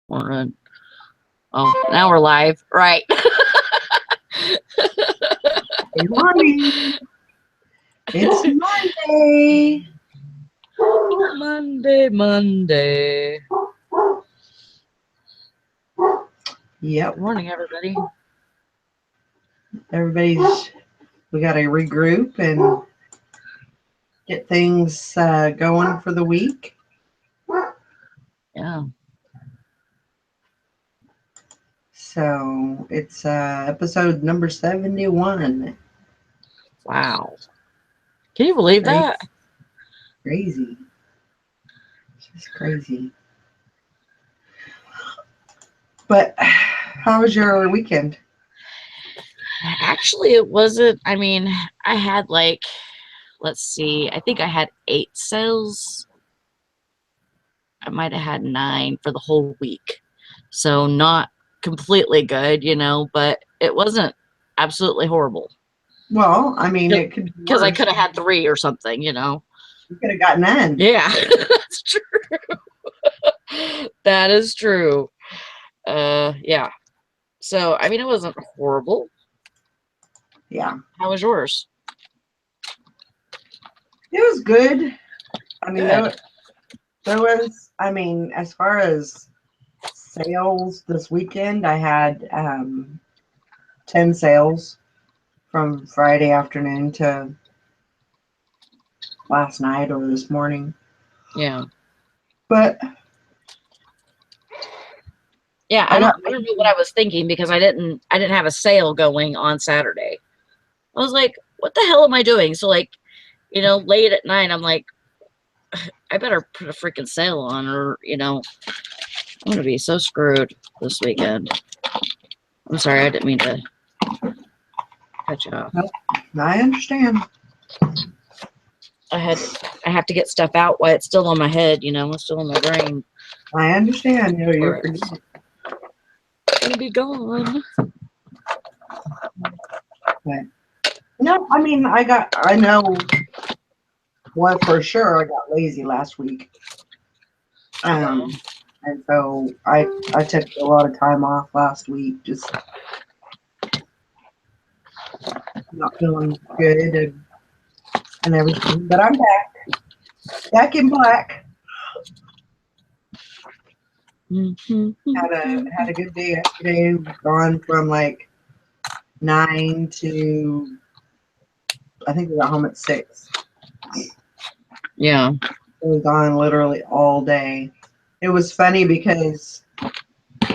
We're in. Oh, now we're live. Right. Good morning. It's Monday. Monday. Yep. Good morning, everybody. We got to regroup and get things going for the week. Yeah. So it's episode number 71. Wow. Can you believe that? Crazy. It's just crazy. But how was your weekend? Actually, it wasn't. I mean, I had let's see, I think I had 8 sales. I might have had 9 for the whole week. So not completely good, but it wasn't absolutely horrible. Well, I mean, it could be Because I worse. could have had 3 or something. You could have got none. Yeah, that's true. That is true. Yeah. So, I mean, it wasn't horrible. Yeah. How was yours? It was good. I mean, Good. there was, I mean, as far as sales this weekend, I had 10 sales from Friday afternoon to last night or this morning. Yeah. But Yeah, I don't know what I was thinking because I didn't have a sale going on Saturday. I was like, what the hell am I doing? So late at night, I'm like, I better put a freaking sale on or, I'm going to be so screwed this weekend. I'm sorry, I didn't mean to cut you off. I understand. I have to get stuff out while it's still on my head, it's still in my brain. I understand. You're gonna be gone. But, no, I mean, I know one for sure. I got lazy last week. And so I took a lot of time off last week, just not feeling good and everything. But I'm back in black. Had a good day yesterday. Gone from like 9 to I think we got home at 6. Yeah. We was gone literally all day. It was funny because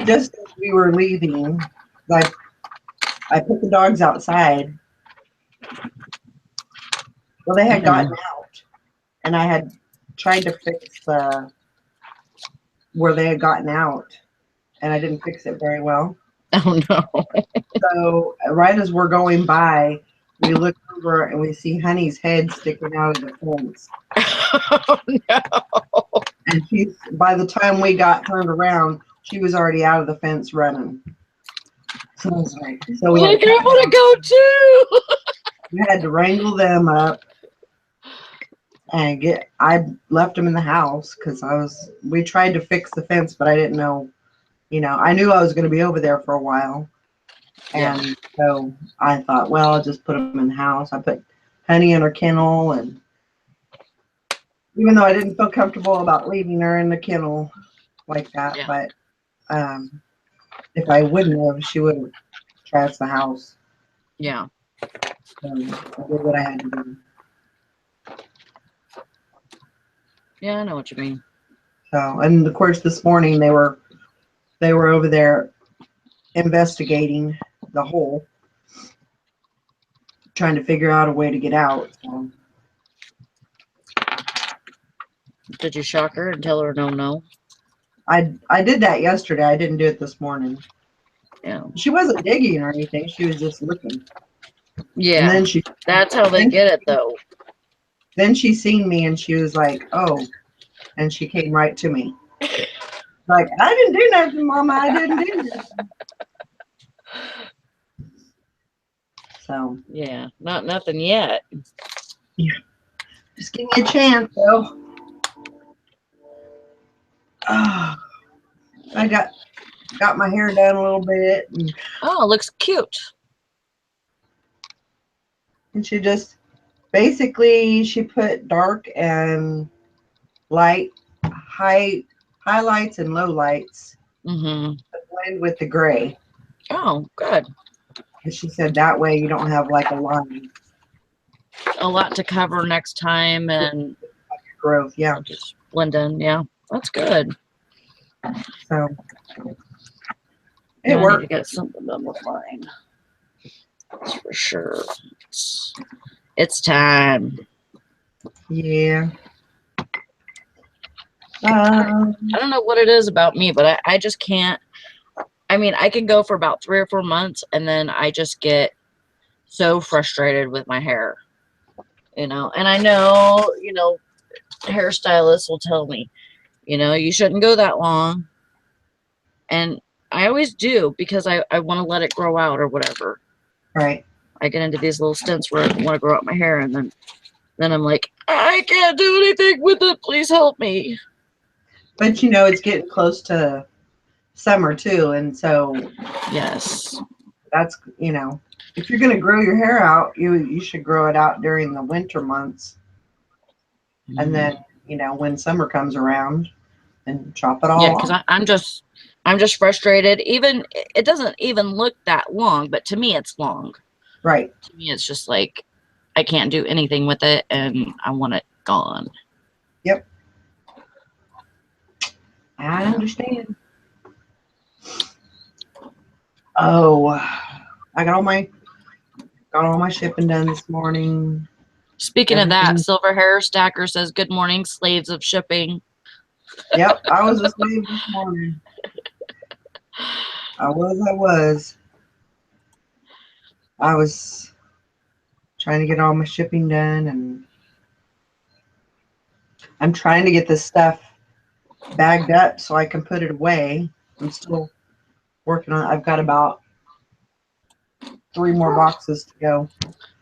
just as we were leaving, I put the dogs outside. Well, they had gotten out, and I had tried to fix where they had gotten out, and I didn't fix it very well. Oh no. So right as we're going by, we look over and we see Honey's head sticking out of the fence. Oh no. And by the time we got turned around, she was already out of the fence running. So I was like, I want to go too. We had to wrangle them up and I left them in the house because we tried to fix the fence, but I didn't know, I knew I was going to be over there for a while. And so I thought, well, I'll just put them in the house. I put Honey in her kennel, and even though I didn't feel comfortable about leaving her in the kennel like that, but if I wouldn't have, she would have trashed the house. Yeah. So I did what I had to do. Yeah, I know what you mean. So, and of course, this morning they were over there investigating the hole, trying to figure out a way to get out. So. Did you shock her and tell her no? I did that yesterday. I didn't do it this morning. Yeah. She wasn't digging or anything. She was just looking. Yeah. And then that's how they get it, though. Then she seen me and she was like, "Oh," and she came right to me. Like, I didn't do nothing, Mama. I didn't do nothing. So. Yeah, nothing yet. Yeah. Just give me a chance, though. I got my hair done a little bit, Oh, it looks cute. and she just basically she put dark and light, high highlights and low lights Mm-hmm. to blend with the gray. Oh, good. And she said that way you don't have like a line A lot to cover next time, and growth. Yeah. I'll just blend in. Yeah, that's good. So it Yeah, I need to worked. get something done with mine. That's for sure. It's time. Yeah. I don't know what it is about me, but I just can't. I mean, I can go for about 3 or 4 months, and then I just get so frustrated with my hair, And I know, hairstylists will tell me, you shouldn't go that long. And I always do because I want to let it grow out or whatever. Right. I get into these little stints where I want to grow out my hair, and then I'm like, I can't do anything with it. Please help me. But it's getting close to summer too, and so Yes. that's if you're going to grow your hair out, you should grow it out during the winter months, and then when summer comes around, and chop it Yeah, all because off. I'm just frustrated. Even it doesn't even look that long, but to me it's long. Right. To me it's just like I can't do anything with it, and I want it gone. Yep. I understand. Oh, I got all my shipping done this morning. Speaking of that, Everything. Silver Hair Stacker says, "Good morning, slaves of shipping." Yep, I was asleep this morning. I was trying to get all my shipping done, and I'm trying to get this stuff bagged up so I can put it away. I'm still working on it. I've got about 3 more boxes to go.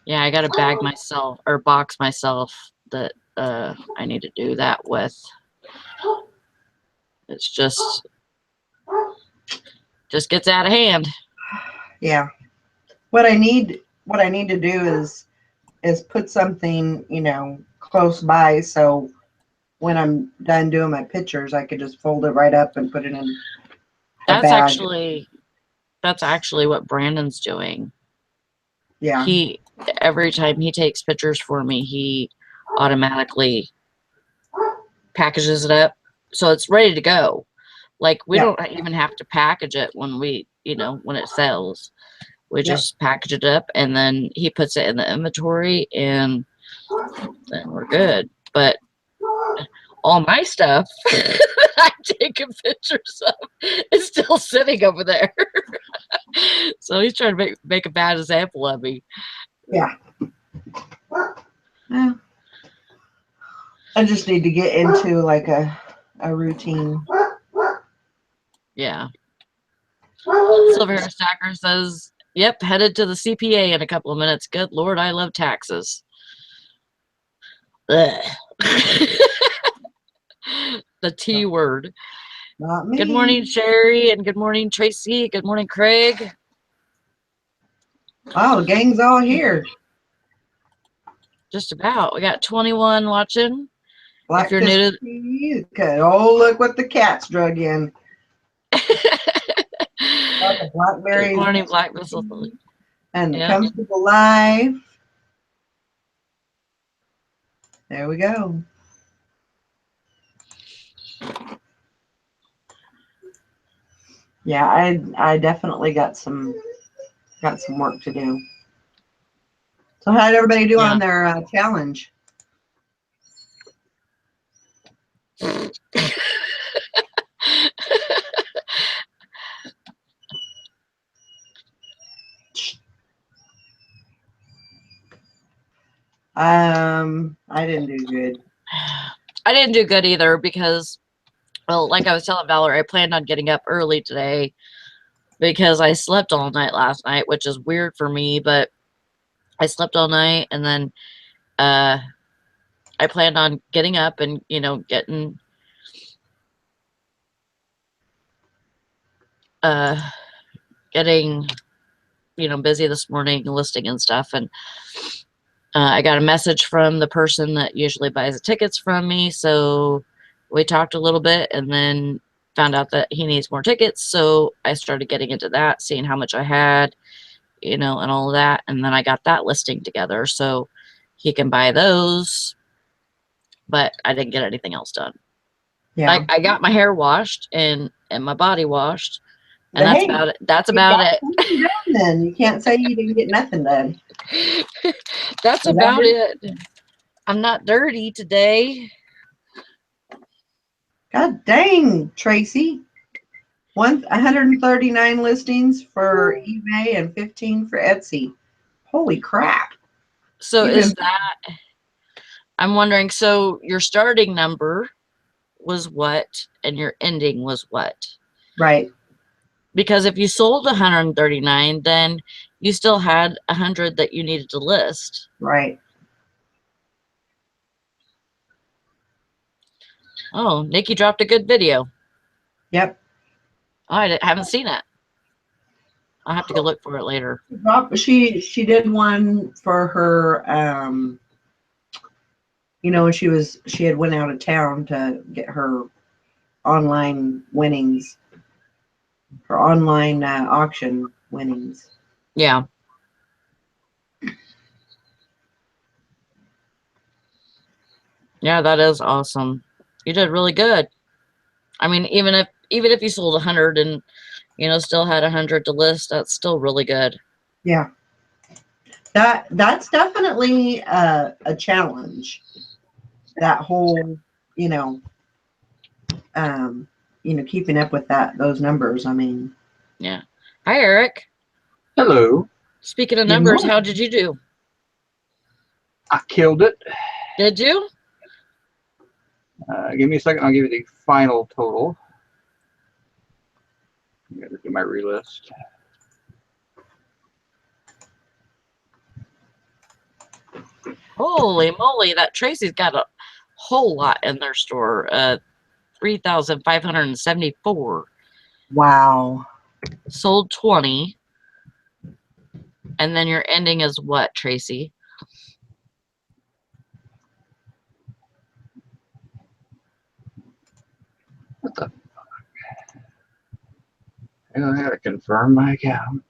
Yeah, I got to bag myself or box myself that I need to do that with. It's just gets out of hand. Yeah. What I need to do is put something, close by, so when I'm done doing my pictures, I could just fold it right up and put it in a That's bag. actually that's actually what Brandon's doing. Yeah. He Every time he takes pictures for me, he automatically packages it up so it's ready to go. Like we Yep. don't even have to package it when it sells. We Yep. just package it up and then he puts it in the inventory and then we're good. But all my stuff I'm taking pictures of is still sitting over there. So he's trying to make a bad example of me. Yeah. Yeah. I just need to get into like a routine. Yeah. Silver Hair Stacker says, yep, headed to the CPA in a couple of minutes. Good Lord, I love taxes. Ugh. The T word. Not Good morning, me. Sherry, and good morning, Tracy. Good morning, Craig. Oh, the gang's all here. Just about. We got 21 watching. If Black you're Thistle new to Tea. Okay. Oh, look what the cats drug in. Got the Good blackberries morning, Black Missile. and the Yeah. comfortable life. There we go. Yeah, I definitely got some work to do. So how did everybody do Yeah. on their challenge? I didn't do good. I didn't do good either because, well, like I was telling Valerie, I planned on getting up early today because I slept all night last night, which is weird for me, but I slept all night and then uh I planned on getting up and, getting uh, getting, busy this morning listing and stuff. And I got a message from the person that usually buys the tickets from me. So we talked a little bit and then found out that he needs more tickets. So I started getting into that, seeing how much I had, and all of that. And then I got that listing together so he can buy those. But I didn't get anything else done. Yeah. I got my hair washed and my body washed. And But that's hey, about it. That's you about got it. something done then. You can't say you didn't get nothing done. That's So that about is, it. I'm not dirty today. God dang, Tracy. 139 listings for eBay and 15 for Etsy. Holy crap. So You've is been that, I'm wondering, so your starting number was what and your ending was what? right. Because if you sold 139, then you still had 100 that you needed to list. Right. Oh, Nikki dropped a good video. Yep. Oh, I haven't seen it. I'll have to go look for it later. She did one for her when she had went out of town to get her online winnings, her online auction winnings. Yeah. Yeah, that is awesome. You did really good. I mean, even if you sold 100 and still had 100 to list, that's still really good. Yeah. That's definitely a challenge. That whole, you know, keeping up with those numbers. I mean, Yeah. Hi, Eric. Hello. Speaking of good numbers, morning. how did you do? I killed it. Did you? Give me a second. I'll give you the final total. I'm going to do my relist. Holy moly, that Tracy's got a whole lot in their store. 3,574. Wow. Sold 20. And then your ending is what, Tracy? What the fuck? I gotta confirm my account.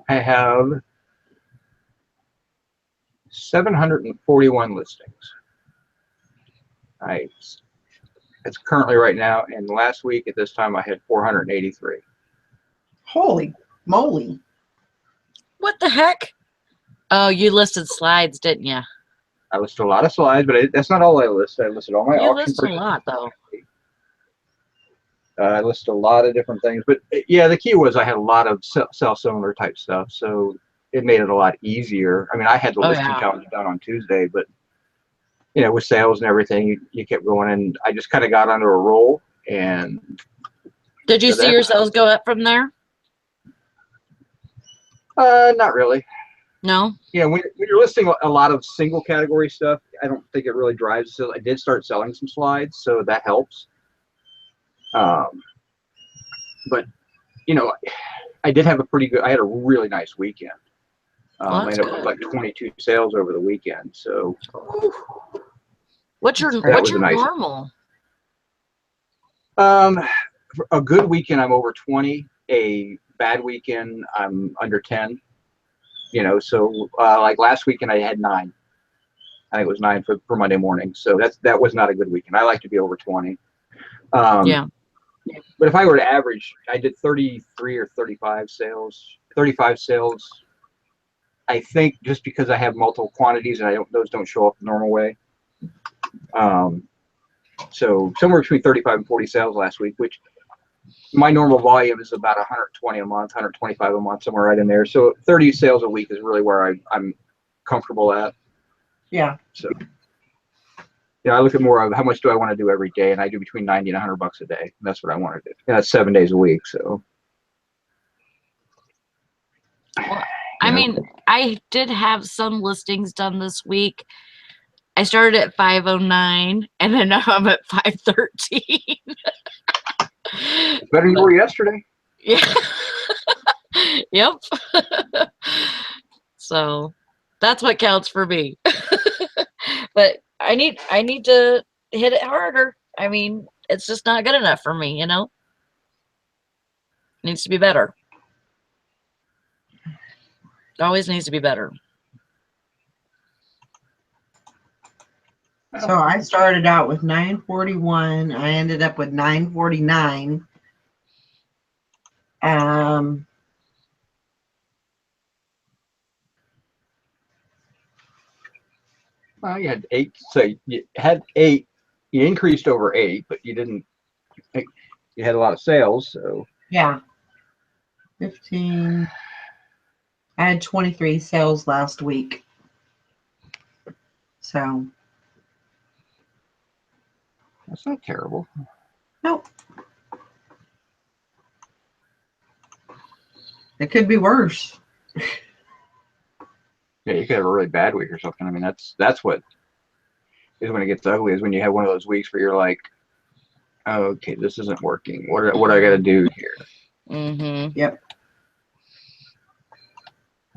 I have 741 listings. It's currently right now, and last week at this time I had 483. Holy moly. What the heck? Oh, you listed slides, didn't you? I listed a lot of slides, but that's not all I listed. I listed all my You auction listed a purchases. lot, though. I listed a lot of different things, but yeah, the key was I had a lot of self-cylinder type stuff, so it made it a lot easier. I mean, I had the listing challenge done on Tuesday, but with sales and everything, you kept going, and I just kind of got under a roll. And did you see your sales go up from there? Not really. No. When you're listing a lot of single category stuff, I don't think it really drives sales. I did start selling some slides, so that helps. But I did have I had a really nice weekend. I ended up with like 22 sales over the weekend. So what's your nice normal? A good weekend I'm over 20. A bad weekend I'm under 10. So like last weekend I had 9. I think it was 9 for Monday morning. So that was not a good weekend. I like to be over 20. Yeah. But if I were to average, I did 33 or 35 sales. 35 sales. I think just because I have multiple quantities and those don't show up the normal way. So somewhere between 35 and 40 sales last week, which my normal volume is about 120 a month, 125 a month, somewhere right in there. So 30 sales a week is really where I'm comfortable at. Yeah. So, I look at more of how much do I want to do every day, and I do between 90 and 100 bucks a day. That's what I want to do. And that's 7 days a week. So, well, I mean, I did have some listings done this week. I started at 509 and then now I'm at 513. Better than you were yesterday. Yeah. Yep. So that's what counts for me. But I need to hit it harder. I mean, it's just not good enough for me, you know? It needs to be better. It always needs to be better. So I started out with 941. I ended up with 949. Well, you had 8. So you had 8. You increased over 8, but you didn't. You had a lot of sales, so Yeah. 15. I had 23 sales last week. So that's not terrible. nope. It could be worse. Yeah, you could have a really bad week or something. I mean, that's what is when it gets ugly, is when you have one of those weeks where you're like, oh, okay, this isn't working. What I got to do here? Mm-hmm. Yep.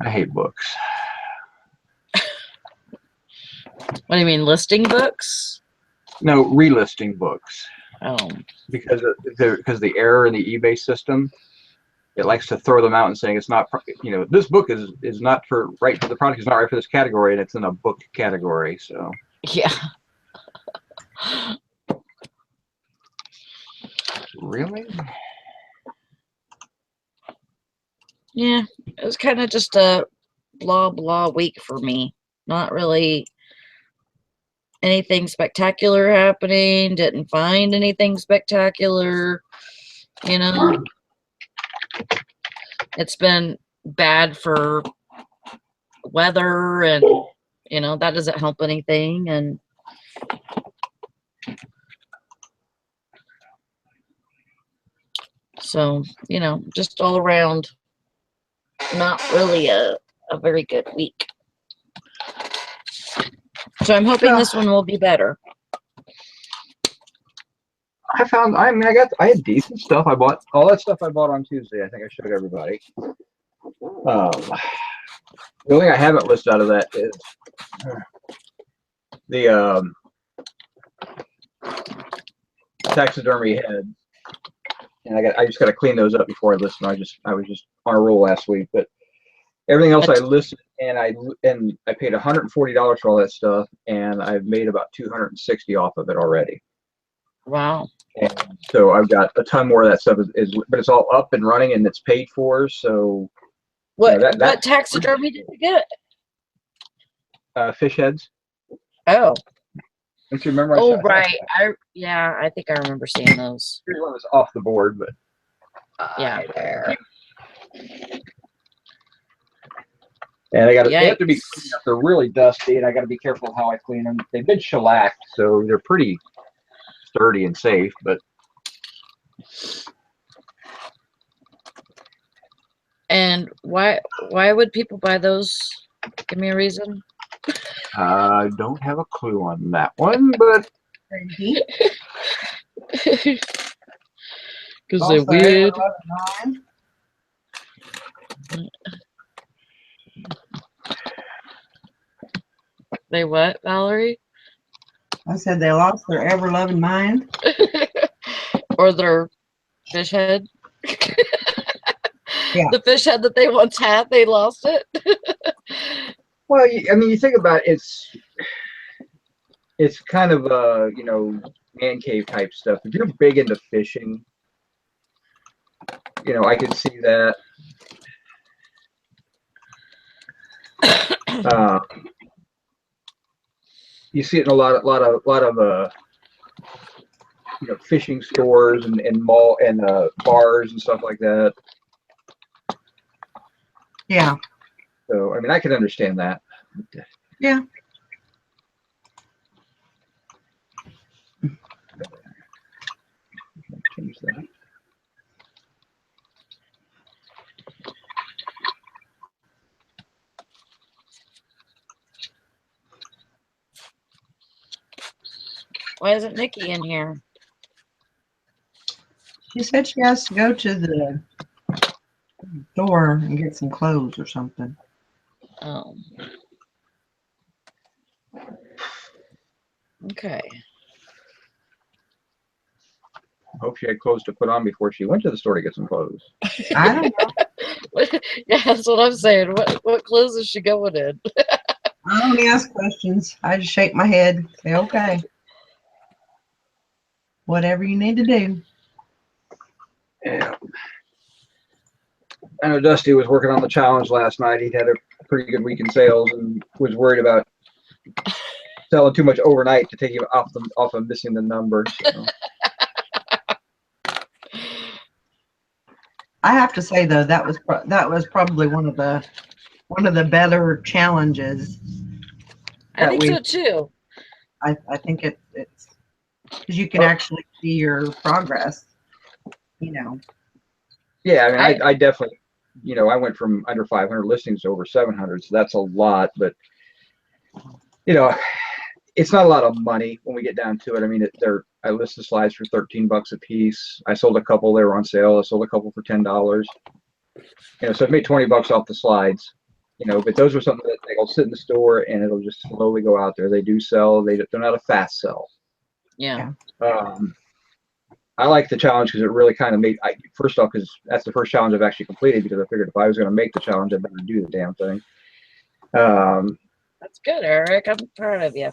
I hate books. What do you mean, listing books? No, relisting books. Oh. Because the error in the eBay system, it likes to throw them out and saying it's not, this book is not for right. The product is not right for this category, and it's in a book category. So Yeah. really? Yeah, it was kind of just a blah blah week for me. Not really anything spectacular happening. Didn't find anything spectacular. You know, it's been bad for weather, and that doesn't help anything. And so, just all around, not really a very good week. So I'm hoping this one will be better. I had decent stuff. I bought all that stuff I bought on Tuesday. I think I showed everybody. The only thing I haven't listed out of that is the taxidermy heads, and I just got to clean those up before I list them. I was just on a roll last week, but everything else I listed, and I paid $140 for all that stuff, and I've made about $260 off of it already. Wow. And so I've got a ton more of that stuff but it's all up and running and it's paid for. So what taxidermy did you get? Fish heads. Oh. Don't you remember? Oh, right. I think I remember seeing those. Here's one that's off the board, but yeah. And they have to be cleaned up. They're really dusty, and I got to be careful how I clean them. They've been shellacked, so they're pretty sturdy and safe. But and why would people buy those? Give me a reason. I don't have a clue on that one, but because they're weird. They what, Valerie? I said they lost their ever-loving mind. Or their fish head. Yeah. The fish head that they once had, they lost it. Well, I mean, you think about it, it's kind of man cave type stuff. If you're big into fishing, I could see that. You see it in a lot of fishing stores and mall and bars and stuff like that. Yeah. So I mean, I can understand that. Yeah. Change that. Why isn't Nikki in here? She said she has to go to the store and get some clothes or something. Oh. Okay. I hope she had clothes to put on before she went to the store to get some clothes. I don't know. Yeah, that's what I'm saying. What clothes is she going in? I don't ask questions. I just shake my head, say, okay. Whatever you need to do. Yeah. I know Dusty was working on the challenge last night. He'd had a pretty good week in sales and was worried about selling too much overnight to take him off of missing the numbers. So. I have to say though, that was probably one of the better challenges. I think so too. I think it's because you can actually see your progress. Yeah, I mean, I definitely, I went from under 500 listings to over 700, so that's a lot. But it's not a lot of money when we get down to it. I mean, I list the slides for $13 a piece. I sold a couple; they were on sale. I sold a couple for $10. So I made $20 off the slides. But those are something that they'll sit in the store and it'll just slowly go out there. They do sell. They're not a fast sell. Yeah. I like the challenge because it really kind of first off, because that's the first challenge I've actually completed, because I figured if I was going to make the challenge, I better do the damn thing. That's good, Eric. I'm proud of you.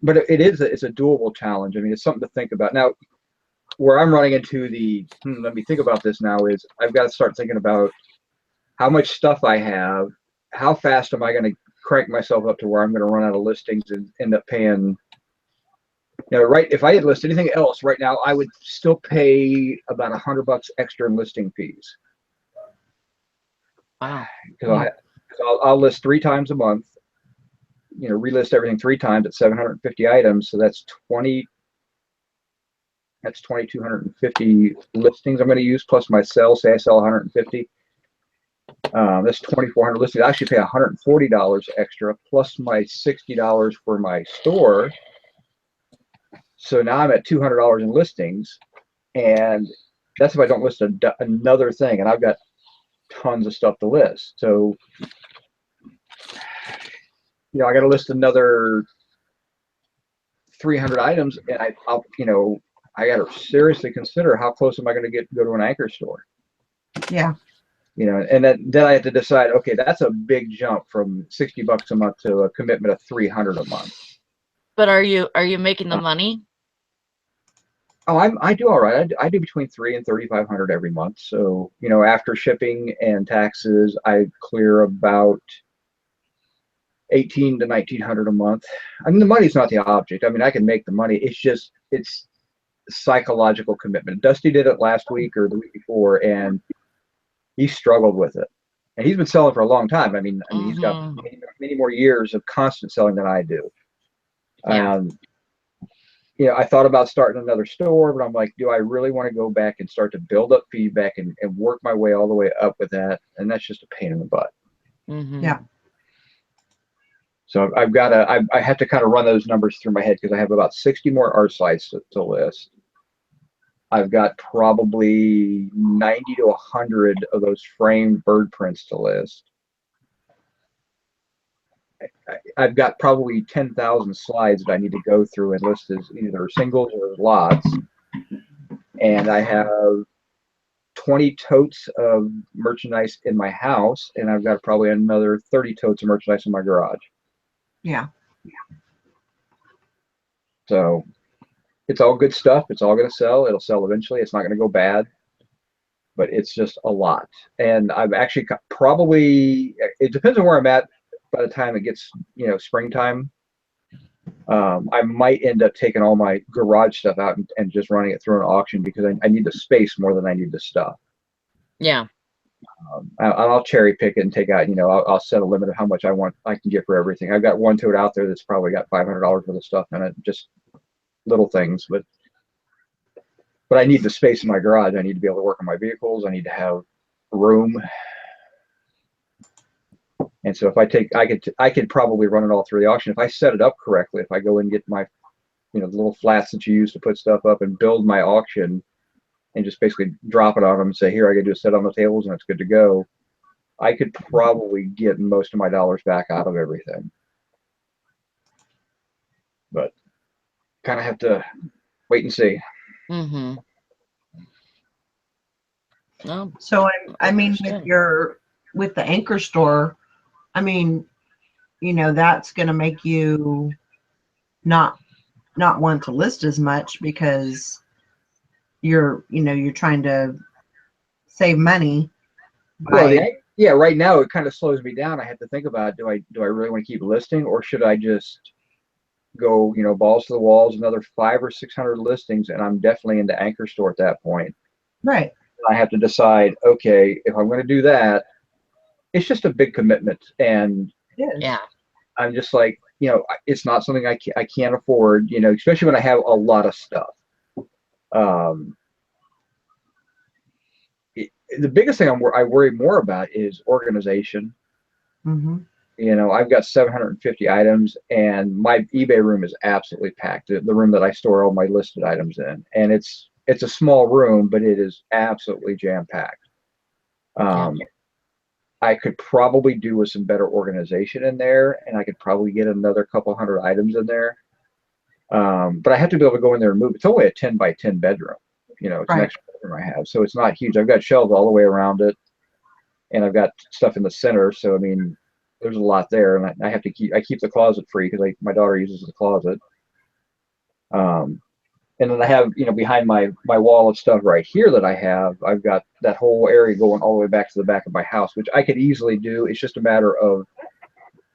But it's a doable challenge. I mean, it's something to think about. Now, where I'm running into let me think about this now, is I've got to start thinking about how much stuff I have, how fast am I going to crank myself up to where I'm going to run out of listings and end up paying. Right, if I didn't list anything else right now, I would still pay about $100 extra in listing fees. Wow. Because I'll list 3 times a month. Relist everything 3 times at 750 items. So that's 2,250 listings I'm going to use plus my sell. Say I sell 150. That's 2,400 listings. I actually pay $140 extra plus my $60 for my store. So now I'm at $200 in listings, and that's if I don't list another thing, and I've got tons of stuff to list. So, I got to list another 300 items, and I got to seriously consider how close am I going to go to an anchor store. Yeah. And then I had to decide, okay, that's a big jump from $60 a month to a commitment of $300 a month. But are you making the money? Oh, I do all right. I do between $300 and $3,500 every month. So, after shipping and taxes, I clear about $1,800 to $1,900 a month. I mean, the money's not the object. I mean, I can make the money. It's psychological commitment. Dusty did it last week or the week before, and he struggled with it. And he's been selling for a long time. I mean, he's got many more years of constant selling than I do. Yeah. I thought about starting another store, but I'm like, do I really want to go back and start to build up feedback and work my way all the way up with that? And that's just a pain in the butt. Mm-hmm. Yeah. So I have to kind of run those numbers through my head because I have about 60 more art slides to list. I've got probably 90 to 100 of those framed bird prints to list. I've got probably 10,000 slides that I need to go through and list as either singles or lots. And I have 20 totes of merchandise in my house, and I've got probably another 30 totes of merchandise in my garage. Yeah. So it's all good stuff. It's all going to sell. It'll sell eventually. It's not going to go bad, but it's just a lot. And I've actually probably, it depends on where I'm at by the time it gets, springtime. I might end up taking all my garage stuff out and just running it through an auction because I need the space more than I need the stuff. Yeah. I'll cherry pick it and take out, I'll set a limit of how much I can get for everything. I've got one tote out there that's probably got $500 worth of stuff in it, just little things, but I need the space in my garage. I need to be able to work on my vehicles. I need to have room. And so if I could probably run it all through the auction. If I set it up correctly, if I go and get my, the little flats that you use to put stuff up and build my auction and just basically drop it on them and say, here, I can just set on the tables and it's good to go. I could probably get most of my dollars back out of everything. But kind of have to wait and see. Mm-hmm. Oh, so I mean, with the anchor store, I mean, that's going to make you not want to list as much because you're trying to save money. Well, yeah, right now it kind of slows me down. I have to think about, do I really want to keep listing, or should I just go, balls to the walls, another 500 or 600 listings, and I'm definitely into anchor store at that point. Right. I have to decide, okay, if I'm going to do that, it's just a big commitment, and yeah, I'm just like, it's not something I can't afford, especially when I have a lot of stuff. The biggest thing I worry more about is organization. Mm-hmm. I've got 750 items, and my eBay room is absolutely packed. The room that I store all my listed items in, and it's a small room, but it is absolutely jam packed. I could probably do with some better organization in there, and I could probably get another couple hundred items in there. But I have to be able to go in there and move. It's only a 10 by 10 bedroom. It's an extra bedroom I have, so it's not huge. I've got shelves all the way around it, and I've got stuff in the center. So I mean, there's a lot there, and I have to keep the closet free because my daughter uses the closet. And then I have, behind my wall of stuff right here that I've got that whole area going all the way back to the back of my house, which I could easily do. It's just a matter of,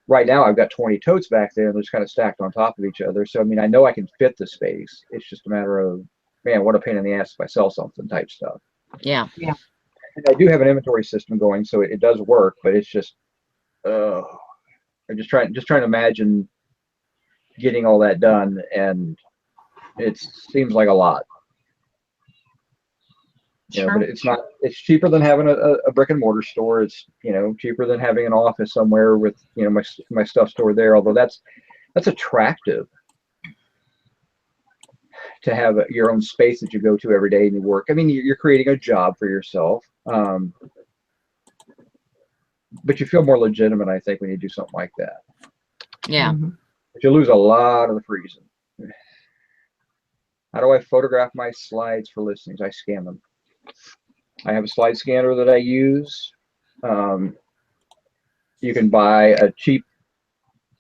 right now I've got 20 totes back there and they're just kind of stacked on top of each other. So, I mean, I know I can fit the space. It's just a matter of, man, what a pain in the ass if I sell something type stuff. Yeah. Yeah. And I do have an inventory system going, so it does work, but it's just, I'm just trying to imagine getting all that done, and it seems like a lot. Sure. But it's cheaper than having a brick and mortar store. It's, cheaper than having an office somewhere with, my stuff stored there. Although that's attractive to have your own space that you go to every day and you work. I mean, you're creating a job for yourself. But you feel more legitimate, I think, when you do something like that. Yeah. Mm-hmm. But you lose a lot of the freezing. How do I photograph my slides for listings? I scan them. I have a slide scanner that I use. You can buy a cheap,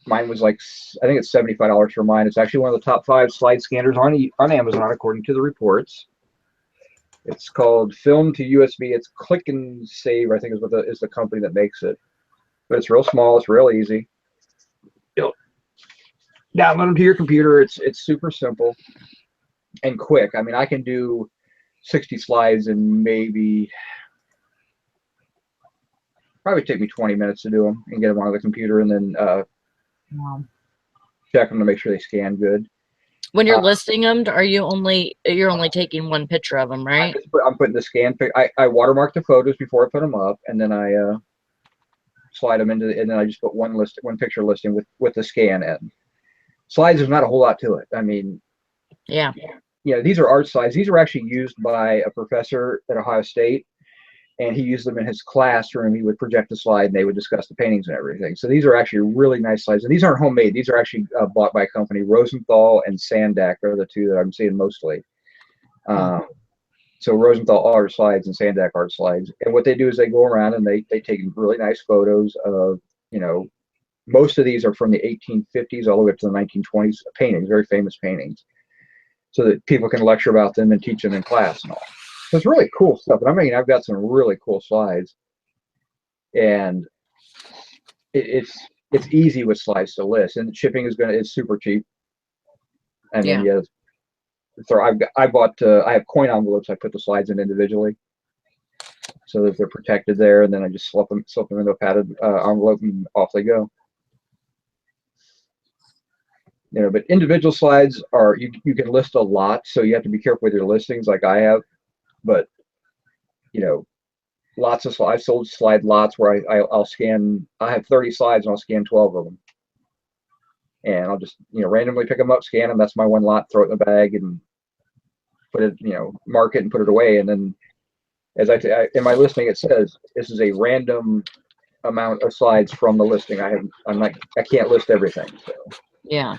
mine was like, I think it's $75 for mine. It's actually one of the top 5 slide scanners on Amazon, according to the reports. It's called Film to USB. It's Click and Save, I think is the company that makes it. But it's real small. It's real easy. You'll download them to your computer. It's super simple and quick. I mean, I can do 60 slides in maybe, probably take me 20 minutes to do them and get them onto the computer, and then check them to make sure they scan good. When you're listing them, you're only taking one picture of them, right? I'm putting the scan. I watermark the photos before I put them up, and then I slide them into, and then I just put one picture listing with the scan in. Slides, there's not a whole lot to it. I mean, yeah. These are art slides. These are actually used by a professor at Ohio State, and he used them in his classroom. He would project the slide, and they would discuss the paintings and everything. So these are actually really nice slides, and these aren't homemade. These are actually bought by a company. Rosenthal and Sandak are the two that I'm seeing mostly. So Rosenthal art slides and Sandak art slides, and what they do is they go around and they take really nice photos of, most of these are from the 1850s all the way up to the 1920s paintings, very famous paintings, so that people can lecture about them and teach them in class and all. So it's really cool stuff. And I mean, I've got some really cool slides, and it's easy with slides to list, and shipping is super cheap. And then Yeah. so I have coin envelopes. I put the slides in individually so that they're protected there, and then I just slip them into a padded envelope, and off they go. You know, but individual slides are you can list a lot, so you have to be careful with your listings, like I have. But you know, lots of slides. I've sold slide lots where I'll scan. I have 30 slides and I'll scan 12 of them, and I'll just randomly pick them up, scan them. That's my one lot. Throw it in the bag and put it, mark it and put it away. And then, as in my listing, it says this is a random amount of slides from the listing. I can't list everything. So Yeah.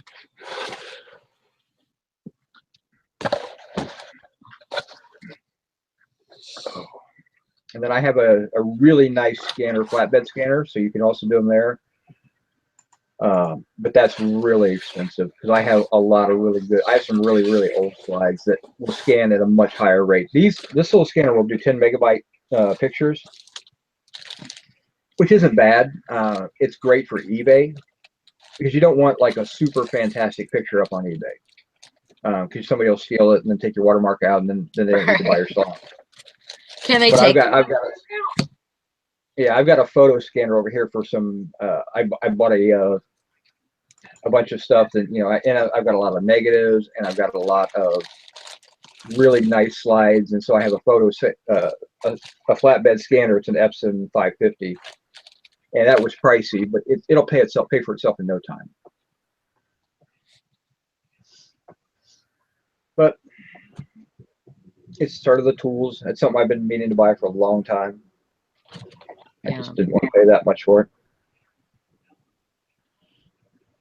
And then I have a really nice scanner, flatbed scanner, so you can also do them there. But that's really expensive because I have a lot of I have some really, really old slides that will scan at a much higher rate. This little scanner will do 10 megabyte pictures, which isn't bad. It's great for eBay because you don't want like a super fantastic picture up on eBay because somebody will steal it and then take your watermark out, and then they don't need to buy your song. Can they But take? I've got a photo scanner over here for some. I bought a bunch of stuff that I've got a lot of negatives, and I've got a lot of really nice slides, and so I have a a flatbed scanner. It's an Epson 550, and that was pricey, but it'll pay for itself in no time. But it's sort of the tools. It's something I've been meaning to buy for a long time. I just didn't want to pay that much for it.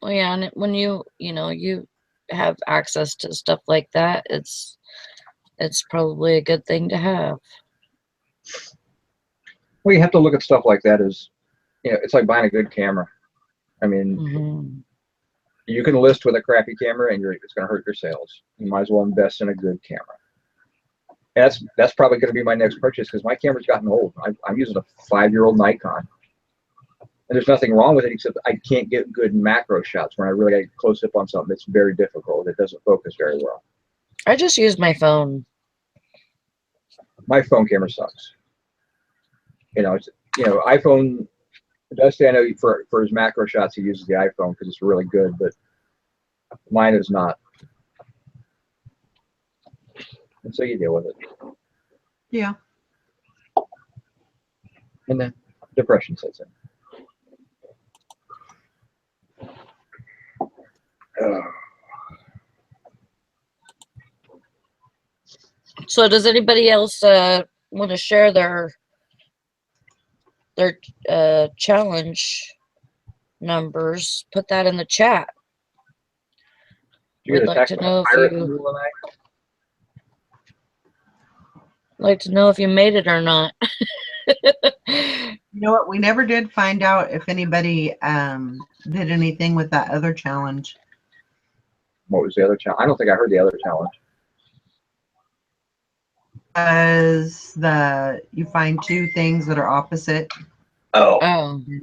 Well, yeah, and when you have access to stuff like that, it's probably a good thing to have. Well, you have to look at stuff like that as, it's like buying a good camera. I mean, you can list with a crappy camera and it's going to hurt your sales. You might as well invest in a good camera. And that's probably going to be my next purchase because my camera's gotten old. I'm using a 5-year-old Nikon. And there's nothing wrong with it except I can't get good macro shots. When I really get close up on something, it's very difficult. It doesn't focus very well. I just use my phone. My phone camera sucks. iPhone. Dusty, I know for his macro shots he uses the iPhone because it's really good, but mine is not. And so you deal with it. Yeah. And then depression sets in. So does anybody else want to share their challenge numbers? Put that in the chat. We'd like to know if you made it or not. You know what? We never did find out if anybody did anything with that other challenge. What was the other challenge? I don't think I heard the other challenge. You find two things that are opposite. Oh,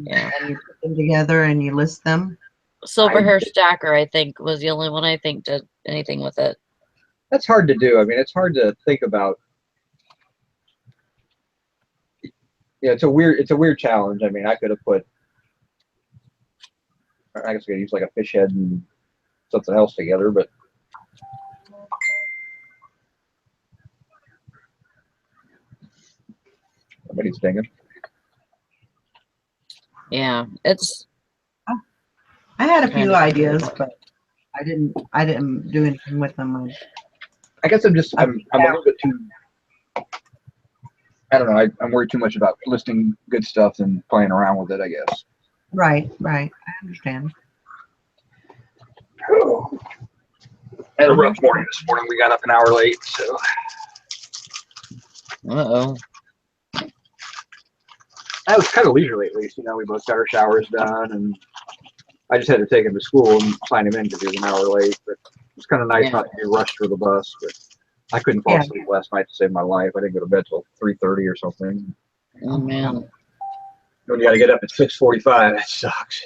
yeah. And you put them together and you list them. Silver Hair Stacker, I think, was the only one I think did anything with it. That's hard to do. I mean, it's hard to think about. Yeah, it's a weird challenge. I mean, I could have put, I guess I could use like a fish head and something else together, but nobody's thinking. Yeah, I had a few ideas, but I didn't do anything with them. I guess I'm a little bit too. I don't know. I'm worried too much about listing good stuff and playing around with it, I guess. Right. I understand. Oh. I had a rough morning this morning. We got up an hour late, so. Uh-oh. I was kind of leisurely, at least. We both got our showers done, and I just had to take him to school and sign him in because he was an hour late. But it was kind of nice not to be rushed for the bus. But I couldn't fall asleep last night to save my life. I didn't go to bed till 3:30 or something. Oh man! When you got to get up at 6:45, that sucks.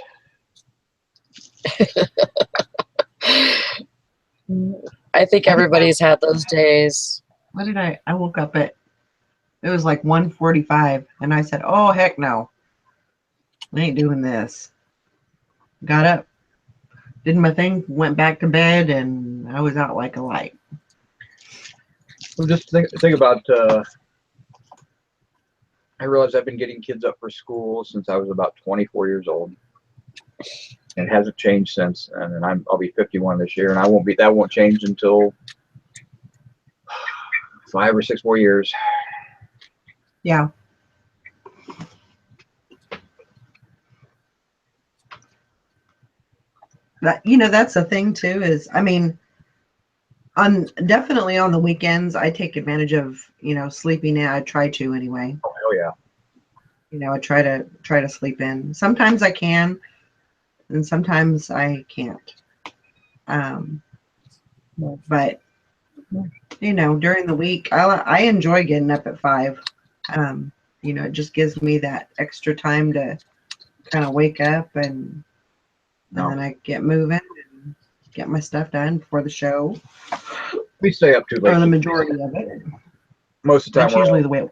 I think everybody's had those days. What did I woke up at, it was like 1:45, and I said, oh, heck no. I ain't doing this. Got up, did my thing, went back to bed, and I was out like a light. Well, just think about, I realize I've been getting kids up for school since I was about 24 years old. It hasn't changed since, and I'll be 51 this year, and that won't change until 5 or 6 more years. Yeah. That's the thing too, is, I mean, definitely on the weekends, I take advantage of, sleeping in. I try to anyway. Oh, hell yeah. I try to sleep in. Sometimes I can, and sometimes I can't. But during the week, I enjoy getting up at 5. It just gives me that extra time to kind of wake up, and then I get moving and get my stuff done before the show. We stay up too late. Or the majority of it. Most of the time, that's usually the way.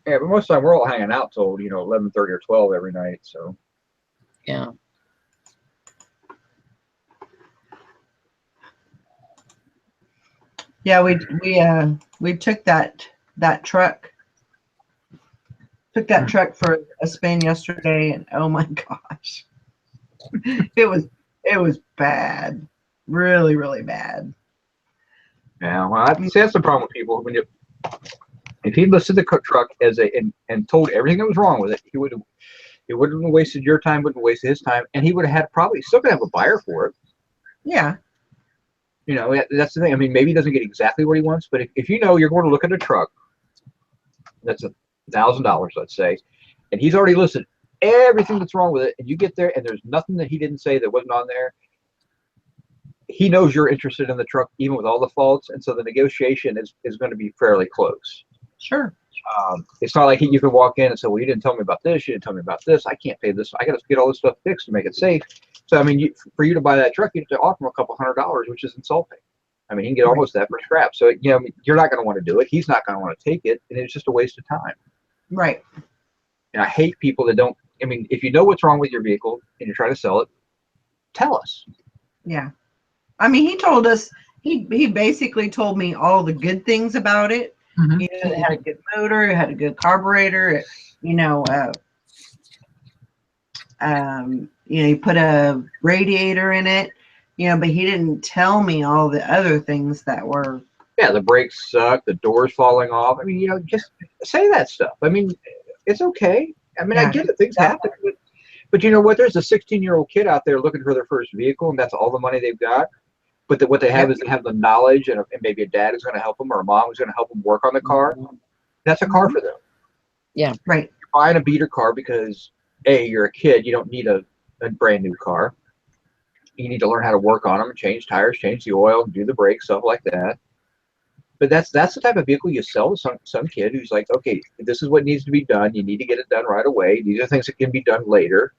Yeah, but most of the time we're all hanging out till 11:30 or 12 every night. So yeah. Yeah, we took that truck. Took that truck for a spin yesterday, and oh my gosh, it was bad, really, really bad. Yeah, well, that's the problem with people. If he listed the truck as and told everything that was wrong with it, he wouldn't have wasted your time, wouldn't have wasted his time, and he would have had probably still gonna have a buyer for it. Yeah. That's the thing. I mean, maybe he doesn't get exactly what he wants, but if you're going to look at a truck that's $1,000, let's say, and he's already listed everything that's wrong with it, and you get there and there's nothing that he didn't say that wasn't on there, he knows you're interested in the truck even with all the faults, and so the negotiation is going to be fairly close. Sure. It's not like you can walk in and say, well, you didn't tell me about this, you didn't tell me about this, I can't pay this, I got to get all this stuff fixed to make it safe. So, I mean, for you to buy that truck, you have to offer him a couple $100, which is insulting. I mean, you can get almost that for scrap. So, you're not going to want to do it. He's not going to want to take it, and it's just a waste of time. Right. And I hate people that don't. I mean, if you know what's wrong with your vehicle and you're trying to sell it, tell us. Yeah. I mean, he told us, he basically told me all the good things about it. Mm-hmm. It had a good motor, it had a good carburetor, he put a radiator in it, but he didn't tell me all the other things that were. Yeah, the brakes suck, the door's falling off. I mean, just say that stuff. I mean, it's okay. I mean, I get it, things happen. But you know what? There's a 16-year-old kid out there looking for their first vehicle, and that's all the money they've got. But what they have is they have the knowledge, and maybe a dad is going to help them or a mom is going to help them work on the car. That's a car for them. Yeah. Right. You're buying a beater car because, A, you're a kid. You don't need a brand new car. You need to learn how to work on them and change tires, change the oil, do the brakes, stuff like that. But that's the type of vehicle you sell to some kid who's like, okay, this is what needs to be done. You need to get it done right away. These are things that can be done later.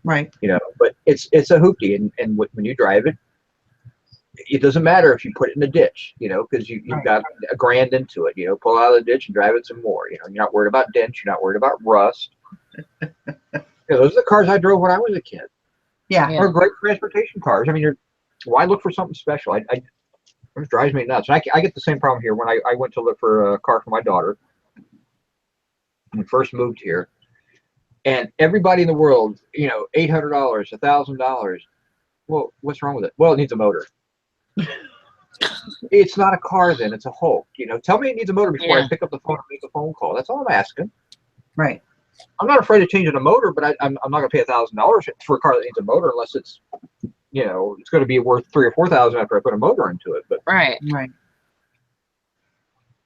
Right. But it's a hoopty, and when you drive it, it doesn't matter if you put it in a ditch, because you've got $1,000 into it. Pull out of the ditch and drive it some more. You're not worried about dents. You're not worried about rust. Those are the cars I drove when I was a kid. Yeah. They're great transportation cars. I mean, why look for something special? It drives me nuts. And I get the same problem here when I went to look for a car for my daughter when we first moved here. And everybody in the world, $800, $1,000. Well, what's wrong with it? Well, it needs a motor. It's not a car then, it's a Hulk. Tell me it needs a motor before I pick up the phone and make a phone call. That's all I'm asking. Right. I'm not afraid of changing a motor, but I'm not going to pay $1,000 for a car that needs a motor unless it's, it's going to be worth $3,000 or $4,000 after I put a motor into it. But right.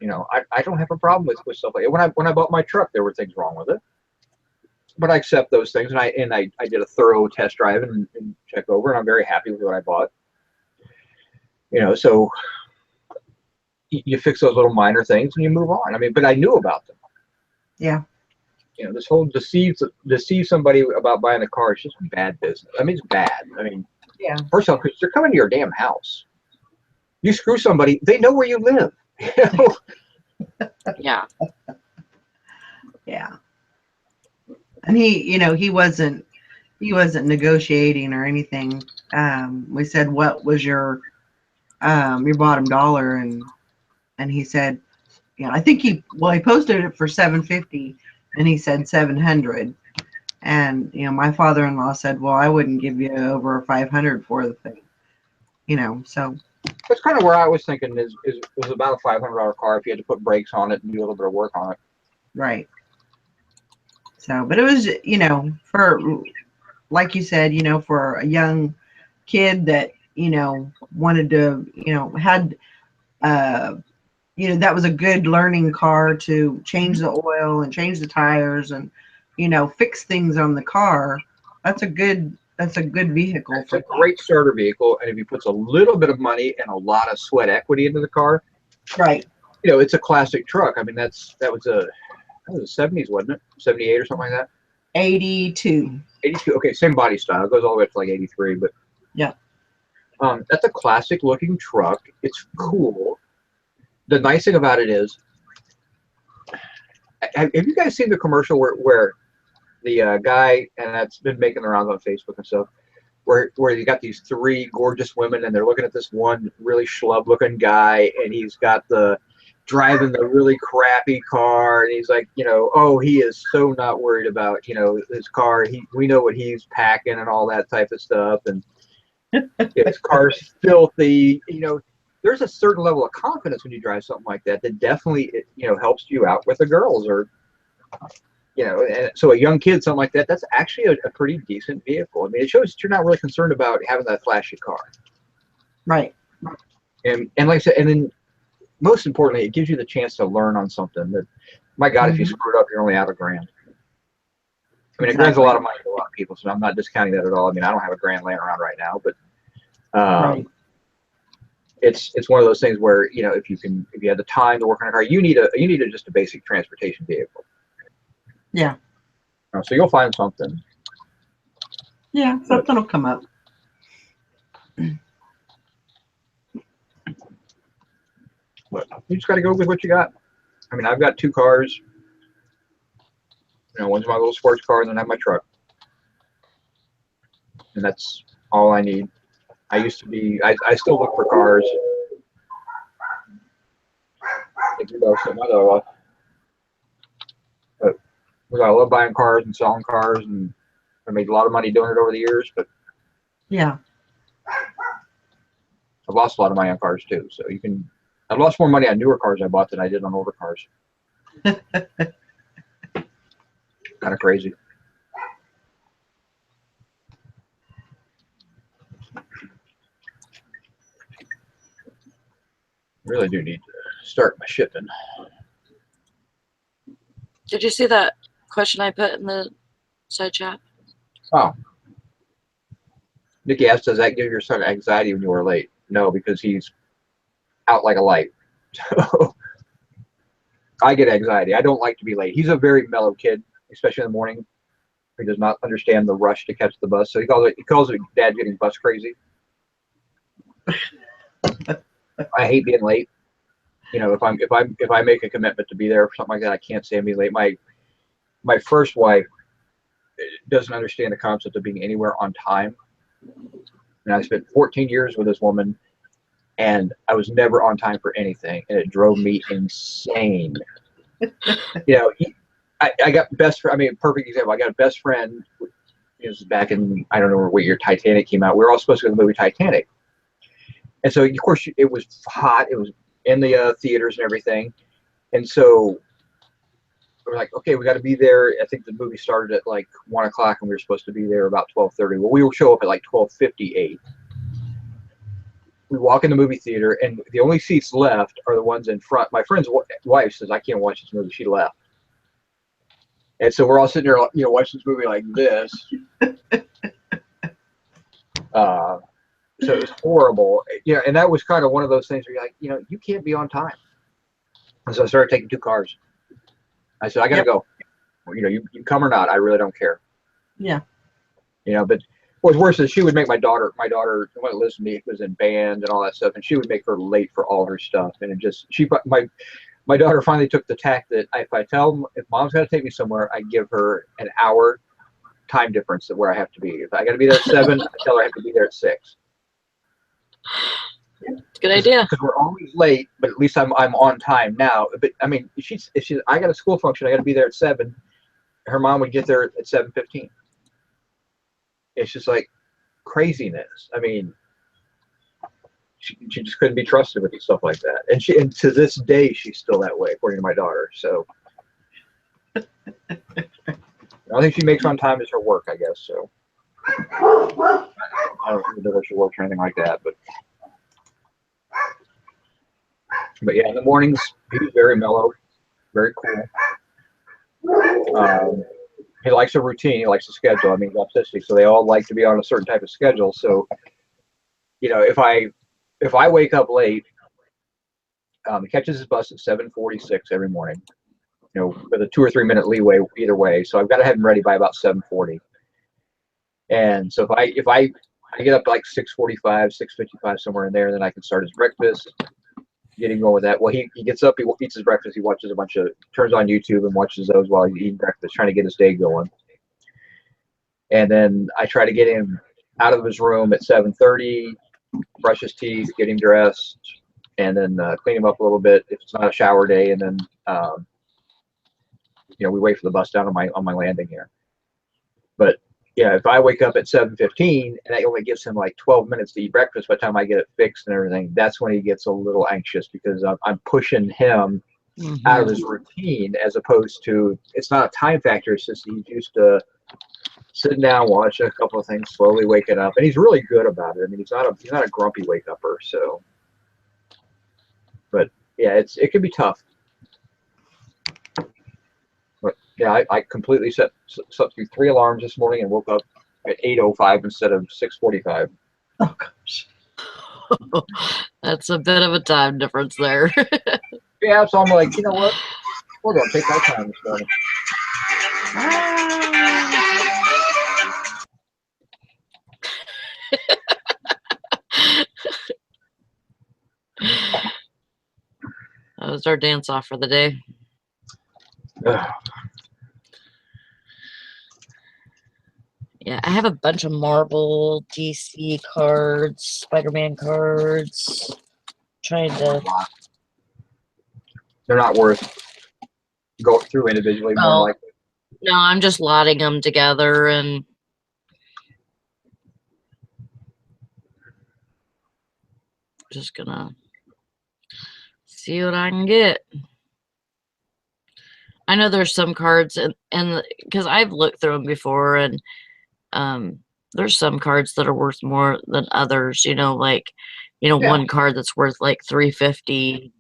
I don't have a problem with stuff like that. When I bought my truck, there were things wrong with it, but I accept those things, and I did a thorough test drive and check over, and I'm very happy with what I bought. So you fix those little minor things and you move on. I mean, but I knew about them. Yeah. This whole deceive somebody about buying a car is just bad business. I mean, it's bad. I mean, yeah. First of all, because they're coming to your damn house. You screw somebody, they know where you live. Yeah. Yeah. And he wasn't negotiating or anything. We said, what was your bottom dollar? And he said, I think he posted it for 750 and he said 700. And, my father-in-law said, well, I wouldn't give you over 500 for the thing, so. That's kind of where I was thinking is was about a $500 car if you had to put brakes on it and do a little bit of work on it. Right. So, but it was, for, like you said, for a young kid that, wanted to, had, that was a good learning car to change the oil and change the tires and, fix things on the car. That's a good vehicle. It's a great starter vehicle. And if you put a little bit of money and a lot of sweat equity into the car, right. It's a classic truck. I mean, that was the 70s, wasn't it? 78 or something like that? 82. 82. Okay, same body style. It goes all the way up to like 83, but yeah. That's a classic looking truck. It's cool. The nice thing about it is, have you guys seen the commercial where the guy, and that's been making the rounds on Facebook and stuff, where you got these three gorgeous women and they're looking at this one really schlub looking guy and he's got driving the really crappy car and he's like, oh, he is so not worried about, his car. We know what he's packing and all that type of stuff. And his car's filthy. There's a certain level of confidence when you drive something like that definitely, helps you out with the girls or, and so a young kid, something like that, that's actually a pretty decent vehicle. I mean, it shows that you're not really concerned about having that flashy car. Right. And like I said, and then most importantly, it gives you the chance to learn on something that, my God, if you screw it up, you're only out $1,000. I mean, $1,000's a lot of money to a lot of people, so I'm not discounting that at all. I mean, I don't have $1,000 laying around right now, but right. it's one of those things where, if you have the time to work on a car, you need just a basic transportation vehicle. Yeah. So you'll find something. Yeah, something will come up. But you just got to go with what you got. I mean, I've got 2 cars. One's my little sports car, and then I have my truck. And that's all I need. I used to be, I still look for cars. But I love buying cars and selling cars, and I made a lot of money doing it over the years, but yeah, I've lost a lot of money on cars too. So I've lost more money on newer cars I bought than I did on older cars. Kind of crazy. Really do need to start my shipping. Did you see that question I put in the side chat? Oh. Nikki asked, does that give your son anxiety when you were late? No, because he's out like a light. So I get anxiety. I don't like to be late. He's a very mellow kid, especially in the morning. He does not understand the rush to catch the bus. So he calls it dad getting bus crazy. I hate being late. If I make a commitment to be there for something like that, I can't stand being late. My first wife doesn't understand the concept of being anywhere on time. And I spent 14 years with this woman, and I was never on time for anything, and it drove me insane. I got best friend. I mean, perfect example. I got a best friend. It was back in, I don't know what year Titanic came out. We were all supposed to go to the movie Titanic, and so of course it was hot. It was in the theaters and everything, and so we're like, okay, we got to be there. I think the movie started at like 1 o'clock, and we were supposed to be there about 12:30. Well, we will show up at like 12:58. We walk in the movie theater, and the only seats left are the ones in front. My friend's wife says, I can't watch this movie. She left. And so we're all sitting there, watching this movie like this. So it was horrible. And that was kind of one of those things where you're like, you can't be on time. And so I started taking 2 cars. I said, I got to go. You come or not, I really don't care. Yeah. But What was worse is she would make my daughter, the one that lives with me, was in band and all that stuff, and she would make her late for all her stuff. And it just, my daughter finally took the tack that if I tell, if mom's got to take me somewhere, I give her an hour time difference of where I have to be. If I got to be there at 7, I tell her I have to be there at 6. Good idea. Because we're always late, but at least I'm on time now. But I mean, if she's I got a school function, I got to be there at 7. Her mom would get there at 7:15. It's just like craziness. I mean, she just couldn't be trusted with stuff like that. And to this day, she's still that way, according to my daughter. So the only thing she makes on time is her work, I guess. So I don't know if she works or anything like that, but yeah, in the mornings he's very mellow, very cool. He likes a routine. He likes a schedule. I mean, he's autistic, so they all like to be on a certain type of schedule. So, you know, if I wake up late, he catches his bus at 7:46 every morning. You know, with a 2 or 3 minute leeway either way. So I've got to have him ready by about 7:40. And so if I get up to like 6:45, 6:55, somewhere in there, then I can start his breakfast. Get him going with that. Well, he gets up, he eats his breakfast, he watches turns on YouTube and watches those while he's eating breakfast, trying to get his day going. And then I try to get him out of his room at 7:30, brush his teeth, get him dressed, and then clean him up a little bit if it's not a shower day. And then, you know, we wait for the bus down on my landing here. But yeah, if I wake up at 7:15 and that only gives him like 12 minutes to eat breakfast by the time I get it fixed and everything, that's when he gets a little anxious because I'm pushing him out of his routine, as opposed to, it's not a time factor. It's just he's used to sitting down, watching a couple of things, slowly waking up, and he's really good about it. I mean, he's not a grumpy wake upper. So, but yeah, it can be tough. But yeah, I completely slept through 3 alarms this morning and woke up at 8:05 instead of 6:45. Oh gosh. That's a bit of a time difference there. Yeah, so I'm like, you know what? We're gonna take our time this morning. That was our dance off for the day. Yeah, I have a bunch of Marvel, DC cards, Spider-Man cards. Trying to. They're not worth going through individually. More likely. No, I'm just lotting them together and. Just gonna see what I can get. I know there's some cards and because I've looked through them before, and there's some cards that are worth more than others. You know, like one card that's worth like $350.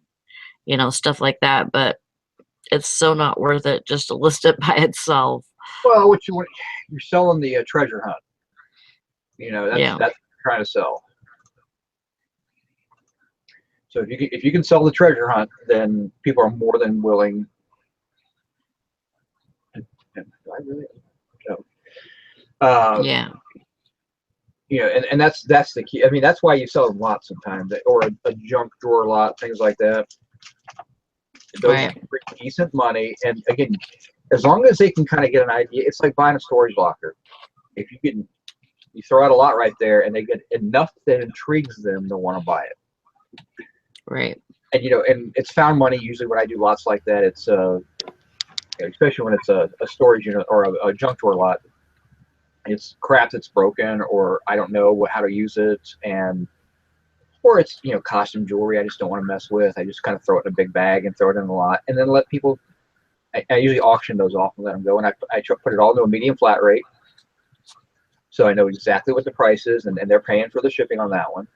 You know, stuff like that. But it's so not worth it just to list it by itself. Well, you're selling the treasure hunt. You know, that's what you're trying to sell. So if you can sell the treasure hunt, then people are more than willing. I really yeah. You know, and that's the key. I mean, that's why you sell them lots sometimes, or a junk drawer lot, things like that. Those bring decent money, and again, as long as they can kind of get an idea, it's like buying a storage locker. If you throw out a lot right there, and they get enough that intrigues them to want to buy it. Right. And you know, and it's found money. Usually, when I do lots like that, it's especially when it's a storage unit or a junk drawer lot. It's crap that's broken, or I don't know how to use it, or it's costume jewelry I just don't want to mess with. I just kind of throw it in a big bag and throw it in a lot, and then let people. I usually auction those off and let them go, and I put it all into a medium flat rate, so I know exactly what the price is, and they're paying for the shipping on that one,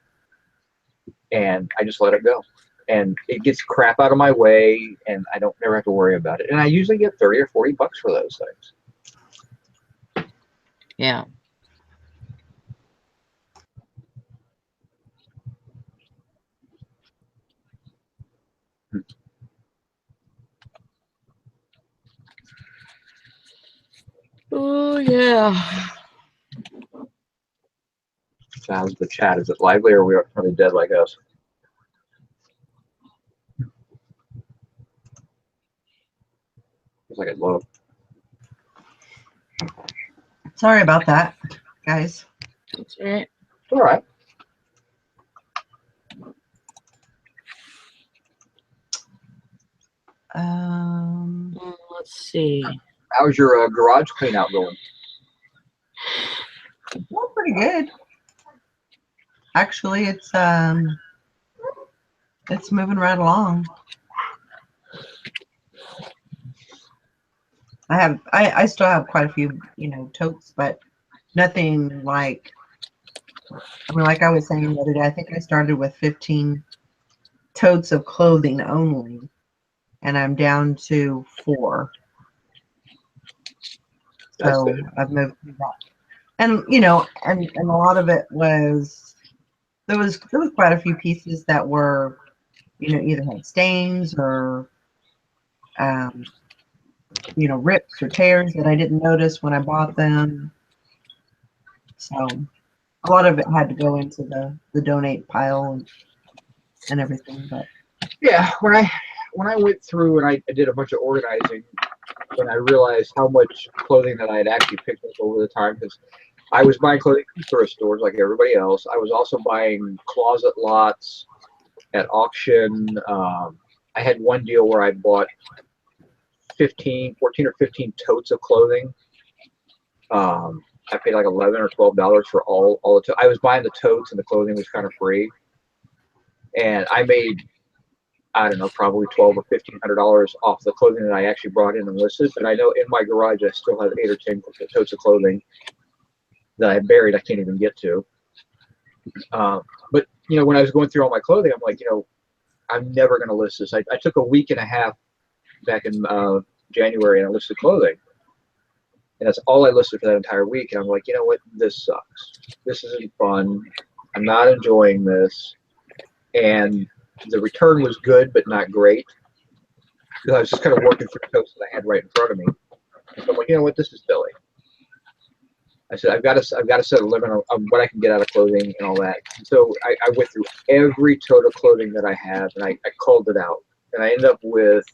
and I just let it go, and it gets crap out of my way, and I don't never have to worry about it, and I usually get $30 or $40 for those things. Yeah. Oh yeah. How's the chat? Is it lively or are they dead like us? Looks like it's low. Sorry about that, guys. That's right. All right. Let's see. How's your garage clean out going? Well, pretty good. Actually, it's moving right along. I still have quite a few, totes, but nothing like, I mean, like I was saying the other day, I think I started with 15 totes of clothing only, and I'm down to 4. So I've moved through that. And, and a lot of it was, there was quite a few pieces that were, either had stains or, rips or tears that I didn't notice when I bought them. So a lot of it had to go into the donate pile and everything. But yeah, when I went through and I did a bunch of organizing, and I realized how much clothing that I had actually picked up over the time, because I was buying clothing from thrift stores like everybody else. I was also buying closet lots at auction. I had one deal where I bought 14 or 15 totes of clothing. I paid like $11 or $12 for all the totes. I was buying the totes and the clothing was kind of free. And I made, I don't know, probably $1,200 or $1,500 off the clothing that I actually brought in and listed. But I know in my garage I still have 8 or 10 totes of clothing that I buried I can't even get to. But when I was going through all my clothing, I'm like, I'm never going to list this. I took a week and a half back in January and I listed clothing. And that's all I listed for that entire week. And I'm like, you know what? This sucks. This isn't fun. I'm not enjoying this. And the return was good, but not great. Because I was just kind of working through totes that I had right in front of me. So I'm like, you know what? This is silly. I said, I've got to set a limit on what I can get out of clothing and all that. And so I went through every tote of clothing that I have, and I called it out. And I ended up with,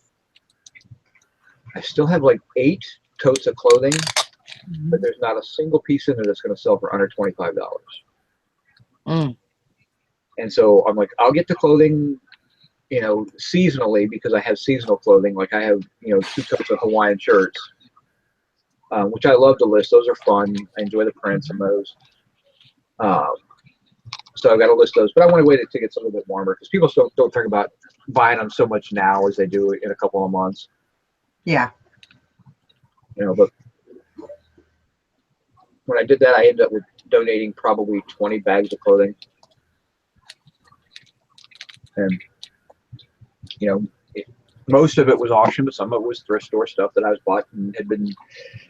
I still have like 8 totes of clothing, but there's not a single piece in there that's going to sell for under $25. And so I'm like, I'll get the clothing, seasonally, because I have seasonal clothing. Like I have, 2 totes of Hawaiian shirts, which I love to list. Those are fun. I enjoy the prints on those. So I've got to list those, but I want to wait till it gets a little bit warmer because people still don't think about buying them so much now as they do in a couple of months. Yeah. But when I did that, I ended up with donating probably 20 bags of clothing. And, most of it was auction, but some of it was thrift store stuff that I was bought and had been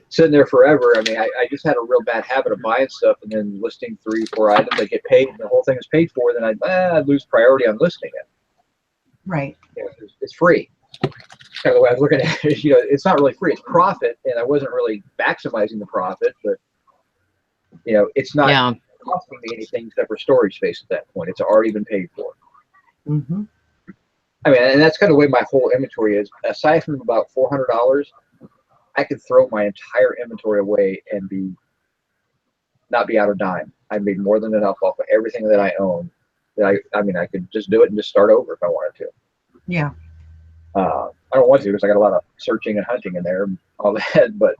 sitting there forever. I mean, I just had a real bad habit of buying stuff and then listing 3 or 4 items that get paid and the whole thing is paid for. Then I'd lose priority on listing it. Right. It's free. Kind of the way I was looking at it. It's not really free. It's profit, and I wasn't really maximizing the profit, but it's not costing me anything except for storage space at that point. It's already been paid for. Mm-hmm. I mean, and that's kind of the way my whole inventory is. Aside from about $400, I could throw my entire inventory away and not be out of dime. I made more than enough off of everything that I own. I could just do it and just start over if I wanted to. Yeah. I don't want to because I got a lot of searching and hunting in there and all that, but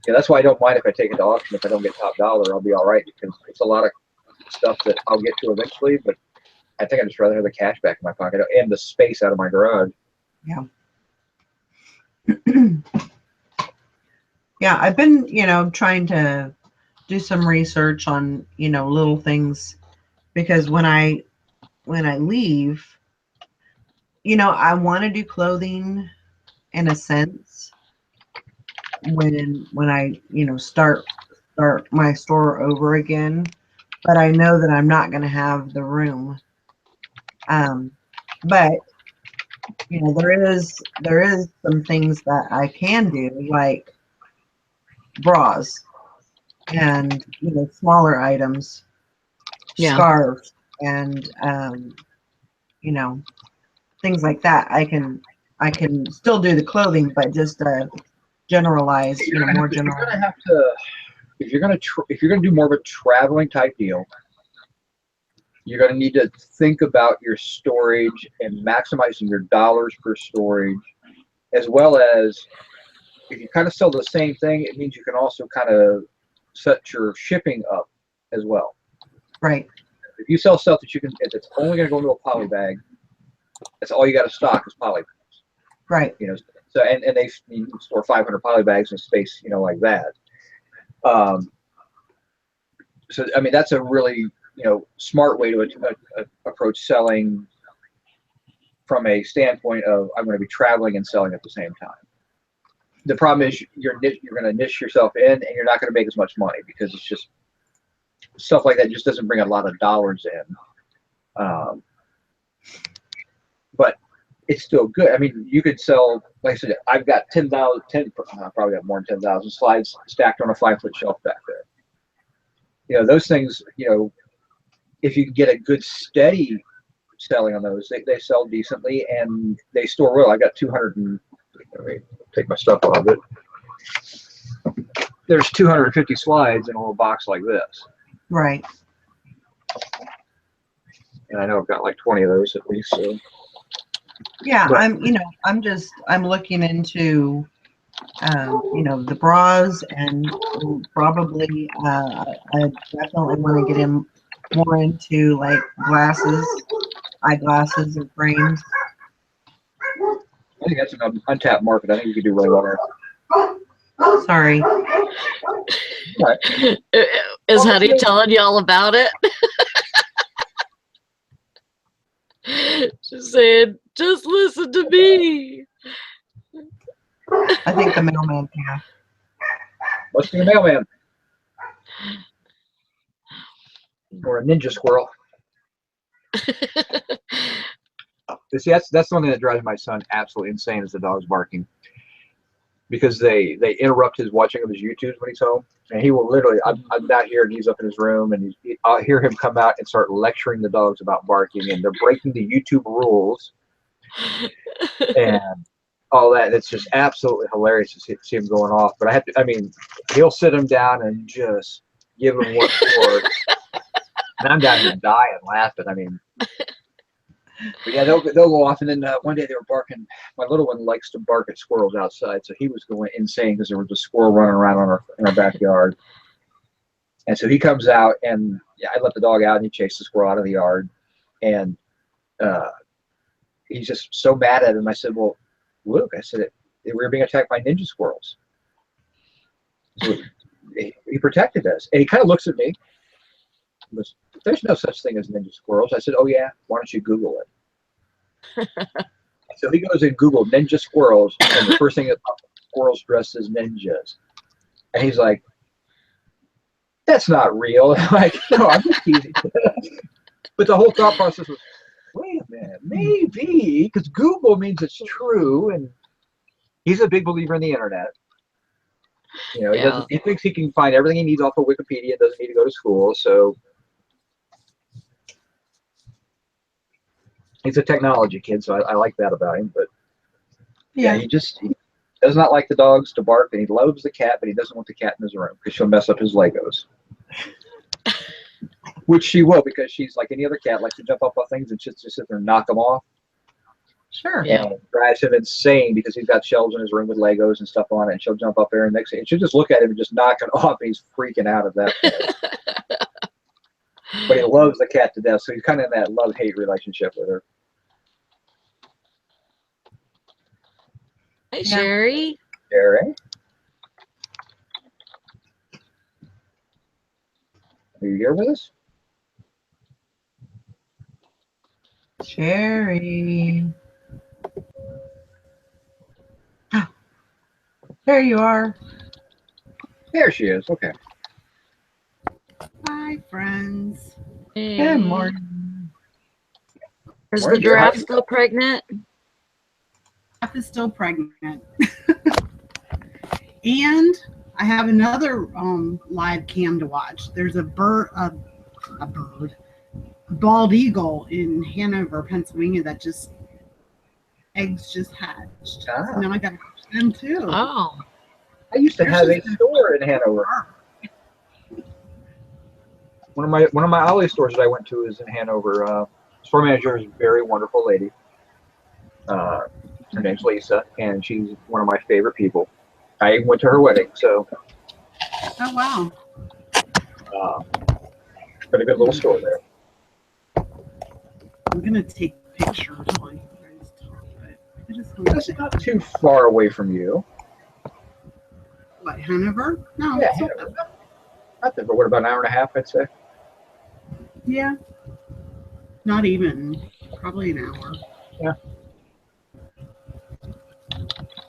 that's why I don't mind if I take it to auction. If I don't get top dollar, I'll be all right because it's a lot of stuff that I'll get to eventually, but I think I'd just rather have the cash back in my pocket and the space out of my garage. Yeah. Yeah, I've been, trying to do some research on, little things because when I leave, I want to do clothing in a sense when I, start my store over again, but I know that I'm not going to have the room. But there is some things that I can do, like bras and smaller items scarves and you know, things like that. I can still do the clothing, but just generalize, you know, more general. You're gonna have to, if you're gonna do more of a traveling type deal, you're gonna need to think about your storage and maximizing your dollars per storage, as well as if you kind of sell the same thing, it means you can also kind of set your shipping up as well. Right. If you sell stuff that you can, if it's only gonna go into a poly bag, that's all you got to stock is poly bags. Right. You know, so and they you can store 500 poly bags in space, you know, like that. So I mean, that's a really smart way to approach selling from a standpoint of I'm going to be traveling and selling at the same time. The problem is you're going to niche yourself in, and you're not going to make as much money because it's just stuff like that just doesn't bring a lot of dollars in. But it's still good. I mean, you could sell, like I said, I've got 10,000, probably got more than 10,000 slides stacked on a 5-foot shelf back there. You know, those things, if you can get a good steady selling on those, they sell decently and they store well. I got 200 and, let me take my stuff off it. There's 250 slides in a little box like this. Right. And I know I've got like 20 of those at least. So. Yeah, but, I'm looking into, the bras, and probably I definitely want to get in more into like glasses, eyeglasses and frames. I think that's an untapped market. I think you could do really well there. Sorry. Right. Is Honey telling you all about it? She's saying, just listen to me. I think the mailman can. Must be a mailman. Or a ninja squirrel. See, that's something that drives my son absolutely insane is the dogs barking. Because they interrupt his watching of his YouTubes when he's home. And he will literally, I'm out here and he's up in his room and I'll hear him come out and start lecturing the dogs about barking and they're breaking the YouTube rules and all that. It's just absolutely hilarious to see him going off. But he'll sit him down and just give him what for. And I'm down here dying laughing. I mean, but yeah, they'll go off. And then one day they were barking. My little one likes to bark at squirrels outside, so he was going insane because there was a squirrel running around in our backyard. And so he comes out, and I let the dog out, and he chased the squirrel out of the yard. And he's just so mad at him. I said, "Well, Luke," I said, "we were being attacked by ninja squirrels." So he protected us, and he kind of looks at me. He goes, "There's no such thing as ninja squirrels." I said, "Oh yeah, why don't you Google it?" So he goes and Googled ninja squirrels, and the first thing that popped up, squirrels dressed as ninjas. And he's like, "That's not real." I'm like, "No, I'm just teasing." But the whole thought process was, wait a minute, maybe, because Google means it's true, and he's a big believer in the internet. He thinks he can find everything he needs off of Wikipedia, doesn't need to go to school, so he's a technology kid, so I like that about him. But yeah, he does not like the dogs to bark, and he loves the cat, but he doesn't want the cat in his room because she'll mess up his Legos. Which she will, because she's like any other cat, likes to jump up on things and just sit there and knock them off. Sure. Yeah. And it drives him insane because he's got shelves in his room with Legos and stuff on it, and she'll jump up there and she'll just look at him and just knock it off, and he's freaking out at that point. But he loves the cat to death, so he's kind of in that love-hate relationship with her. Hey, Sherry. Sherry? Are you here with us? Sherry. There you are. There she is. Okay. Hi, friends. Hey. Good morning. Is the giraffe still pregnant? Giraffe is still pregnant. And I have another live cam to watch. There's a a bird, a bald eagle in Hanover, Pennsylvania. That just eggs just hatched. Ah. So now I got to hatch them too. Oh. I used to have a store in Hanover. One of my Ollie stores that I went to is in Hanover. Store manager is a very wonderful lady. Her name's Lisa, and she's one of my favorite people. I went to her wedding, so. Oh wow! Got a good little store there. I'm gonna take pictures while you guys talk. But I just That's not too far away from you. What, Hanover? No. Yeah, it's not Hanover. that Not that, but what, about an hour and a half, I'd say. Yeah. Not even. Probably an hour. Yeah.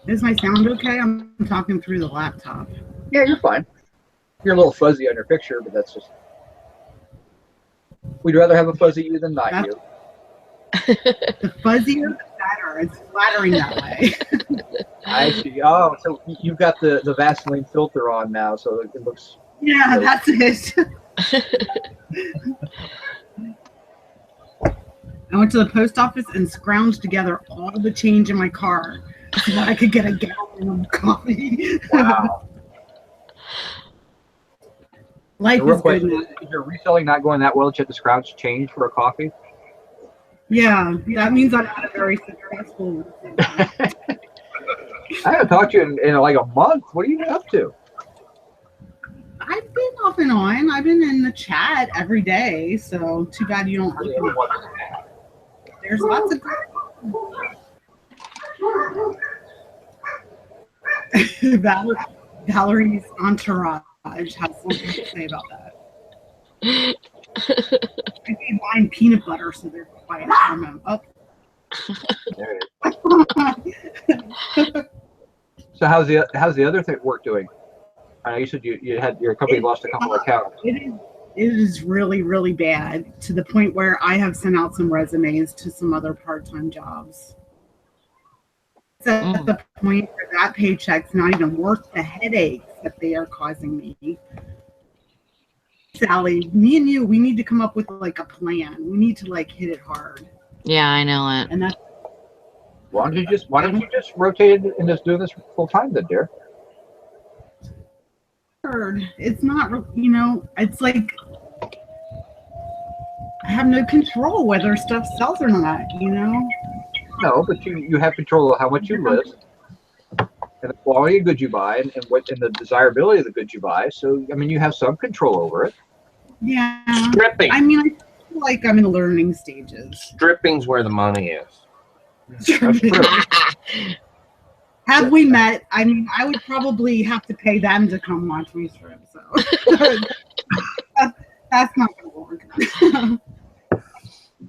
Is my sound okay? I'm talking through the laptop. Yeah, you're fine. You're a little fuzzy on your picture, but that's just. We'd rather have a fuzzy you than not you. The fuzzier, the better. It's flattering that way. I see. Oh, so you've got the Vaseline filter on now, so it looks. Yeah, that's it. I went to the post office and scrounged together all the change in my car so that I could get a gallon of coffee. Wow. Life Real is quick, good now. is your reselling not going that well that you have to scrounge change for a coffee? Yeah, that means I'm not a very successful. I haven't talked to you in like a month. What are you up to? I've been off and on. I've been in the chat every day, so too bad you don't look at it. There's lots of Valerie's entourage has something to say about that. I gave mine peanut butter, so they're quiet from him. Oh. There it is. So how's the other work doing? I know you said you had your company lost a couple of accounts. It is really, really bad, to the point where I have sent out some resumes to some other part-time jobs. It's at the point where that paycheck's not even worth the headaches that they are causing me. Sally, me and you, we need to come up with like a plan. We need to like hit it hard. Yeah, I know it. And that's Why don't you just rotate it and just do this full time then, dear? hard. It's not, it's like I have no control whether stuff sells or not, No, but you have control of how much you list and the quality of goods you buy and the desirability of the goods you buy. So I mean you have some control over it. Yeah. Stripping. I mean, I feel like I'm in the learning stages. Stripping's where the money is. That's true. Have we met? I mean, I would probably have to pay them to come watch me strip, so that's not going to work.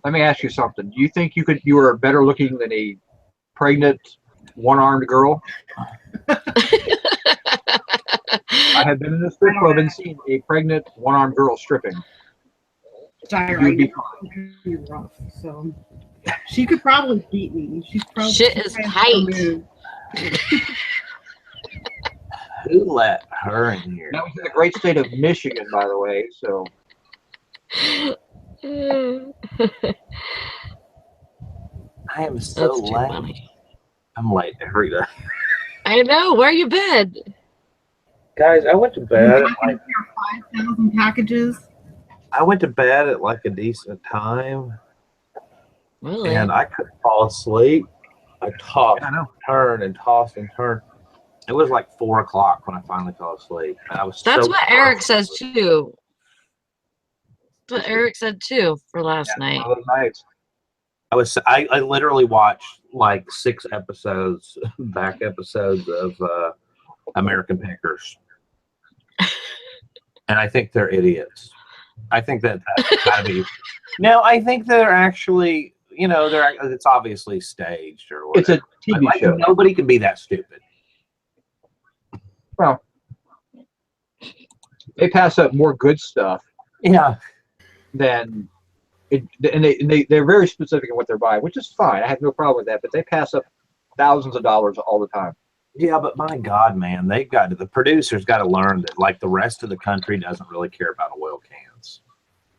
Let me ask you something. Do you think you were better looking than a pregnant one-armed girl? I have been in the strip club and seen a pregnant one-armed girl stripping. You'd be rough, so she could probably beat me. She's probably Shit is tight. Who let her in here? That was in the great state of Michigan, by the way. So I am so late. Funny. I'm late. Hurry up. I know. Where you been? Guys, I went to bed. 5,000 packages. I went to bed at like a decent time, Really? and I couldn't fall asleep. I tossed, turned, and tossed and turned. It was like 4 o'clock when I finally fell asleep. I was. That's so what Eric says too. That's what Eric said too for last night. one of those nights. I literally watched like 6 episodes, back episodes of American Pickers, and I think they're idiots. I think that's gotta be. No, I think they're actually. It's obviously staged or whatever. It's a TV show. Nobody can be that stupid. Well, they pass up more good stuff. Yeah. Than it, and they're very specific in what they're buying, which is fine. I have no problem with that. But they pass up thousands of dollars all the time. Yeah, but my God, man, the producers got to learn that like the rest of the country doesn't really care about oil cans.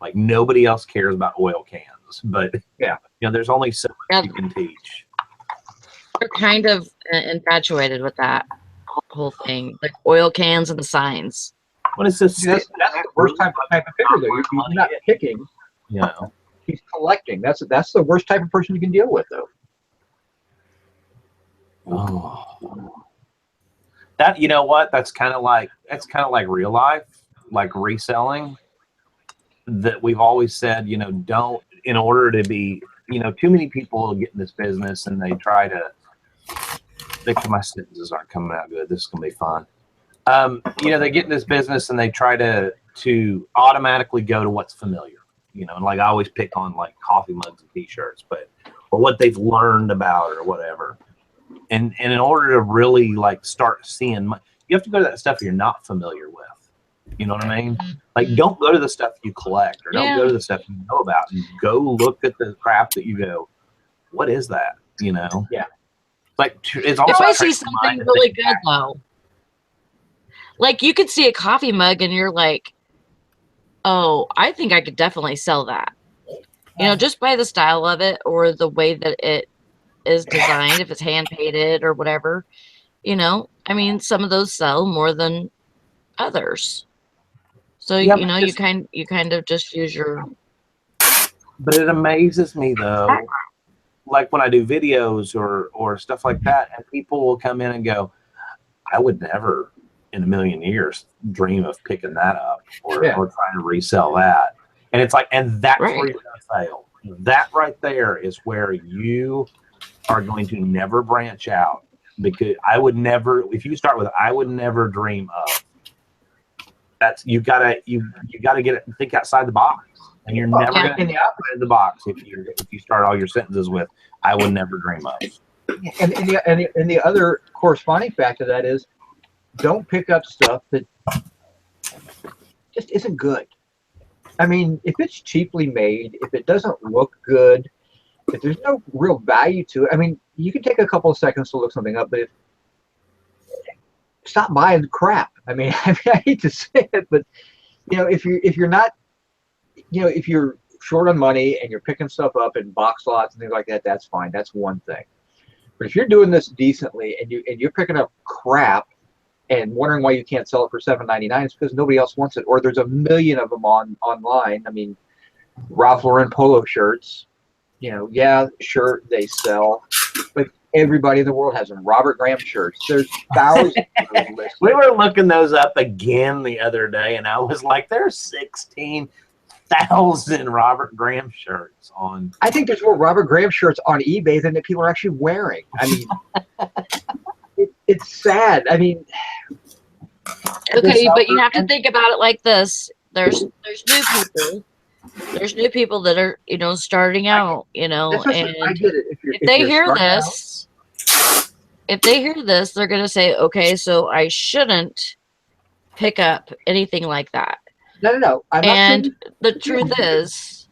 Like nobody else cares about oil cans, but Yeah. you know, there's only so much Yeah. you can teach. They're kind of infatuated with that whole thing, like oil cans and the signs. What is this? See, that's the worst type of figure, though. You're not picking. You know. He's collecting. That's the worst type of person you can deal with, though. Oh. That, you know what? That's kind of like real life, like reselling. That we've always said, you know, don't, in order to be, you know, too many people get in this business and they try to. My sentences aren't coming out good. This is gonna be fun. You know, they get in this business and they try to automatically go to what's familiar. You know, and like I always pick on like coffee mugs and T-shirts, or what they've learned about or whatever. And in order to really like start seeing, you have to go to that stuff you're not familiar with. You know what I mean? Like, don't go to the stuff you collect, or don't go to the stuff you know about. And go look at the crap that you go, what is that? You know? Yeah. Like, it's almost If I like see something really good though, like you could see a coffee mug and you're like, oh, I think I could definitely sell that. You know, just by the style of it or the way that it is designed, if it's hand painted or whatever. You know, I mean, some of those sell more than others. So Yeah, you know, you kind of just use your. But it amazes me though, like when I do videos or stuff like that, and people will come in and go, I would never in a million years dream of picking that up or trying to resell that. And it's like, and that's where you're going to fail. That right there is where you are going to never branch out, because I would never, if you start with, I would never dream of. That's, you gotta get it, think outside the box, and you're never going to think outside the box if you start all your sentences with, I would never dream of. And the other corresponding fact of that is, don't pick up stuff that just isn't good. I mean, if it's cheaply made, if it doesn't look good, if there's no real value to it, I mean, you can take a couple of seconds to look something up, but stop buying crap. I mean, I hate to say it, but you know, if you're not, you know, if you're short on money and you're picking stuff up in box lots and things like that, that's fine. That's one thing. But if you're doing this decently and you're picking up crap and wondering why you can't sell it for $7.99, it's because nobody else wants it, or there's a million of them online. I mean, Ralph Lauren polo shirts, you know, yeah, sure, they sell, but everybody in the world has them. Robert Graham shirts, there's thousands of those listed. We were looking those up again the other day, and I was like, there's 16,000 Robert Graham shirts on. I think there's more Robert Graham shirts on eBay than that people are actually wearing. I mean, it's sad. I mean, okay, but you have to think about it like this. There's new people. There's new people that are, you know, starting out, you know, and I get it. if they hear this, they're going to say, okay, so I shouldn't pick up anything like that. No. And the truth is,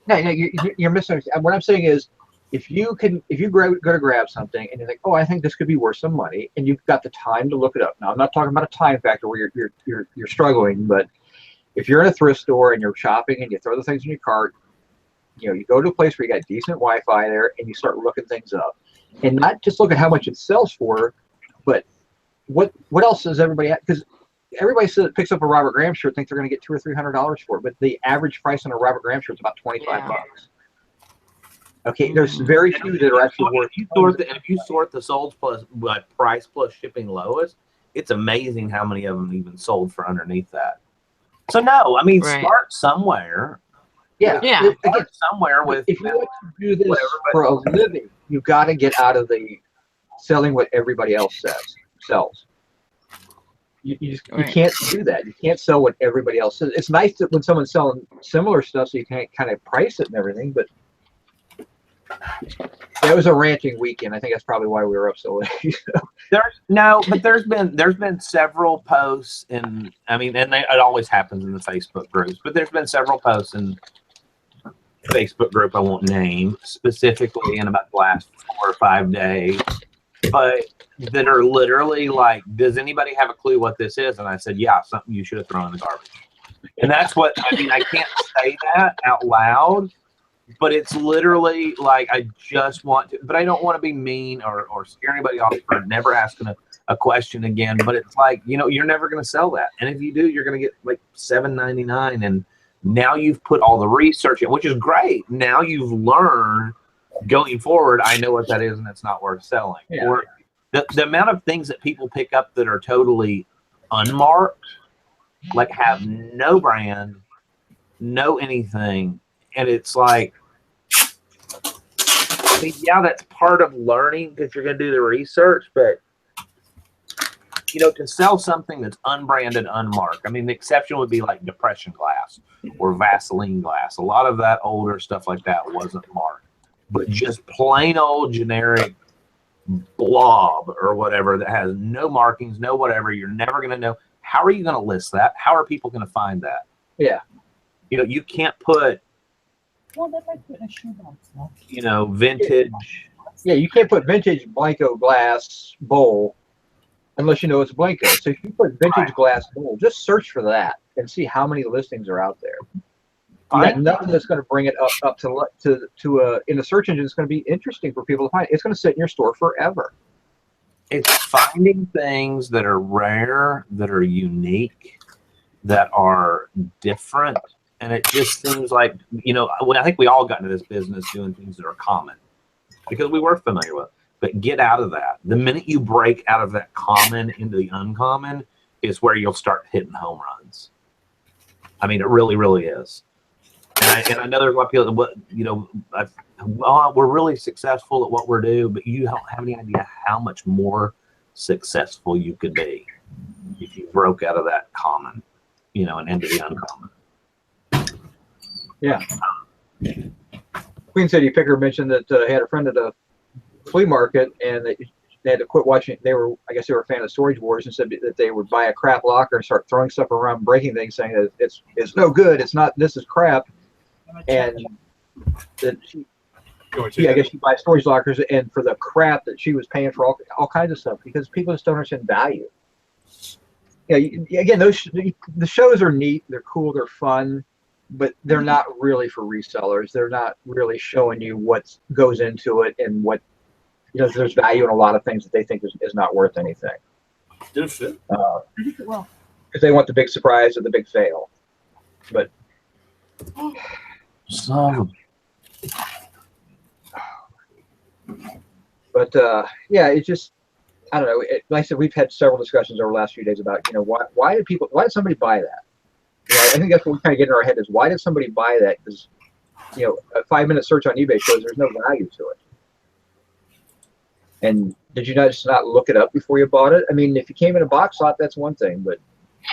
no, you're misunderstanding. What I'm saying is, if you go to grab something and you're like, oh, I think this could be worth some money, and you've got the time to look it up. Now, I'm not talking about a time factor where you're struggling, but if you're in a thrift store and you're shopping and you throw the things in your cart, you know, you go to a place where you got decent Wi-Fi there and you start looking things up, and not just look at how much it sells for, but what else does everybody have? Because everybody picks up a Robert Graham shirt, think they're going to get $200 or $300 for it, but the average price on a Robert Graham shirt is about $25. Okay, there's very few that are actually worth. If you sort the sold plus price plus shipping lowest, it's amazing how many of them even sold for underneath that. So no, I mean, start somewhere. Yeah. Start somewhere with. If you want to do this for a living, you got to get out of the selling what everybody else sells. You can't do that. You can't sell what everybody else says. It's nice that when someone's selling similar stuff, so you can kind of price it and everything, but. It was a ranting weekend. I think that's probably why we were up so late. There's been several posts it always happens in the Facebook groups, but there's been several posts in Facebook group I won't name specifically in about the last 4 or 5 days, but that are literally like, does anybody have a clue what this is? And I said, yeah, something you should have thrown in the garbage. And that's what, I mean, I can't say that out loud, but it's literally like, I just want to, but I don't want to be mean or scare anybody off for never asking a question again. But it's like, you know, you're never going to sell that. And if you do, you're going to get like $7.99. And now you've put all the research in, which is great. Now you've learned going forward, I know what that is and it's not worth selling. Yeah. Or the amount of things that people pick up that are totally unmarked, like have no brand, no anything. And it's like, I mean, yeah, that's part of learning because you're going to do the research, but you know, to sell something that's unbranded, unmarked, I mean, the exception would be like depression glass or Vaseline glass. A lot of that older stuff like that wasn't marked, but just plain old generic blob or whatever that has no markings, no whatever, you're never going to know. How are you going to list that? How are people going to find that? Yeah. You know, you can't put, you know, vintage. Yeah, you can't put vintage Blanco glass bowl unless you know it's Blanco. So if you put vintage glass bowl, just search for that and see how many listings are out there. You got nothing that's going to bring it up to in the search engine. It's going to be interesting for people to find. It's going to sit in your store forever. It's finding things that are rare, that are unique, that are different. And it just seems like, you know, I think we all got into this business doing things that are common because we were familiar with it. But get out of that. The minute you break out of that common into the uncommon is where you'll start hitting home runs. I mean, it really, really is. And I know there's a lot of people that, you know, we're really successful at what we're doing, but you don't have any idea how much more successful you could be if you broke out of that common, you know, and into the uncommon. Yeah. Queen City Picker mentioned that he had a friend at a flea market and they had to quit watching. I guess they were a fan of Storage Wars and said that they would buy a crap locker and start throwing stuff around, breaking things, saying that it's no good. It's not, this is crap. And that I guess she buys storage lockers and for the crap that she was paying for all kinds of stuff because people just don't understand value. Yeah, again, the shows are neat, they're cool, they're fun, but they're not really for resellers. They're not really showing you what goes into it and what, you know, there's value in a lot of things that they think is not worth anything. Because they want the big surprise or the big fail. But yeah, it's just, I don't know. Like I said, we've had several discussions over the last few days about, you know, why did somebody buy that? You know, I think that's what we kind of get in our head is why did somebody buy that? Because, you know, a 5-minute search on eBay shows there's no value to it. And did you just not look it up before you bought it? I mean, if you came in a box lot, that's one thing, but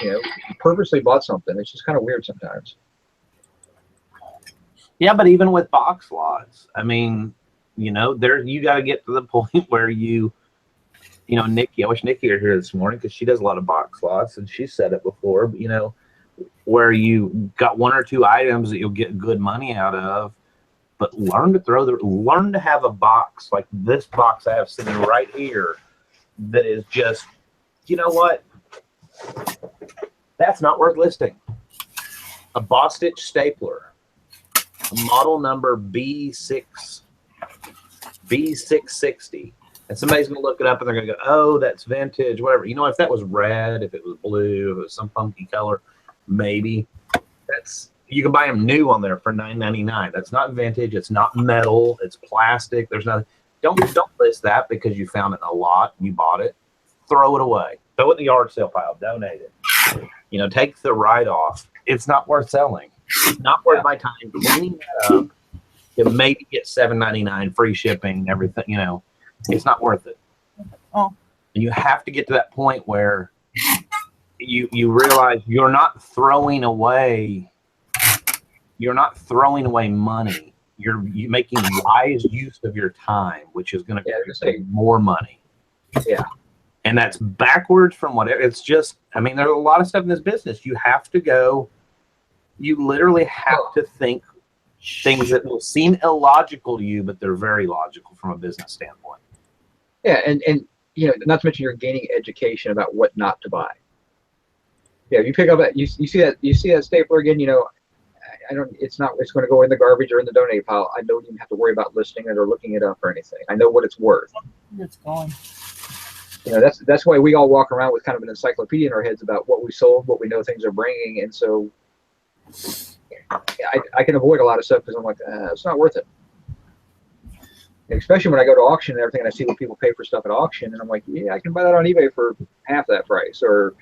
you know, you purposely bought something. It's just kind of weird sometimes. Yeah, but even with box lots, I mean, you know, you got to get to the point where you know, Nikki, I wish Nikki were here this morning because she does a lot of box lots and she said it before, but you know, where you got 1 or 2 items that you'll get good money out of, but learn to have a box like this box I have sitting right here that is just, you know what? That's not worth listing. A Boss Stitch stapler, a model number B660. And somebody's going to look it up and they're going to go, oh, that's vintage, whatever. You know, if that was red, if it was blue, if it was some funky color, maybe. You can buy them new on there for $9.99. That's not vintage. It's not metal. It's plastic. There's nothing. Don't list that because you found it in a lot. You bought it. Throw it away. Throw it in the yard sale pile. Donate it. You know, take the write-off. It's not worth selling. It's not worth my time cleaning that up to maybe get $7.99 free shipping, everything. You know, it's not worth it. Oh, and you have to get to that point where you realize you're not throwing away. You're not throwing away money. You're making wise use of your time, which is going to save more money. Yeah. And that's backwards from whatever. It's just, I mean, there's a lot of stuff in this business. You literally have to think things that will seem illogical to you, but they're very logical from a business standpoint. Yeah. And you know, not to mention you're gaining education about what not to buy. Yeah, you pick up that you see that stapler again. You know, I don't. It's not. It's going to go in the garbage or in the donate pile. I don't even have to worry about listing it or looking it up or anything. I know what it's worth. It's gone. You know, that's why we all walk around with kind of an encyclopedia in our heads about what we sold, what we know things are bringing, and so I can avoid a lot of stuff because I'm like, it's not worth it. Especially when I go to auction and everything, and I see what people pay for stuff at auction, and I'm like, yeah, I can buy that on eBay for half that price, or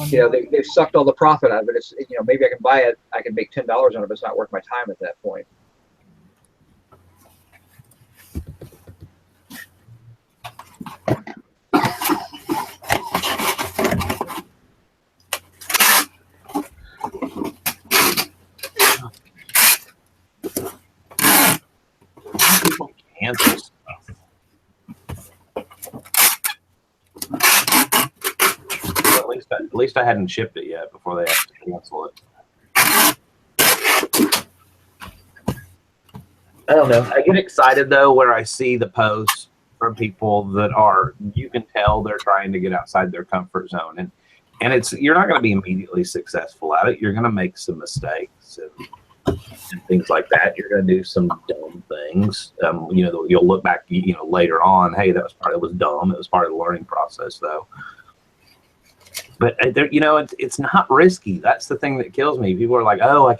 you know, they've sucked all the profit out of it. It's, you know, maybe I can buy it, I can make $10 on it, but it's not worth my time at that point. People cancel stuff. Well, at least I hadn't shipped it yet before they have to cancel it. I don't know. I get excited though where I see the posts from people that are, you can tell they're trying to get outside their comfort zone, and it's, you're not going to be immediately successful at it. You're going to make some mistakes and things like that. You're going to do some dumb things. You know, you'll look back, you know, later on, hey, that was dumb. It was part of the learning process though. But there, you know, it's not risky. That's the thing that kills me. People are like, oh, I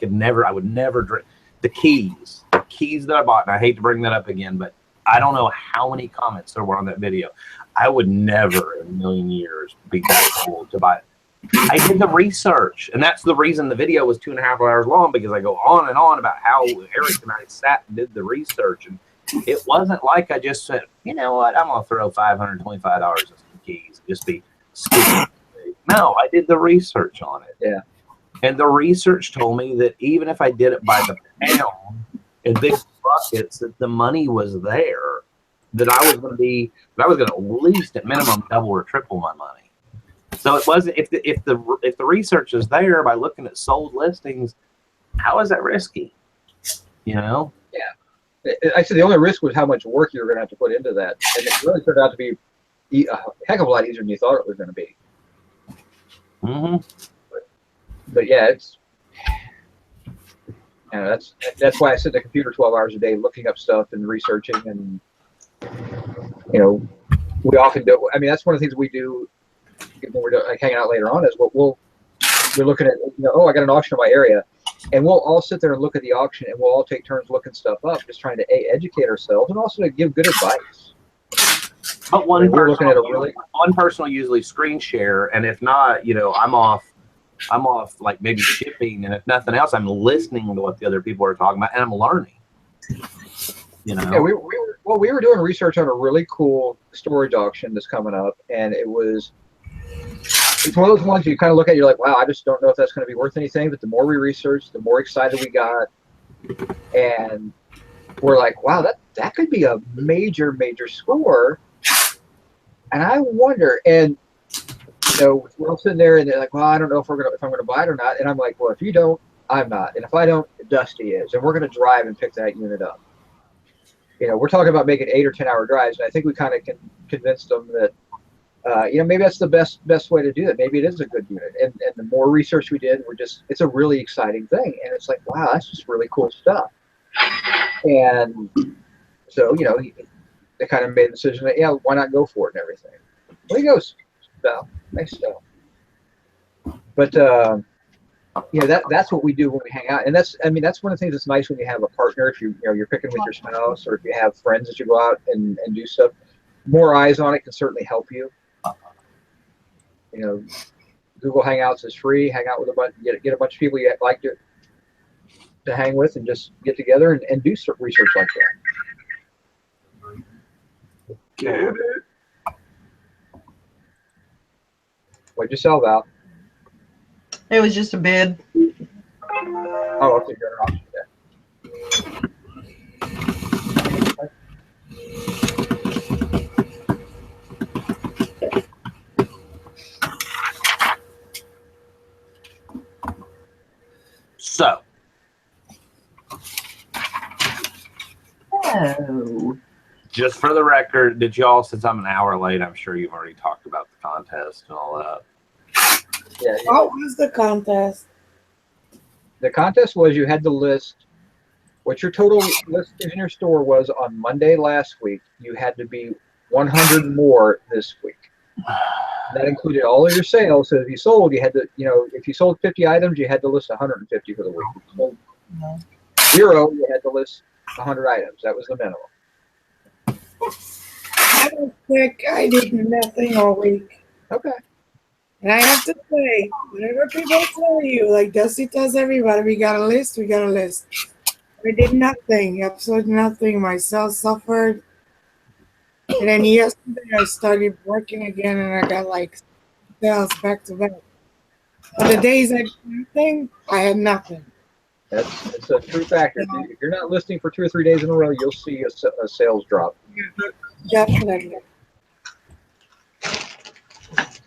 would never drink. The keys that I bought, and I hate to bring that up again, but I don't know how many comments there were on that video. I would never in a million years be that cool to buy it. I did the research, and that's the reason the video was 2.5 hours long, because I go on and on about how Eric and I sat and did the research, and it wasn't like I just said, you know what, I'm gonna throw $525 at some keys, just be stupid. No, I did the research on it. Yeah. And the research told me that even if I did it by the pound in big buckets, that the money was there, that I was going to at least at minimum double or triple my money. So it wasn't, if the research is there by looking at sold listings, how is that risky? You know? Yeah. I said the only risk was how much work you were going to have to put into that, and it really turned out to be a heck of a lot easier than you thought it was going to be. Mm-hmm. But yeah, it's, you know, that's why I sit at the computer 12 hours a day looking up stuff and researching, and you know, we often do. I mean, that's one of the things we do when we're like hanging out later on, is we're looking at, you know, oh, I got an auction in my area, and we'll all sit there and look at the auction, and we'll all take turns looking stuff up, just trying to educate ourselves and also to give good advice. But one person will usually screen share, and if not, you know, I'm off like maybe shipping, and if nothing else, I'm listening to what the other people are talking about, and I'm learning. You know. Yeah, we were doing research on a really cool storage auction that's coming up, and it's one of those ones you kind of look at, you're like, wow, I just don't know if that's going to be worth anything. But the more we researched, the more excited we got, and we're like, wow, that could be a major score. And I wonder, and you know, we're all sitting there, and they're like, well, I don't know if I'm gonna buy it or not. And I'm like, well, if you don't, I'm not. And if I don't, Dusty is, and we're gonna drive and pick that unit up. You know, we're talking about making 8 or 10 hour drives, and I think we kind of convinced them that, you know, maybe that's the best way to do it. Maybe it is a good unit. And the more research we did, it's a really exciting thing. And it's like, wow, that's just really cool stuff. And so, you know, they kind of made the decision that, yeah, why not go for it and everything. Well, he goes, so nice stuff. But you know, that's what we do when we hang out, and that's one of the things that's nice when you have a partner. If you're picking with your spouse, or if you have friends that you go out and do stuff, more eyes on it can certainly help you. You know, Google Hangouts is free. Hang out with get a bunch of people you like to hang with, and just get together and do research like that. Get it. What'd you sell, Val? It was just a bid. Oh, okay, you're an auction. So, Oh. just for the record, since I'm an hour late, I'm sure you've already talked about the contest and all that. Yeah. What was the contest? The contest was you had to list what your total listings in your store was on Monday last week. You had to be 100 more this week. That included all of your sales. So if you sold, you had to, if you sold 50 items, you had to list 150 for the week. If you sold 0, you had to list 100 items. That was the minimum. I was sick. I did nothing all week. Okay. And I have to say, whenever people tell you, like Dusty tells everybody, we got a list, we got a list. I did nothing, absolutely nothing. My sales suffered. And then yesterday I started working again and I got like sales back to back. But the days I did nothing, I had nothing. It's a true factor. If you're not listing for 2 or 3 days in a row, you'll see a sales drop. Definitely.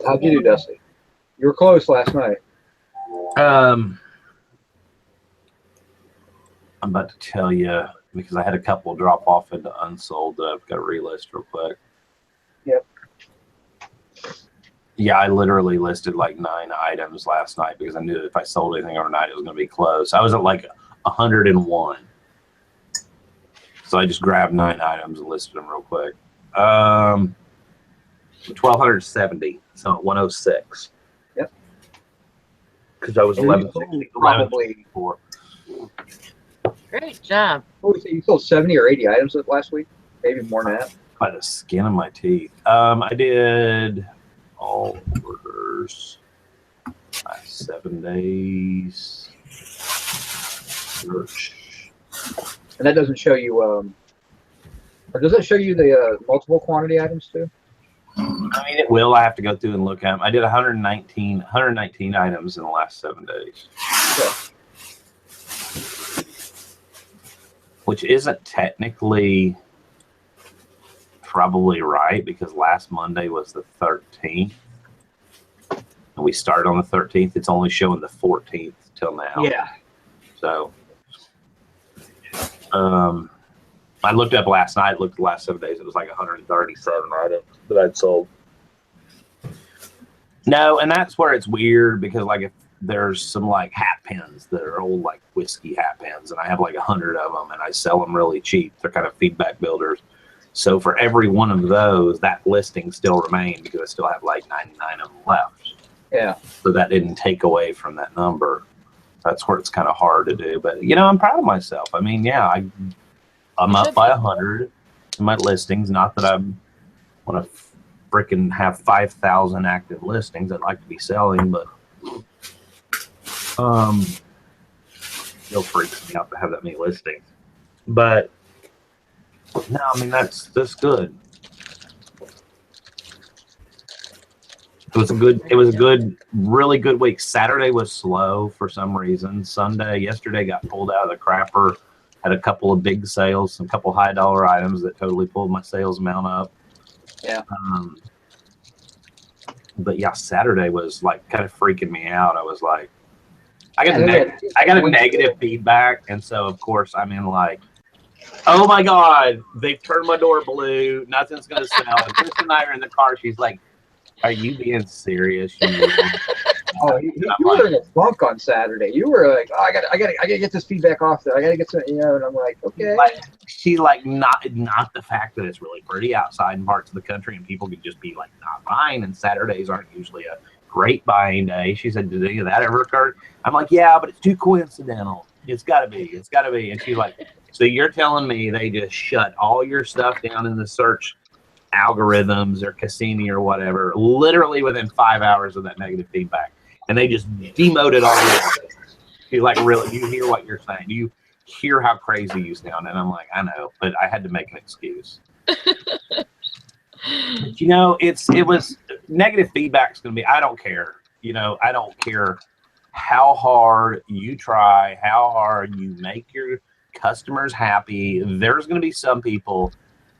How'd you do, Dusty? You were close last night. I'm about to tell you because I had a couple drop off into unsold that I've got to relist real quick. Yep. Yeah, I literally listed like 9 items last night because I knew if I sold anything overnight, it was going to be close. I was at like 101. So I just grabbed 9 items and listed them real quick. 1,270. So at 106. Yep. Because I was 1160. Probably. Great job. You sold 70 or 80 items last week? Maybe more than that. By the skin of my teeth. I did all orders last 7 days. Search. And that doesn't show you, or does that show you the multiple quantity items too? I mean, it will. I have to go through and look at them. I did 119 items in the last 7 days. Okay. Which isn't technically probably right because last Monday was the 13th. And we started on the 13th. It's only showing the 14th till now. Yeah. So I looked up last night, looked at the last 7 days, it was like 137 items that I'd sold. No, and that's where it's weird because like if there's some like hat pins that are old like whiskey hat pins and I have like 100 of them and I sell them really cheap. They're kind of feedback builders. So for every one of those, that listing still remained because I still have like 99 of them left. Yeah. So that didn't take away from that number. That's where it's kind of hard to do. But, I'm proud of myself. I mean, yeah, I'm up by 100 in my listings. Not that I want to freaking have 5,000 active listings. I'd like to be selling, but still freaks me out to have that many listings. But no, I mean that's good. It was a good, really good week. Saturday was slow for some reason. Yesterday got pulled out of the crapper. Had a couple of big sales, some couple high dollar items that totally pulled my sales amount up. Yeah. But yeah, Saturday was like kind of freaking me out. I was like, I got a negative feedback, and so of course I'm in like, oh my god, they've turned my door blue. Nothing's gonna sell. And Chris and I are in the car. She's like, are you being serious? Oh, you were in a funk on Saturday. You were like, oh, I gotta get this feedback off there. I gotta get some, and I'm like, okay. She's like, not the fact that it's really pretty outside in parts of the country and people can just be like not buying, and Saturdays aren't usually a great buying day. She said, did any of that ever occur? I'm like, yeah, but it's too coincidental. It's gotta be. And she's like, so you're telling me they just shut all your stuff down in the search algorithms or Cassini or whatever, literally within 5 hours of that negative feedback, and they just demoted all the You're like, really? You hear what you're saying? Do you hear how crazy you sound? And I'm like, I know, but I had to make an excuse. It was negative feedback's going to be, I don't care. I don't care how hard you try, how hard you make your customers happy. There's going to be some people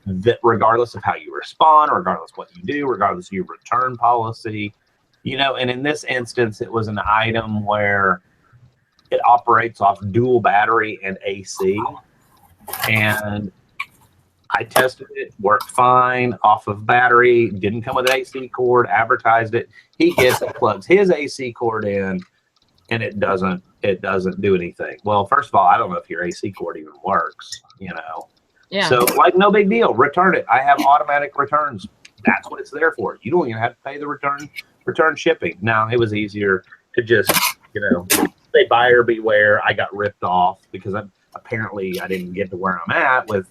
that regardless of how you respond, regardless of what you do, regardless of your return policy, and in this instance, it was an item where it operates off dual battery and AC. And I tested it, worked fine off of battery, didn't come with an AC cord, advertised it. He gets it, plugs his AC cord in, and it doesn't do anything. Well, first of all, I don't know if your AC cord even works, Yeah. So like, no big deal. Return it. I have automatic returns. That's what it's there for. You don't even have to pay the return shipping. Now, it was easier to just, say buyer beware. I got ripped off because apparently I didn't get to where I'm at with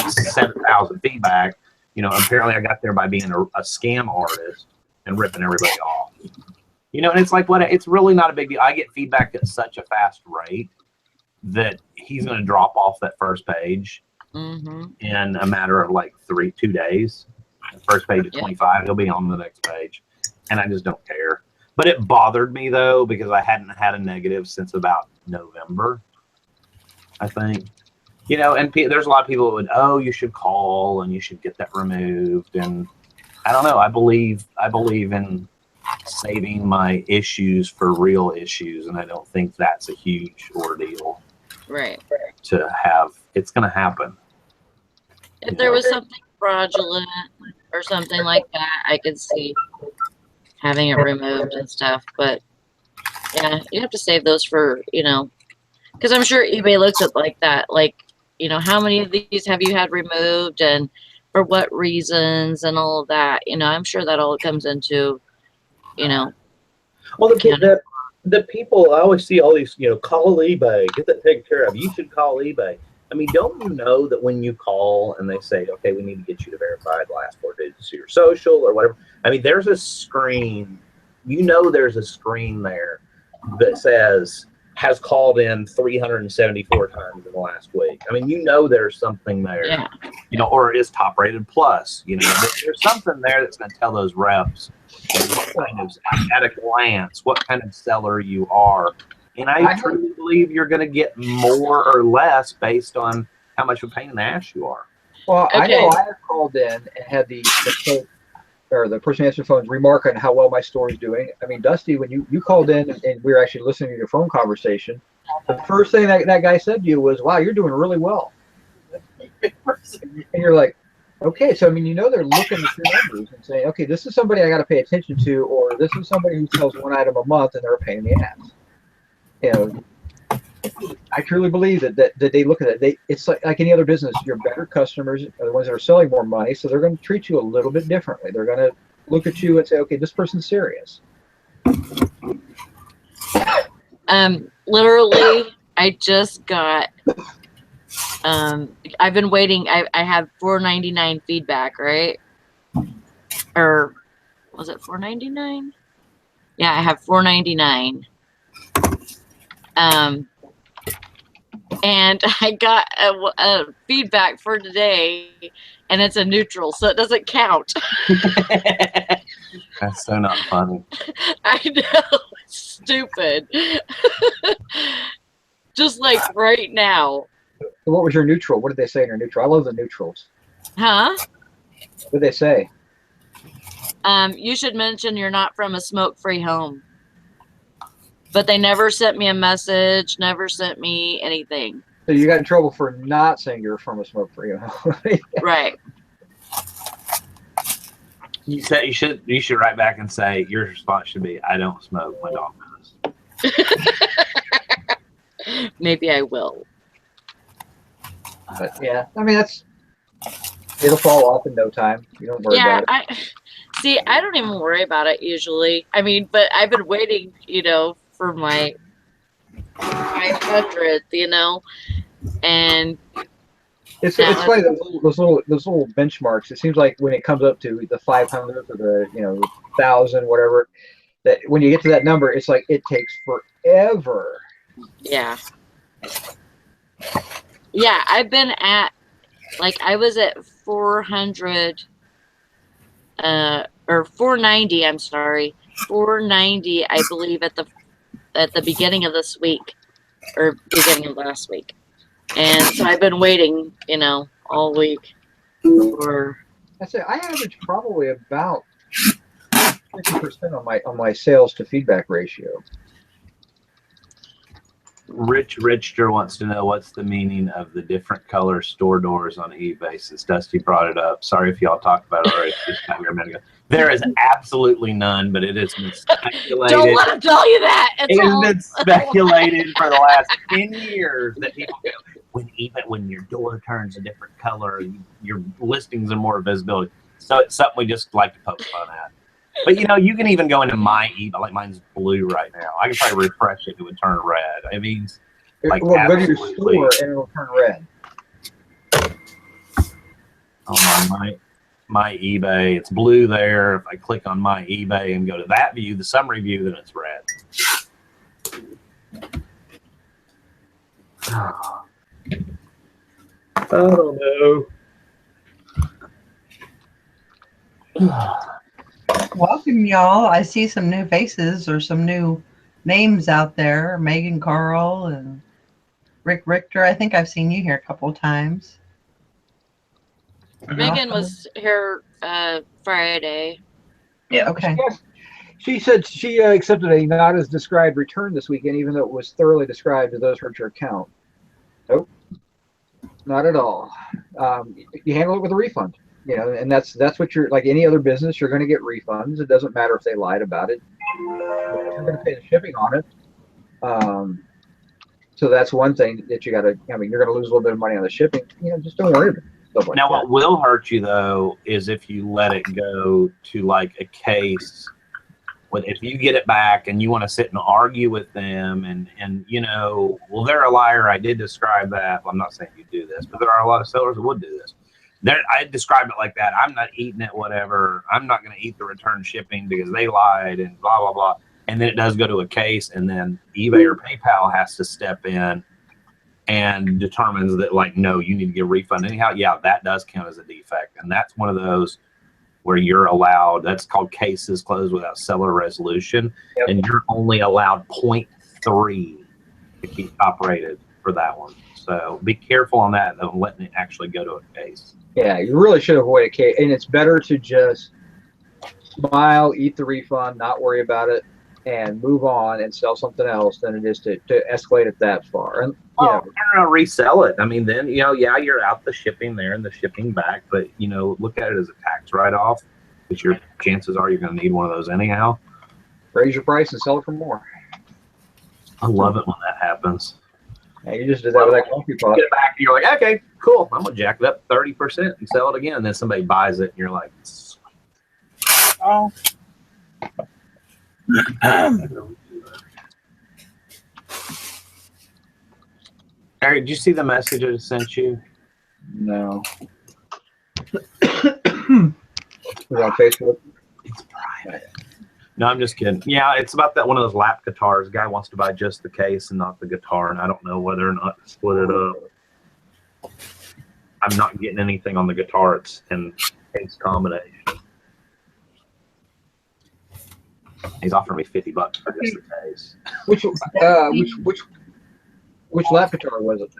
7,000 feedback. Apparently I got there by being a scam artist and ripping everybody off. And it's like, it's really not a big deal. I get feedback at such a fast rate that he's going to drop off that first page in a matter of like 2 days. The first page of 25, he'll be on the next page. And I just don't care. But it bothered me, though, because I hadn't had a negative since about November, I think. And there's a lot of people that would, you should call and you should get that removed. And I don't know. I believe in saving my issues for real issues, and I don't think that's a huge ordeal. Right. To have, it's going to happen. If there was something fraudulent or something like that, I could see having it removed and stuff. But yeah, you have to save those for, because I'm sure eBay looks at like that. Like, how many of these have you had removed and for what reasons and all of that. I'm sure that all comes into, Well, the people, I always see all these, call eBay, get that taken care of. You should call eBay. I mean, don't you know that when you call and they say, okay, we need to get you to verify the last 4 digits of your social or whatever. I mean, there's a screen, there's a screen there that says has called in 374 times in the last week. I mean, there's something there, or is top rated plus, there's something there that's going to tell those reps what kind of, at a glance, what kind of seller you are. And I truly believe you're going to get more or less based on how much of a pain in the ass you are. Well, Okay. I know I have called in and had the person answering the phone remark on how well my store is doing. I mean, Dusty, when you called in and we were actually listening to your phone conversation, the first thing that guy said to you was, wow, you're doing really well. And you're like, okay, so I mean, they're looking at your numbers and saying, okay, this is somebody I got to pay attention to, or this is somebody who sells one item a month and they're a pain in the ass. I truly believe that they look at it. It's like any other business. Your better customers are the ones that are selling more money, so they're going to treat you a little bit differently. They're going to look at you and say, okay, this person's serious. Literally, I just got. I've been waiting. I have $4.99 feedback, right? Or was it $4.99? Yeah, I have $4.99. And I got a feedback for today, and it's a neutral, so it doesn't count. That's so not funny. I know, it's stupid. Just like right now. What was your neutral? What did they say in your neutral? I love the neutrals. Huh? What did they say? You should mention you're not from a smoke-free home. But they never sent me a message, never sent me anything. So you got in trouble for not saying you're from a smoke-free home. Right. You should write back and say your response should be, I don't smoke, my dog does. Maybe I will. But yeah, I mean, it'll fall off in no time. You don't worry about it. I don't even worry about it usually. I mean, but I've been waiting, for my 500th, and it's funny those little benchmarks. It seems like when it comes up to the 500th or the 1,000, whatever, that when you get to that number, it's like it takes forever. Yeah. Yeah, I've been at, I was at 400, or 490, I'm sorry, 490, I believe, at the beginning of this week, or beginning of last week. And so I've been waiting, all week for. I average probably about 50% on my sales to feedback ratio. Rich Richter wants to know what's the meaning of the different color store doors on eBay since Dusty brought it up. Sorry if y'all talked about it already. Just got here a minute ago. There is absolutely none, but it has been speculated. Don't let him tell you that. It has been speculated for the last 10 years that people go, when your door turns a different color, your listings are more visibility. So it's something we just like to poke fun at. But you can even go into my eBay. Like mine's blue right now. I can probably refresh it; it would turn red. It means like go to your absolutely. store and it'll turn red. Oh my eBay, it's blue there. If I click on my eBay and go to that view, the summary view, then it's red. I don't know. Welcome, y'all. I see some new faces or some new names out there. Megan Carl and Rick Richter. I think I've seen you here a couple of times. Megan was here Friday. Yeah. Okay. She said she accepted a not as described return this weekend, even though it was thoroughly described to those hurt your account. Nope, not at all. You handle it with a refund. And that's what you're like any other business. You're going to get refunds. It doesn't matter if they lied about it. You're going to pay the shipping on it. So that's one thing that you got to. I mean, you're going to lose a little bit of money on the shipping. Just don't worry about it. Stuff like Now, that. what will hurt you though is if you let it go to like a case. If you get it back and you want to sit and argue with them and well, they're a liar. I did describe that. Well, I'm not saying you do this, but there are a lot of sellers that would do this. I described it like that. I'm not eating it, whatever. I'm not going to eat the return shipping because they lied and blah, blah, blah. And then it does go to a case, and then eBay or PayPal has to step in and determines that, like, no, you need to get a refund. Anyhow, yeah, that does count as a defect. And that's one of those where you're allowed, that's called cases closed without seller resolution. Yep. And you're only allowed 0.3 to keep operated for that one. So be careful on that of letting it actually go to a case. Yeah, you really should avoid a case. And it's better to just smile, eat the refund, not worry about it, and move on and sell something else than it is to escalate it that far. And you're gonna resell it. I mean, then yeah, you're out the shipping there and the shipping back, but look at it as a tax write-off, because your chances are you're gonna need one of those anyhow. Raise your price and sell it for more. I love it when that happens. Yeah, you just did that with that coffee pot. Get it back, and you're like, okay, cool. I'm gonna jack it up 30% and sell it again. And then somebody buys it, and you're like, oh. Eric, did you see the message I sent you? No. Was it on Facebook? It's private. No, I'm just kidding. Yeah, it's about that one of those lap guitars. Guy wants to buy just the case and not the guitar, and I don't know whether or not to split it up. I'm not getting anything on the guitar. It's in case combination. He's offering me $50 for just the case. Which lap guitar was it?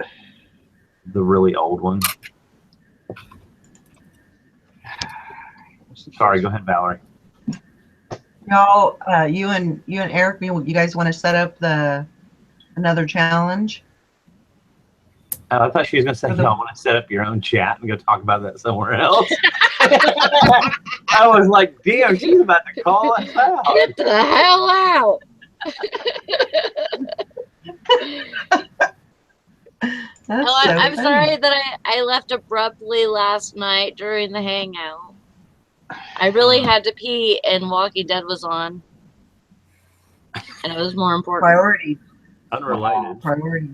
The really old one. Sorry, go ahead, Valerie. Y'all, you and Eric, you guys want to set up another challenge? I thought she was going to say, y'all want to set up your own chat and go talk about that somewhere else. I was like, damn, she's about to call us out. Get the hell out. I'm sorry that I left abruptly last night during the hangout. I really had to pee and Walking Dead was on. And it was more important. Priority. Unrelated. Priority.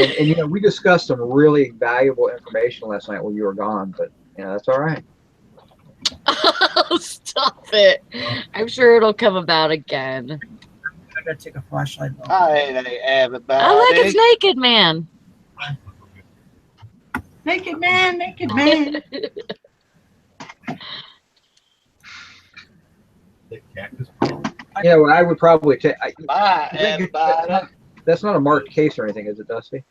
And we discussed some really valuable information last night while you were gone, but that's all right. Oh, stop it. I'm sure it'll come about again. I gotta take a flashlight. Hi, everybody. Oh, look, it's Naked Man. Naked Man, Naked Man. What I would probably take. Bye, everybody. That's not a marked case or anything, is it, Dusty?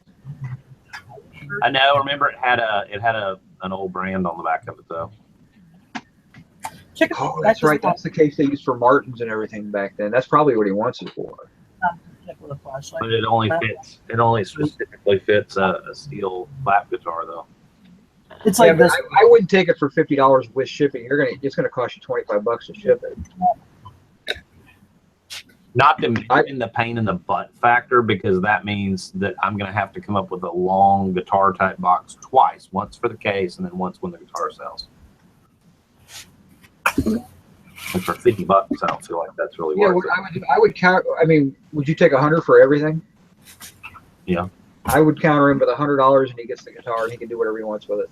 I know. Remember, it had an old brand on the back of it, though. Oh, that's right. That's the case they used for Martins and everything back then. That's probably what he wants it for. with a flashlight. But it only fits. It only specifically fits a steel lap guitar, though. It's Yeah, like but this. I wouldn't take it for $50 with shipping. It's gonna cost you $25 to ship it. Not to mention the pain in the butt factor, because that means that I'm going to have to come up with a long guitar type box twice, once for the case and then once when the guitar sells. And for $50, I don't feel like that's really worth it. I would count. I mean, would you take $100 for everything? Yeah. I would counter him with $100, and he gets the guitar, and he can do whatever he wants with it,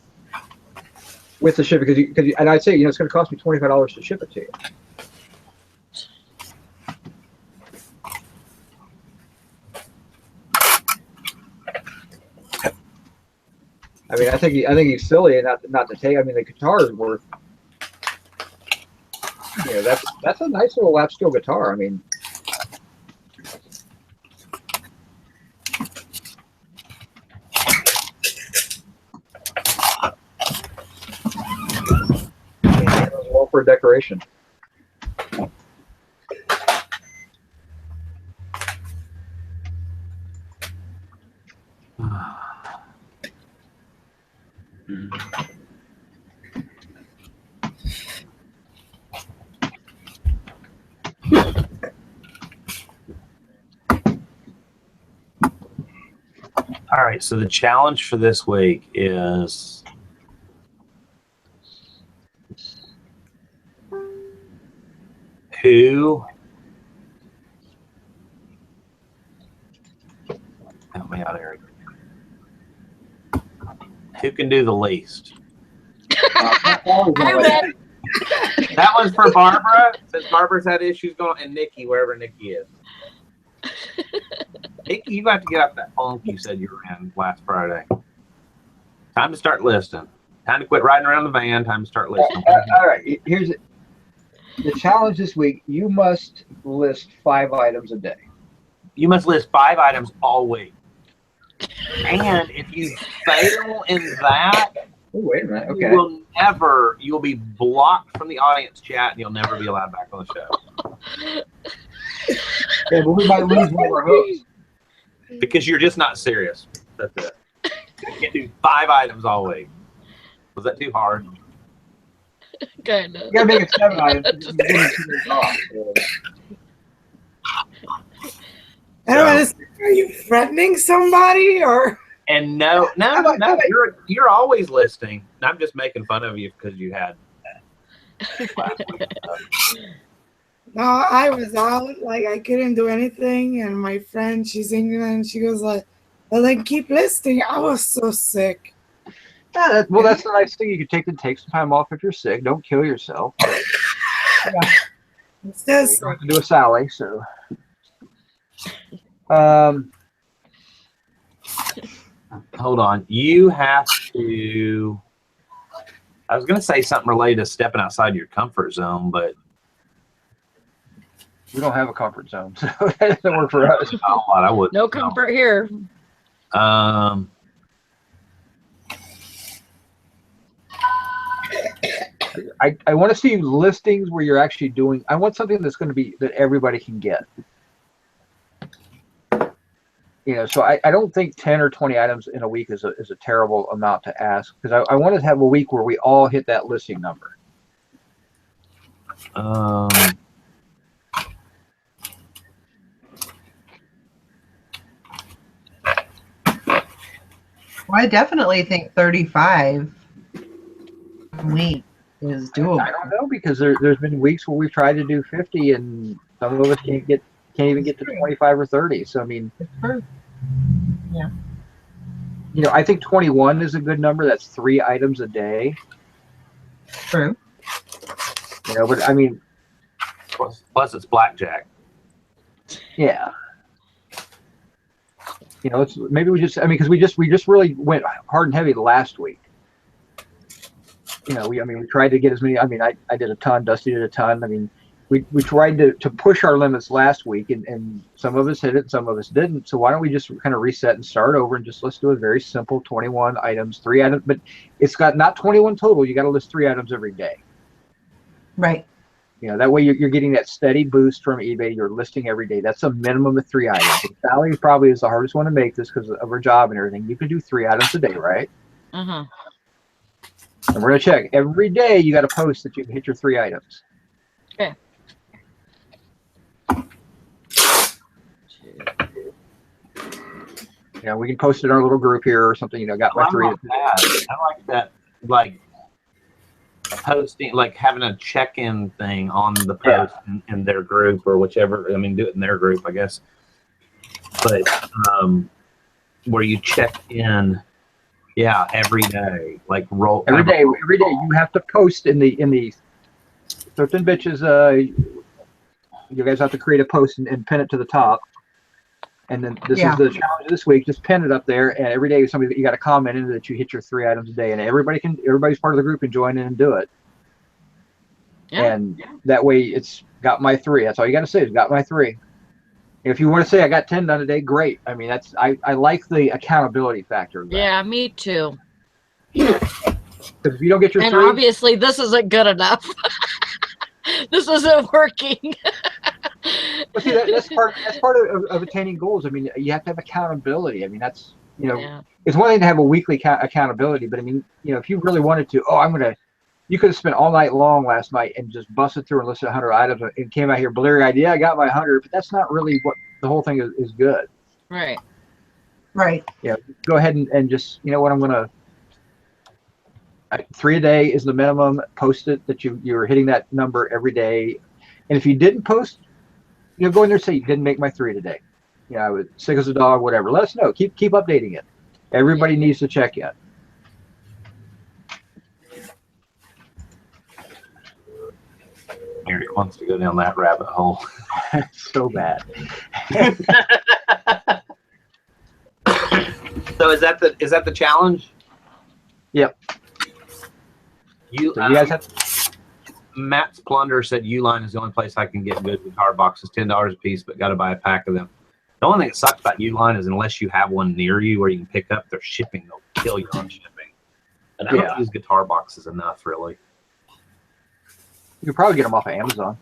with the shipping. And I'd say, it's going to cost me $25 to ship it to you. I mean, I think he's silly and not to take. I mean, the guitar is worth. That's a nice little lap steel guitar. I mean, well for decoration. All right, so the challenge for this week is who help me out, Eric. Who can do the least? I win. That was for Barbara, since Barbara's had issues going, and Nikki, wherever Nikki is. Nikki, you got to get out that funk you said you were in last Friday. Time to start listing. Time to quit riding around the van. Time to start listing. All right, here's it. The challenge this week: you must list 5 items a day. You must list 5 items all week. And if you fail in that, wait a minute. Okay. You'll be blocked from the audience chat, and you'll never be allowed back on the show. Yeah, but we might lose one of our hosts. Because you're just not serious. That's it. You can't do 5 items all week. Was that too hard? Kind of. You gotta make it 7 items. Are you threatening somebody or? And no, you're always listing. I'm just making fun of you because you had. No, I was out, like I couldn't do anything, and my friend, she's England, she goes like, well, then keep listing. I was so sick. Yeah, that's the nice thing. You can take some time off if you're sick. Don't kill yourself. Yeah. It's just, you don't have to do a Sally, so. Hold on. You have to. I was going to say something related to stepping outside your comfort zone, but we don't have a comfort zone, so that doesn't work for us. I would. No comfort here. I want to see listings where you're actually doing. I want something that's going to be that everybody can get. So I don't think 10 or 20 items in a week is a terrible amount to ask, because I want to have a week where we all hit that listing number. Well, I definitely think 35 a week is doable. I don't know, because there's been weeks where we've tried to do 50 and some of us can't even get to 25 or 30. So I mean, yeah. I think 21 is a good number. That's 3 items a day. True. But I mean, plus it's blackjack. Yeah. It's maybe because we just really went hard and heavy last week. We tried to get as many. I did a ton. Dusty did a ton. I mean, we tried to push our limits last week, and some of us hit it, some of us didn't. So why don't we just kind of reset and start over, and let's do a very simple 21 items, 3 items, but it's got not 21 total. You got to list 3 items every day. Right. You know, that way you're getting that steady boost from eBay. You're listing every day. That's a minimum of 3 items. And Sally probably is the hardest one to make this because of her job and everything. You can do 3 items a day, right? Uh-huh. And we're going to check. Every day you got to post that you can hit your 3 items. Okay. You know, we can post it in our little group here or something. You know, got my 3. I like that. Like posting, like having a check-in thing on the post in their group or whichever. I mean, do it in their group, I guess. But where you check in, every day, like roll every day you have to post in the certain bitches. You guys have to create a post and pin it to the top. And then this is the challenge this week. Just pin it up there, and every day somebody you got to comment in that you hit your 3 items a day, and everybody's part of the group and join in and do it. Yeah. And that way it's got my 3. That's all you got to say is got my 3. If you want to say I got 10 done a day, great. I mean, I like the accountability factor of that. Yeah, me too. Because if you don't get your 3, obviously this isn't good enough. This isn't working. But see, that's part of attaining goals. I mean, you have to have accountability. I mean, that's, you know, it's one thing to have a weekly accountability, but I mean, you know, if you really wanted to, you could have spent all night long last night and just busted through and listed 100 items and came out here bleary-eyed. Yeah, I got my 100, but that's not really what the whole thing is good. Right. Right. Yeah. Go ahead and just, you know what, I'm gonna 3 a day is the minimum. Post it that you're hitting that number every day, and if you didn't post, you know, go in there and say you didn't make my 3 today. You know, I was sick as a dog, whatever. Let us know. Keep updating it. Everybody needs to check in. Eric wants to go down that rabbit hole. So bad. So is that the challenge? Yep. You guys have. Matt's Plunder said Uline is the only place I can get good guitar boxes, $10 a piece, but got to buy a pack of them. The only thing that sucks about Uline is unless you have one near you where you can pick up, their shipping, they'll kill you on shipping. And I don't use guitar boxes enough, really. You could probably get them off of Amazon.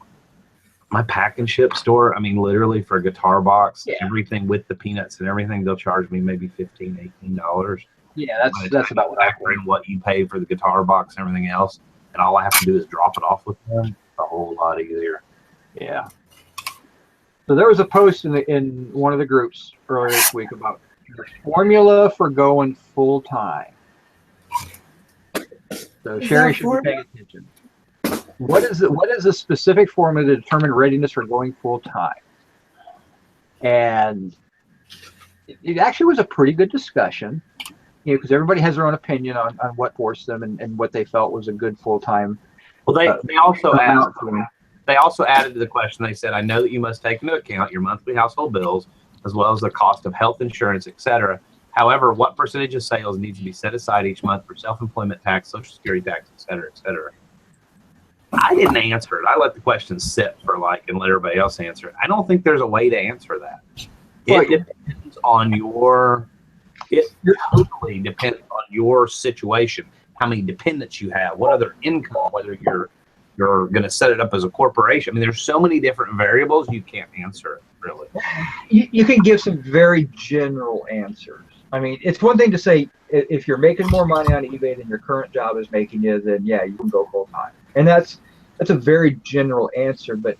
My pack and ship store, I mean, literally for a guitar box, everything with the peanuts and everything, they'll charge me maybe $15, $18. Yeah, that's about what I think. What you pay for the guitar box and everything else. And all I have to do is drop it off with them. It's a whole lot easier. Yeah. So there was a post in one of the groups earlier this week about the formula for going full time. So Sherry should be paying attention. What is the specific formula to determine readiness for going full time? And it actually was a pretty good discussion. You know, because everybody has their own opinion on what forced them and what they felt was a good full-time. Well, they also added to the question. They said, I know that you must take into account your monthly household bills as well as the cost of health insurance, etc. However, what percentage of sales needs to be set aside each month for self-employment tax, Social Security tax, etc., etc.? I didn't answer it. I let the question sit and let everybody else answer it. I don't think there's a way to answer that. It depends on It totally depends on your situation, how many dependents you have, what other income, whether you're going to set it up as a corporation. I mean, there's so many different variables you can't answer it, really. You can give some very general answers. I mean, it's one thing to say if you're making more money on eBay than your current job is making you, then yeah, you can go full time. And that's a very general answer, but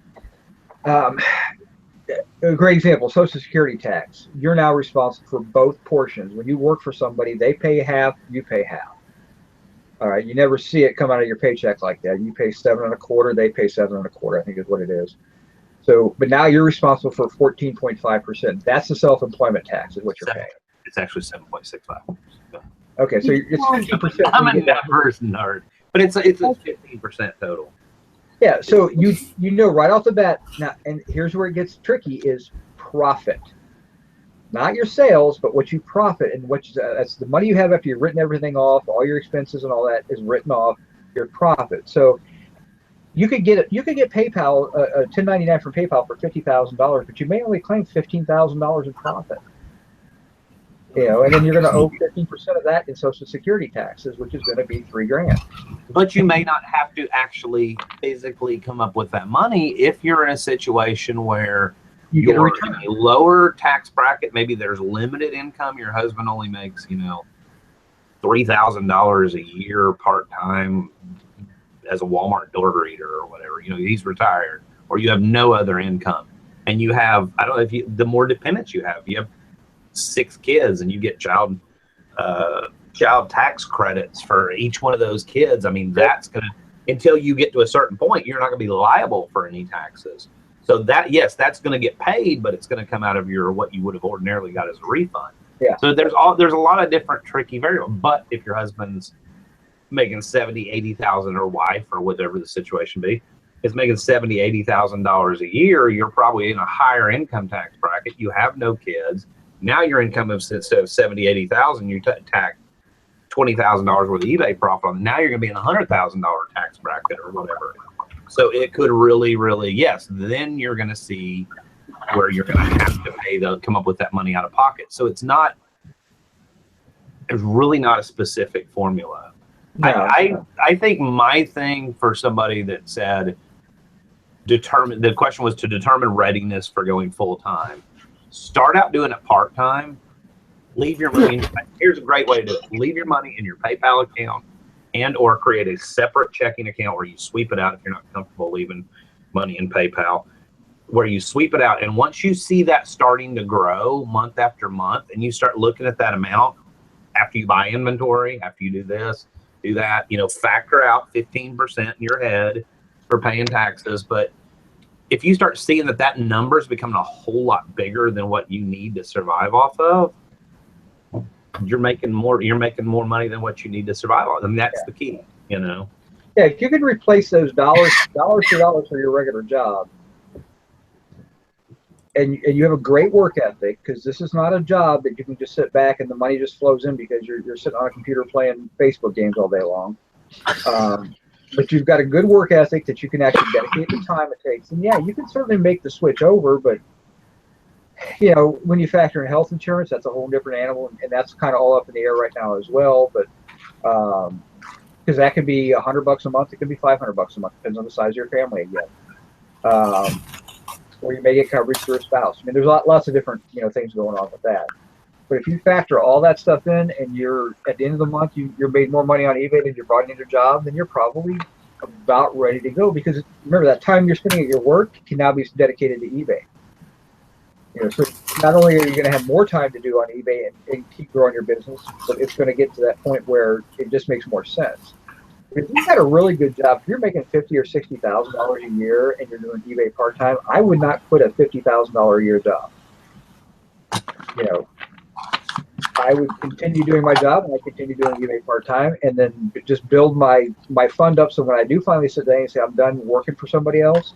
a great example, Social Security tax. You're now responsible for both portions. When you work for somebody, they pay half, you pay half. All right, you never see it come out of your paycheck like that. You pay 7 1/4, they pay 7 1/4, I think is what it is. So, but now you're responsible for 14.5%. That's the self-employment tax is what you're paying. It's actually 7.65. Okay, so it's 50%. I'm a numbers nerd, but it's a 15% total. Yeah, so you know right off the bat now, and here's where it gets tricky: is profit, not your sales, but what you profit, and that's the money you have after you've written everything off, all your expenses and all that is written off your profit. So you could get PayPal a 1099 from PayPal for $50,000, but you may only claim $15,000 in profit. You know, and then you're going to owe 15% of that in Social Security taxes, which is going to be $3,000. But you may not have to actually physically come up with that money if you're in a situation where You get a you're return. in a lower tax bracket. Maybe there's limited income. Your husband only makes, $3,000 a year part-time as a Walmart door greeter or whatever. He's retired, or you have no other income, and you have, I don't know, the more dependents you have 6 kids and you get child tax credits for each one of those kids. I mean, that's going to, until you get to a certain point, you're not going to be liable for any taxes. So that's going to get paid, but it's going to come out of what you would have ordinarily got as a refund. Yeah. So there's a lot of different tricky variables. But if your husband's making 70, 80,000, or wife, or whatever the situation be, is making $70,000, $80,000 a year, you're probably in a higher income tax bracket. You have no kids. Now your income instead of 70, 80,000, you tax $20,000 worth of eBay profit on. Now you're going to be in a $100,000 tax bracket or whatever. So it could really, really, yes. Then you're going to see where you're going to have to pay to come up with that money out of pocket. So it's really not a specific formula. No. I think my thing for somebody that said the question was to determine readiness for going full time. Start out doing it part time. Leave your money. Here's a great way to do it. Leave your money in your PayPal account, or create a separate checking account where you sweep it out if you're not comfortable leaving money in PayPal, where you sweep it out. And once you see that starting to grow month after month, and you start looking at that amount after you buy inventory, after you do this, do that, factor out 15% in your head for paying taxes. But if you start seeing that number is becoming a whole lot bigger than what you need to survive off of, you're making more money than what you need to survive on. And that's the key, Yeah, if you can replace those dollars for your regular job, and you have a great work ethic, because this is not a job that you can just sit back and the money just flows in because you're sitting on a computer playing Facebook games all day long. But you've got a good work ethic that you can actually dedicate the time it takes. And yeah, you can certainly make the switch over, but when you factor in health insurance, that's a whole different animal, and that's kind of all up in the air right now as well. But because that could be $100 a month, it could be $500 a month, depends on the size of your family again. Or you may get coverage through a spouse. I mean, there's lots of different things going on with that. But if you factor all that stuff in, and you're at the end of the month, you're made more money on eBay than you brought in your job, then you're probably about ready to go. Because remember, that time you're spending at your work can now be dedicated to eBay. So not only are you going to have more time to do on eBay and keep growing your business, but it's going to get to that point where it just makes more sense. If you've got a really good job, if you're making $50,000 or $60,000 a year and you're doing eBay part time, I would not quit a $50,000 a year job. I would continue doing my job, and I continue doing eBay part time, and then just build my fund up so when I do finally sit down and say I'm done working for somebody else,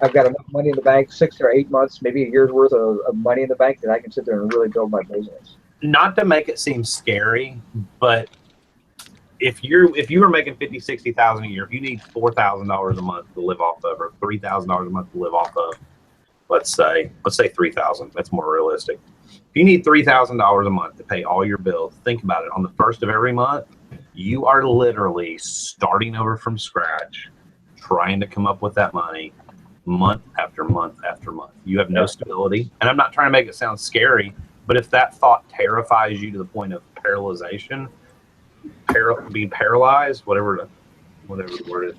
I've got enough money in the bank, 6 or 8 months, maybe a year's worth of money in the bank, that I can sit there and really build my business. Not to make it seem scary, but if you were making $50,000, $60,000 a year, if you need $4,000 a month to live off of, or $3,000 a month to live off of, let's say $3,000. That's more realistic. If you need $3,000 a month to pay all your bills, think about it. On the first of every month, you are literally starting over from scratch, trying to come up with that money month after month after month. You have no stability. And I'm not trying to make it sound scary, but if that thought terrifies you to the point of paralyzation, being paralyzed, whatever the word is,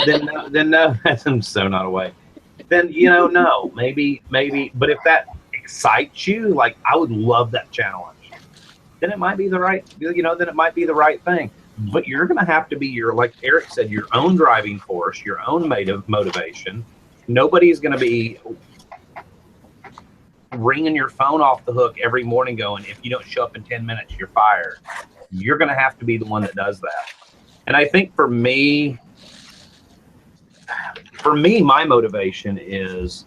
then no, that's so not away. Then, no, maybe, but if that excites you, like, I would love that challenge, then it might be the right, thing. But you're going to have to be like Eric said, your own driving force, your own motivation. Nobody's going to be ringing your phone off the hook every morning going, if you don't show up in 10 minutes, you're fired. You're going to have to be the one that does that. And I think for me, my motivation is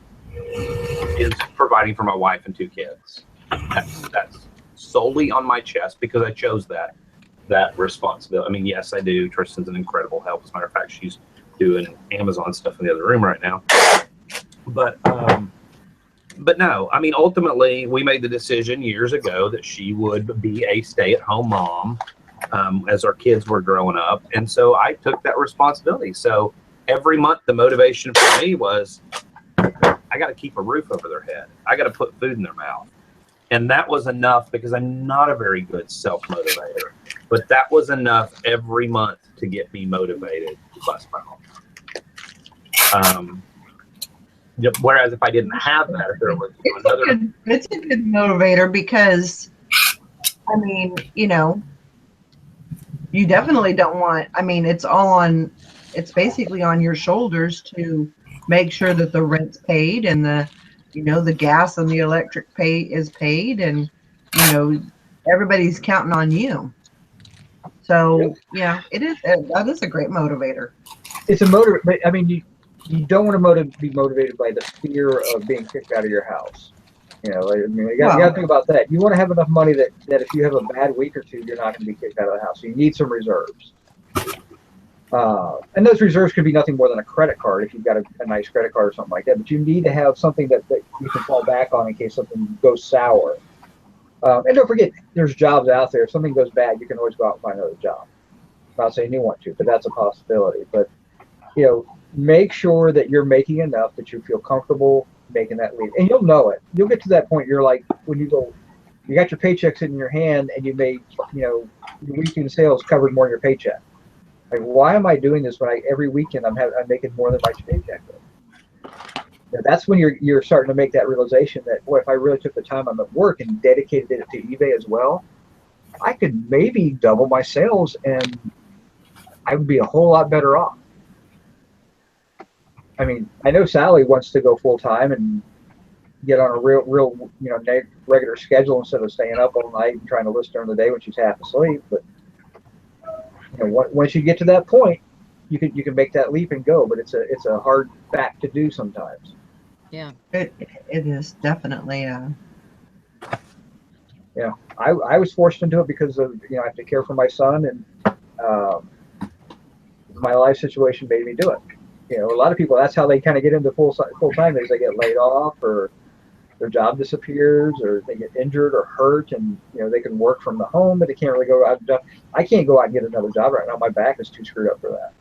providing for my wife and 2 kids. That's solely on my chest because I chose that responsibility. I mean, yes, I do. Tristan's an incredible help. As a matter of fact, she's doing Amazon stuff in the other room right now. But but no, I mean, ultimately, we made the decision years ago that she would be a stay-at-home mom as our kids were growing up. And so I took that responsibility. So every month, the motivation for me was, I got to keep a roof over their head. I got to put food in their mouth. And that was enough, because I'm not a very good self-motivator. But that was enough every month to get me motivated to bust my home. Whereas if I didn't have that, if there was another... It's a good motivator, because, I mean, you know, you definitely don't want, I mean, it's basically on your shoulders to make sure that the rent's paid, and the gas and the electric is paid, and, you know, everybody's counting on you. So, yeah, that is a great motivator. It's a motivator, but I mean, you don't want to be motivated by the fear of being kicked out of your house. You know, I mean, you got to think about that. You want to have enough money that if you have a bad week or two, you're not going to be kicked out of the house. So you need some reserves. And those reserves could be nothing more than a credit card if you've got a nice credit card or something like that. But you need to have something that you can fall back on in case something goes sour. And don't forget, there's jobs out there. If something goes bad, you can always go out and find another job. I'm not saying you want to, but that's a possibility. But, you know, make sure that you're making enough that you feel comfortable making that leap. And you'll know it. You'll get to that point. You're like, when you got your paycheck sitting in your hand, and you made, you know, your weekend sales covered more than your paycheck. Like, why am I doing this when every weekend I'm making more than my paycheck? Now, that's when you're starting to make that realization that, boy, if I really took the time I'm at work and dedicated it to eBay as well, I could maybe double my sales, and I would be a whole lot better off. I mean, I know Sally wants to go full time and get on a real, you know, regular schedule instead of staying up all night and trying to list during the day when she's half asleep. But, you know, once you get to that point, you can make that leap and go. But it's a hard fact to do sometimes. Yeah, it is definitely. Yeah, I was forced into it because of, you know, I have to care for my son, and my life situation made me do it. You know, a lot of people, that's how they kind of get into full time, is they get laid off, or their job disappears, or they get injured or hurt, and, you know, they can work from the home, but they can't really go out and I can't go out and get another job right now. My back is too screwed up for that.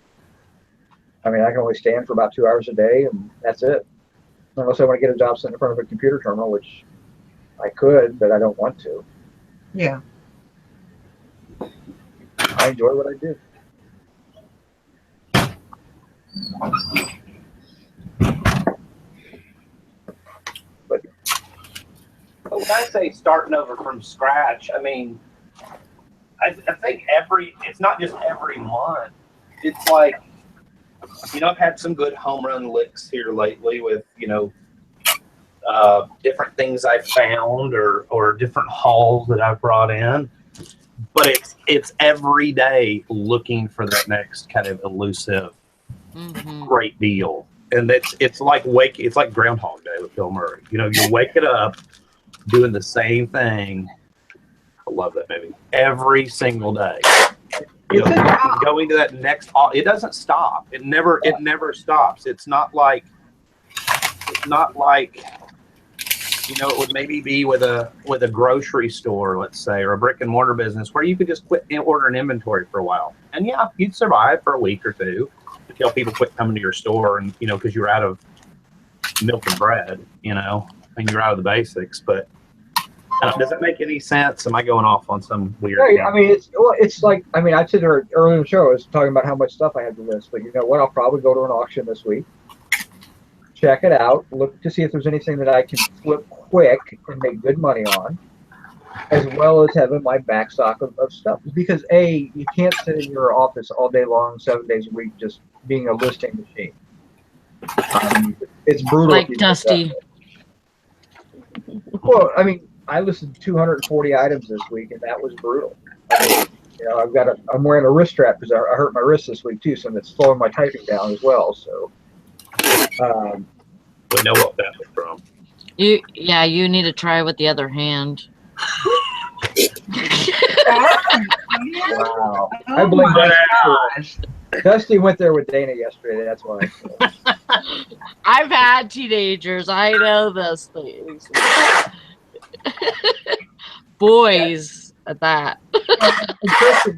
I mean, I can only stand for about 2 hours a day, and that's it. Unless I want to get a job sitting in front of a computer terminal, which I could, but I don't want to. Yeah. I enjoy what I do. But when I say starting over from scratch, I mean, I think it's not just every month. It's like, you know, I've had some good home run licks here lately with, you know, different things I've found or different hauls that I've brought in. But it's every day looking for that next kind of elusive great deal. And it's like Groundhog Day with Bill Murray. You know, you wake it up doing the same thing. I love that movie. Every single day. You know, going to that next, it doesn't stop. It never stops. It's not like, you know, it would maybe be with a grocery store, let's say, or a brick and mortar business where you could just quit ordering inventory for a while. And yeah, you'd survive for a week or two until people quit coming to your store, and, you know, because you're out of milk and bread, you know, and you're out of the basics. But does it make any sense? Am I going off on some weird thing? I mean, it's like, I mean, I said earlier in the show, I was talking about how much stuff I had to list, but you know what? I'll probably go to an auction this week, check it out, look to see if there's anything that I can flip quick and make good money on, as well as having my back stock of stuff. Because you can't sit in your office all day long, 7 days a week, just being a listing machine. It's brutal. Like Dusty. Well, I mean, I listed 240 items this week, and that was brutal. I mean, you know, I'm wearing a wrist strap because I hurt my wrist this week too, so it's slowing my typing down as well. So, we know what that was from. You need to try with the other hand. Wow. I blame that. Dusty went there with Dana yesterday. That's why. I've had teenagers. I know those things. Boys at that.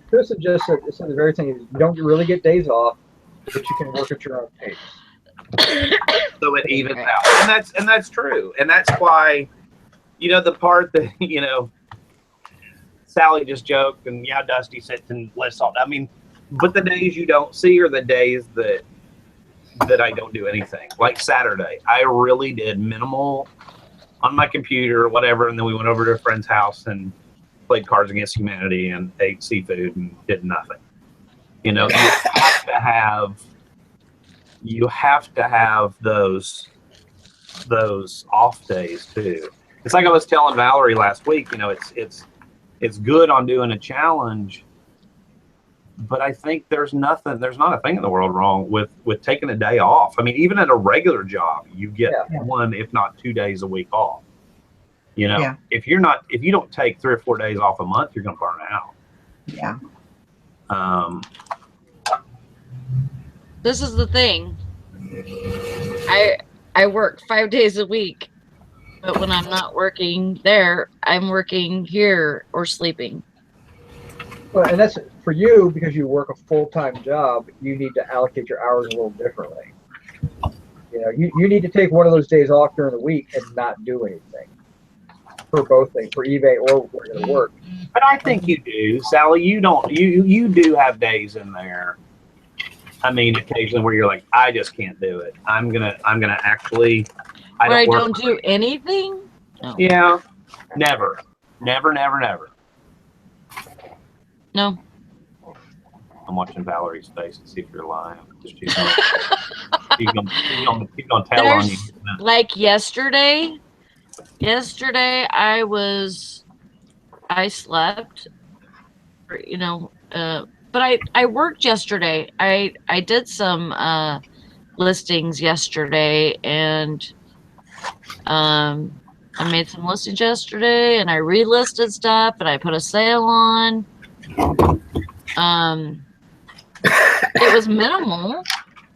Kristen just said the very thing: you don't really get days off, but you can work at your own pace. So it evens out, and that's true, and that's why, the part that Sally just joked, and Dusty sits and lists all. I mean, but the days you don't see are the days that I don't do anything. Like Saturday, I really did minimal on my computer or whatever, and then we went over to a friend's house and played Cards Against Humanity and ate seafood and did nothing. You have to have those off days too. It's like I was telling Valerie last week. It's good on doing a challenge, but I think there's not a thing in the world wrong with taking a day off. I mean, even at a regular job, you get 1, if not 2 days a week off. If you don't take 3 or 4 days off a month, you're going to burn out. Yeah. This is the thing. I work 5 days a week, but when I'm not working there, I'm working here or sleeping. Well, and that's for you because you work a full-time job. You need to allocate your hours a little differently. You need to take one of those days off during the week and not do anything for both things, for eBay or we're going to work. But I think you do, Sally. You don't. You do have days in there. I mean, occasionally where you're like, I just can't do it. I'm gonna actually. I don't do anything. No. Yeah, never. No. I'm watching Valerie's face to see if you're lying. She's gonna tell on you. Like yesterday I slept, but I worked yesterday. I did some listings yesterday, and I made some listings yesterday, and I relisted stuff, and I put a sale on. It was minimal.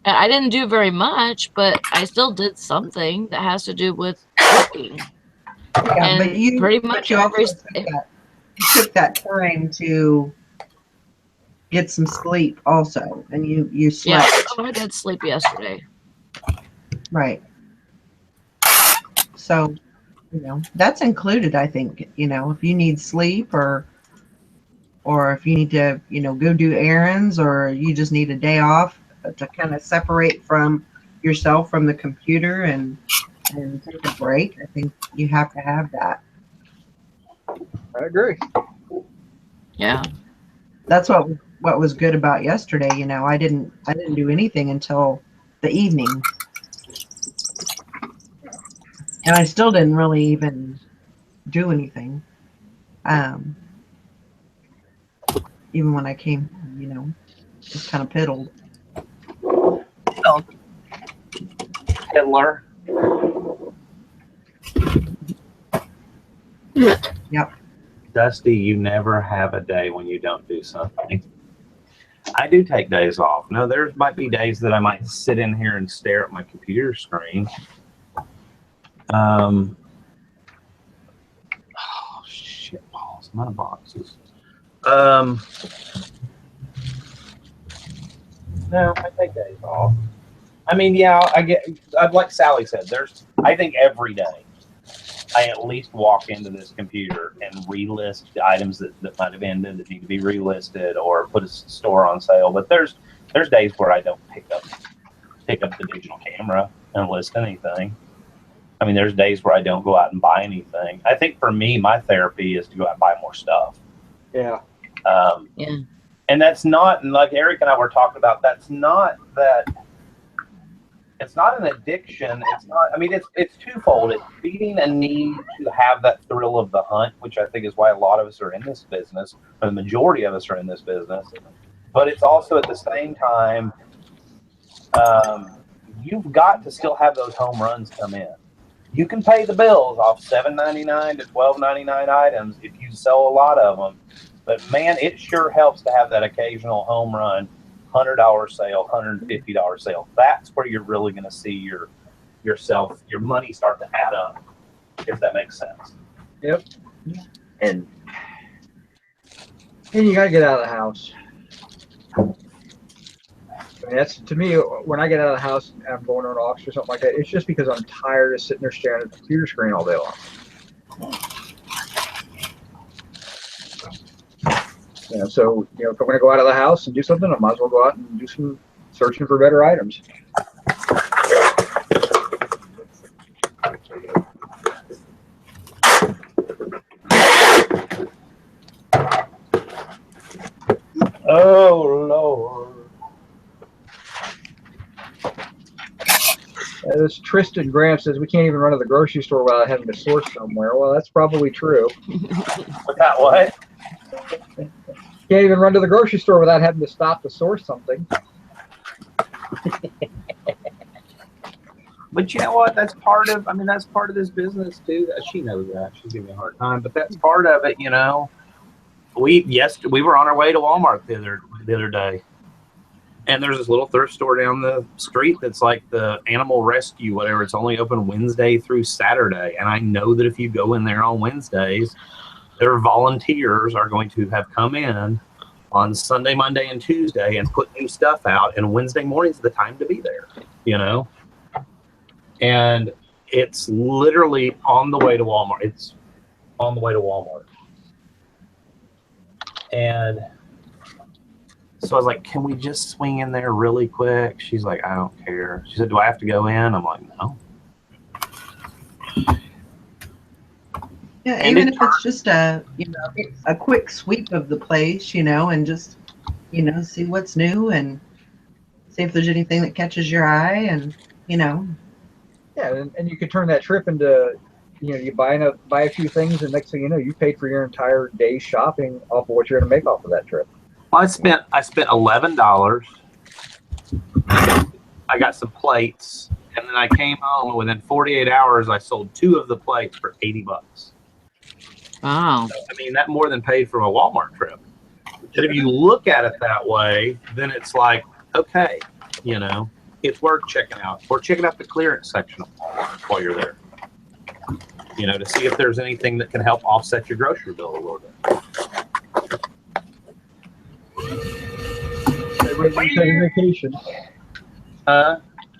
I didn't do very much, but I still did something that has to do with cooking. Yeah, and but you pretty much you took that time to get some sleep also, and you slept. Yeah, I did sleep yesterday. Right. So, that's included, I think. If you need sleep or if you need to, go do errands, or you just need a day off to kind of separate from yourself from the computer and take a break, I think you have to have that. I agree. Yeah. That's what was good about yesterday. I didn't do anything until the evening, and I still didn't really even do anything. Even when I came, just kind of piddled. Hitler. Yep. Dusty, you never have a day when you don't do something. I do take days off. No, there might be days that I might sit in here and stare at my computer screen. Oh, shit balls. I'm out of boxes. No, I take days off. I mean, yeah, like Sally said, I think every day I at least walk into this computer and relist the items that might have ended that need to be relisted or put a store on sale. But there's days where I don't pick up the digital camera and list anything. I mean, there's days where I don't go out and buy anything. I think for me, my therapy is to go out and buy more stuff. Yeah. Yeah. And that's not, and like Eric and I were talking about, that's not that. It's not an addiction. It's not. I mean, it's twofold. It's feeding a need to have that thrill of the hunt, which I think is why a lot of us are in this business, or the majority of us are in this business. But it's also at the same time, you've got to still have those home runs come in. You can pay the bills off $7.99 to $12.99 items if you sell a lot of them. But man, it sure helps to have that occasional home run $100 sale, $150 sale. That's where you're really going to see your money start to add up, if that makes sense. Yep. And you got to get out of the house. I mean, that's, to me, when I get out of the house and I'm going to an office or something like that, it's just because I'm tired of sitting there staring at the computer screen all day long. You know, so, you know, if I'm going to go out of the house and do something, I might as well go out and do some searching for better items. Oh, Lord. This Tristan Graham says we can't even run to the grocery store without having to source somewhere. Well, that's probably true. Without what? Can't even run to the grocery store without having to stop to source something. But you know what? That's part of this business too. She knows that. She's giving me a hard time, but that's part of it, you know. We were on our way to Walmart the other day. And there's this little thrift store down the street that's like the animal rescue, whatever. It's only open Wednesday through Saturday. And I know that if you go in there on Wednesdays, their volunteers are going to have come in on Sunday, Monday, and Tuesday and put new stuff out. And Wednesday morning's the time to be there, you know? And it's literally on the way to Walmart. It's on the way to Walmart. And so I was like, can we just swing in there really quick? She's like, I don't care. She said, do I have to go in? I'm like, no. Yeah, and even if it's just a quick sweep of the place, you know, and just, you know, see what's new and see if there's anything that catches your eye, and, you know. Yeah, and you could turn that trip into, you know, you buy a few things, and next thing you know, you paid for your entire day's shopping off of what you're going to make off of that trip. Well, I spent $11. I got some plates, and then I came home, and within 48 hours, I sold 2 of the plates for $80. Wow. So, I mean, that more than paid for my Walmart trip. But if you look at it that way, then it's like, okay, you know, it's worth checking out. Or checking out the clearance section of Walmart while you're there. You know, to see if there's anything that can help offset your grocery bill a little bit. Take a vacation.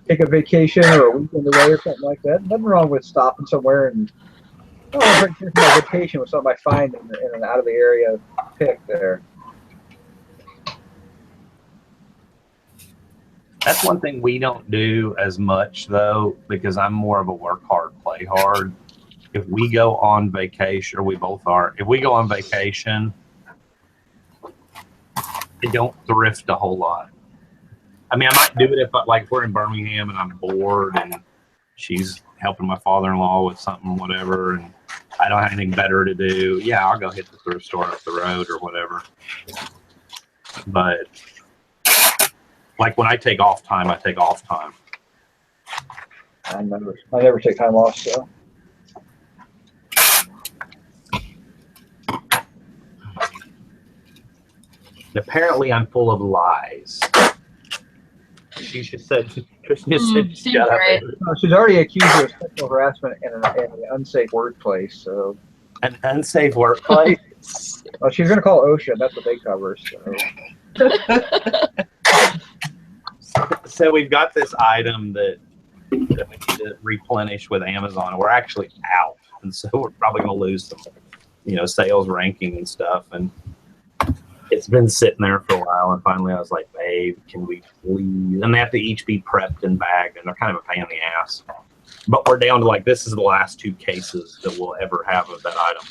Take a vacation or a weekend away or something like that. Nothing wrong with stopping somewhere and my vacation with something I find in an out of the area pick there. That's one thing we don't do as much though, because I'm more of a work hard, play hard. If we go on vacation, or we both are, if we go on vacation, I don't thrift a whole lot. I mean, I might do it if we're in Birmingham and I'm bored and she's helping my father-in-law with something, whatever, and I don't have anything better to do. Yeah, I'll go hit the thrift store up the road or whatever. But like when I take off time, I take off time. I never take time off, so. Apparently, I'm full of lies. She just said, Tristan just said, shut up. No, she's already accused of sexual harassment in an unsafe workplace. So. An unsafe workplace? Well, she's going to call OSHA. That's what they cover. So. So we've got this item that we need to replenish with Amazon. We're actually out, and so we're probably going to lose some, you know, sales ranking and stuff. And it's been sitting there for a while, and finally I was like, babe, can we please? And they have to each be prepped and bagged, and they're kind of a pain in the ass. But we're down to like, this is the last 2 cases that we'll ever have of that item.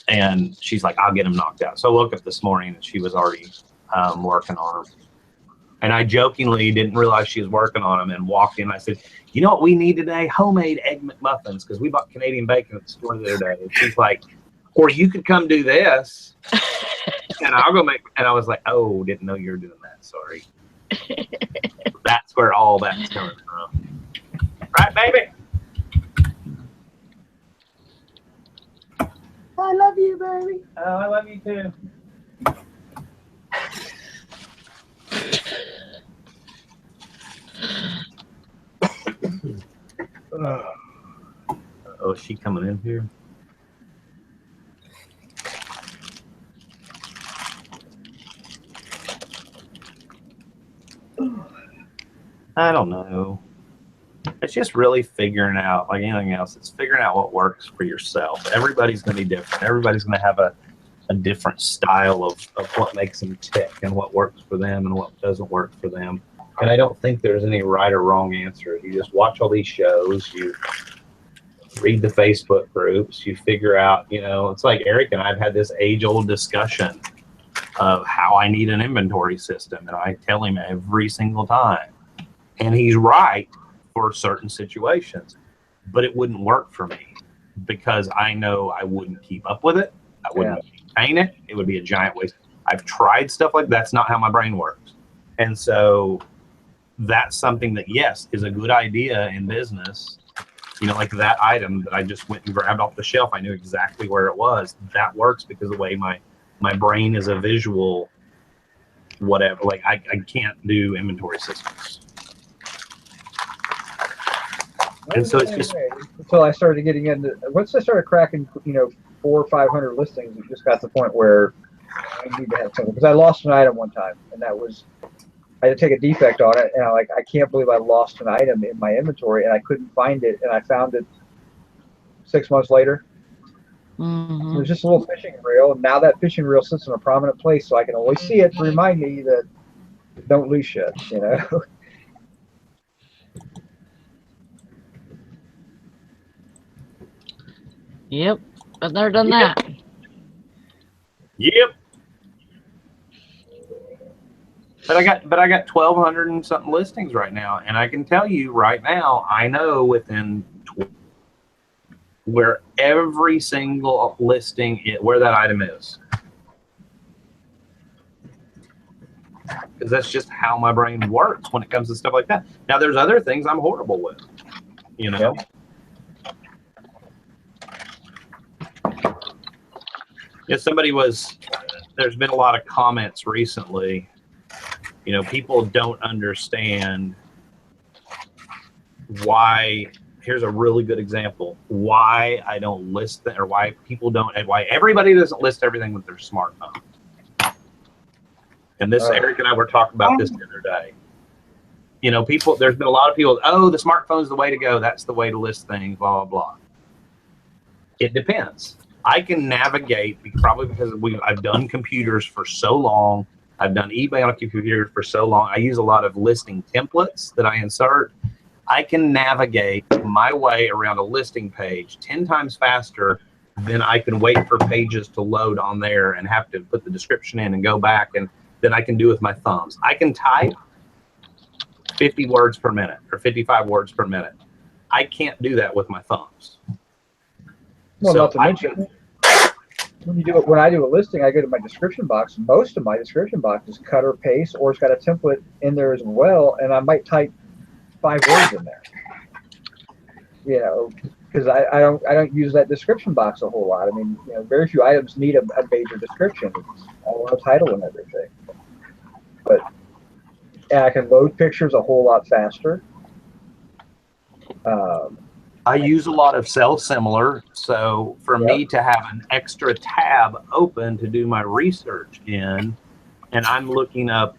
And she's like, I'll get them knocked out. So I woke up this morning and she was already working on them. And I jokingly didn't realize she was working on them and walked in. I said, you know what we need today? Homemade Egg McMuffins, because we bought Canadian bacon at the store the other day. And she's like, or you could come do this. And I'll go make, and I was like, oh, didn't know you were doing that. Sorry. That's where all that's coming from. Right, baby? I love you, baby. Oh, I love you too. is she coming in here? I don't know. It's just really figuring out, like anything else, it's figuring out what works for yourself. Everybody's going to be different. Everybody's going to have a different style of what makes them tick and what works for them and what doesn't work for them. And I don't think there's any right or wrong answer. You just watch all these shows, you read the Facebook groups, you figure out, you know, it's like Eric and I've had this age-old discussion of how I need an inventory system. And I tell him every single time. And he's right for certain situations, but it wouldn't work for me because I know I wouldn't keep up with it. I wouldn't maintain it. It would be a giant waste. I've tried stuff like that's not how my brain works. And so that's something that, yes, is a good idea in business. You know, like that item that I just went and grabbed off the shelf. I knew exactly where it was. That works because the way my brain is a visual whatever. Like I can't do inventory systems. And so it's just until I started getting into, once I started cracking, you know, 400 or 500 listings, it just got to the point where I need to have something, because I lost an item one time, and that was, I had to take a defect on it, and I can't believe I lost an item in my inventory, and I couldn't find it, and I found it 6 months later. It was just a little fishing reel, and now that fishing reel sits in a prominent place, so I can always see it to remind me that don't lose shit, you know. Yep, I've never done that. Yep. But I got 1,200 and something listings right now, and I can tell you right now, I know within where every single listing where that item is, because that's just how my brain works when it comes to stuff like that. Now, there's other things I'm horrible with, you know. Yep. Yeah, there's been a lot of comments recently. You know, people don't understand why. Here's a really good example. Why I don't list that, or why people don't, and why everybody doesn't list everything with their smartphone. And this, Eric and I were talking about this the other day. You know, there's been a lot of people, oh, the smartphone's the way to go. That's the way to list things, blah, blah, blah. It depends. I can navigate probably because I've done computers for so long. I've done eBay on a computer for so long. I use a lot of listing templates that I insert. I can navigate my way around a listing page 10 times faster than I can wait for pages to load on there and have to put the description in and go back, and then I can do with my thumbs. I can type 50 words per minute or 55 words per minute. I can't do that with my thumbs. Well, not to mention, when I do a listing, I go to my description box. Most of my description box is cut or paste, or it's got a template in there as well, and I might type 5 words in there. You know, because I don't use that description box a whole lot. I mean, you know, very few items need a major description. It's all a title and everything. And I can load pictures a whole lot faster. I use a lot of Sell Similar, so for me to have an extra tab open to do my research in, and I'm looking up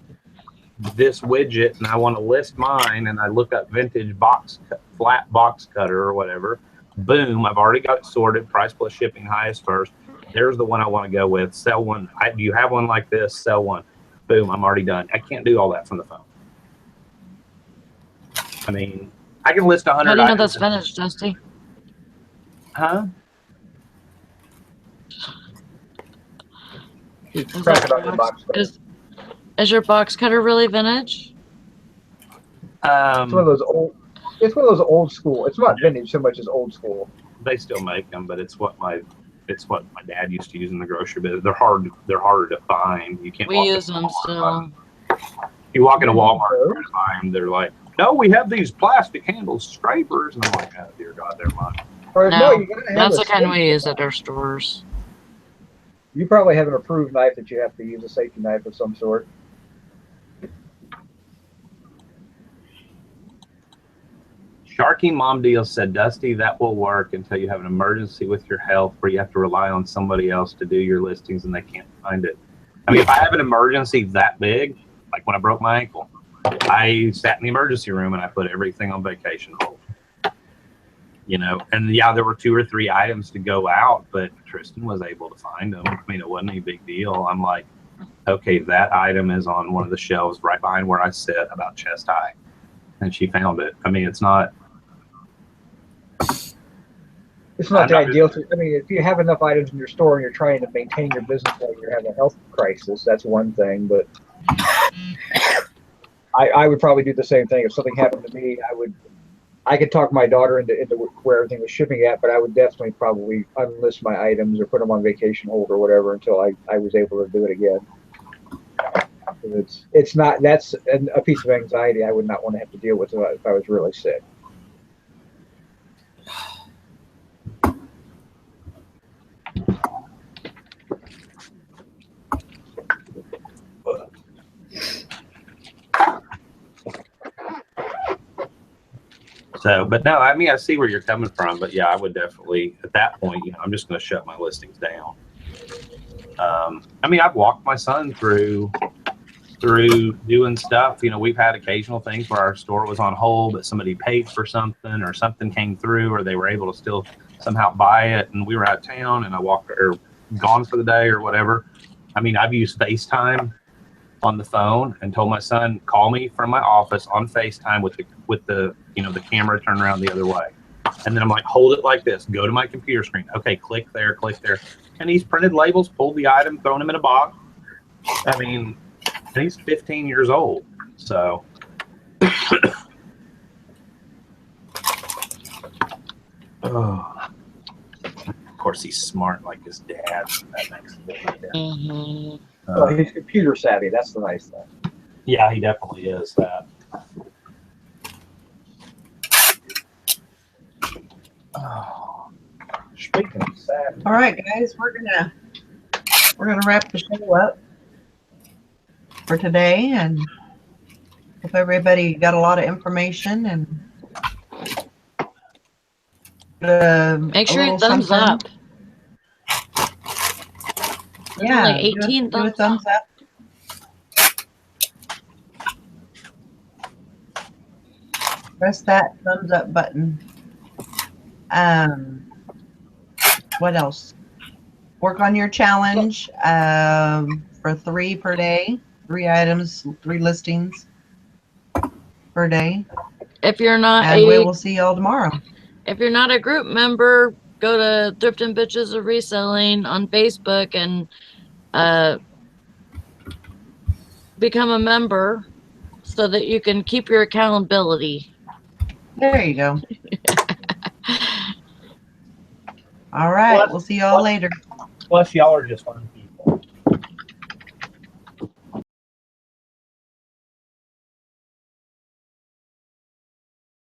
this widget and I want to list mine, and I look up vintage flat box cutter or whatever, boom, I've already got it sorted, price plus shipping, highest first. There's the one I want to go with. Sell one. Do you have one like this? Sell one. Boom, I'm already done. I can't do all that from the phone. I mean, I can list 100 How do you know items. that's finished, Dusty? Huh? Is your box cutter really vintage? It's one of those old. It's one of those old school. It's not vintage so much as old school. They still make them, but it's what my dad used to use in the grocery business. They're harder to find. You can't. We use them still. You walk into Walmart and buy them. They're like, no, we have these plastic handle scrapers, and I'm like, oh dear God, they're mine. No, that's the kind we use at our stores. You probably have an approved knife that you have to use, a safety knife of some sort. Sharky Mom Deal said, Dusty, that will work until you have an emergency with your health where you have to rely on somebody else to do your listings and they can't find it. I mean, if I have an emergency that big, like when I broke my ankle, I sat in the emergency room and I put everything on vacation hold. You know, and yeah, there were 2 or 3 items to go out, but Tristan was able to find them. I mean, it wasn't a big deal. I'm like, okay, that item is on one of the shelves right behind where I sit about chest high. And she found it. I mean, it's not the ideal. I mean, if you have enough items in your store and you're trying to maintain your business while you're having a health crisis, that's one thing. But I would probably do the same thing. If something happened to me, I could talk my daughter into where everything was shipping at, but I would definitely probably unlist my items or put them on vacation hold or whatever until I was able to do it again. It's not, that's a piece of anxiety I would not want to have to deal with if I was really sick. so, but no, I mean, I see where you're coming from, but yeah, I would definitely, at that point, you know, I'm just going to shut my listings down. I mean, I've walked my son through doing stuff. You know, we've had occasional things where our store was on hold, but somebody paid for something or something came through or they were able to still somehow buy it and we were out of town and I walked or gone for the day or whatever. I mean, I've used FaceTime on the phone and told my son, call me from my office on FaceTime with the you know, the camera turned around the other way. And then I'm like, hold it like this, go to my computer screen. Okay, click there. And he's printed labels, pulled the item, thrown them in a box. I mean, and he's 15 years old. So oh. Of course he's smart like his dad. So that makes it different. Well, he's computer savvy. That's the nice thing. Yeah, he definitely is that. Oh. Speaking of savvy. All right, guys, we're gonna wrap the show up for today, and hope everybody got a lot of information and make sure you thumbs up. Yeah, like 18 do a thumbs up. Press that thumbs up button. What else? Work on your challenge for 3 per day, 3 items, 3 listings per day. If you're not, and we will see y'all tomorrow. If you're not a group member, go to Thrift and Bitches of Reselling on Facebook and become a member so that you can keep your accountability. There you go. All right. We'll see y'all later. Plus, y'all are just fun people.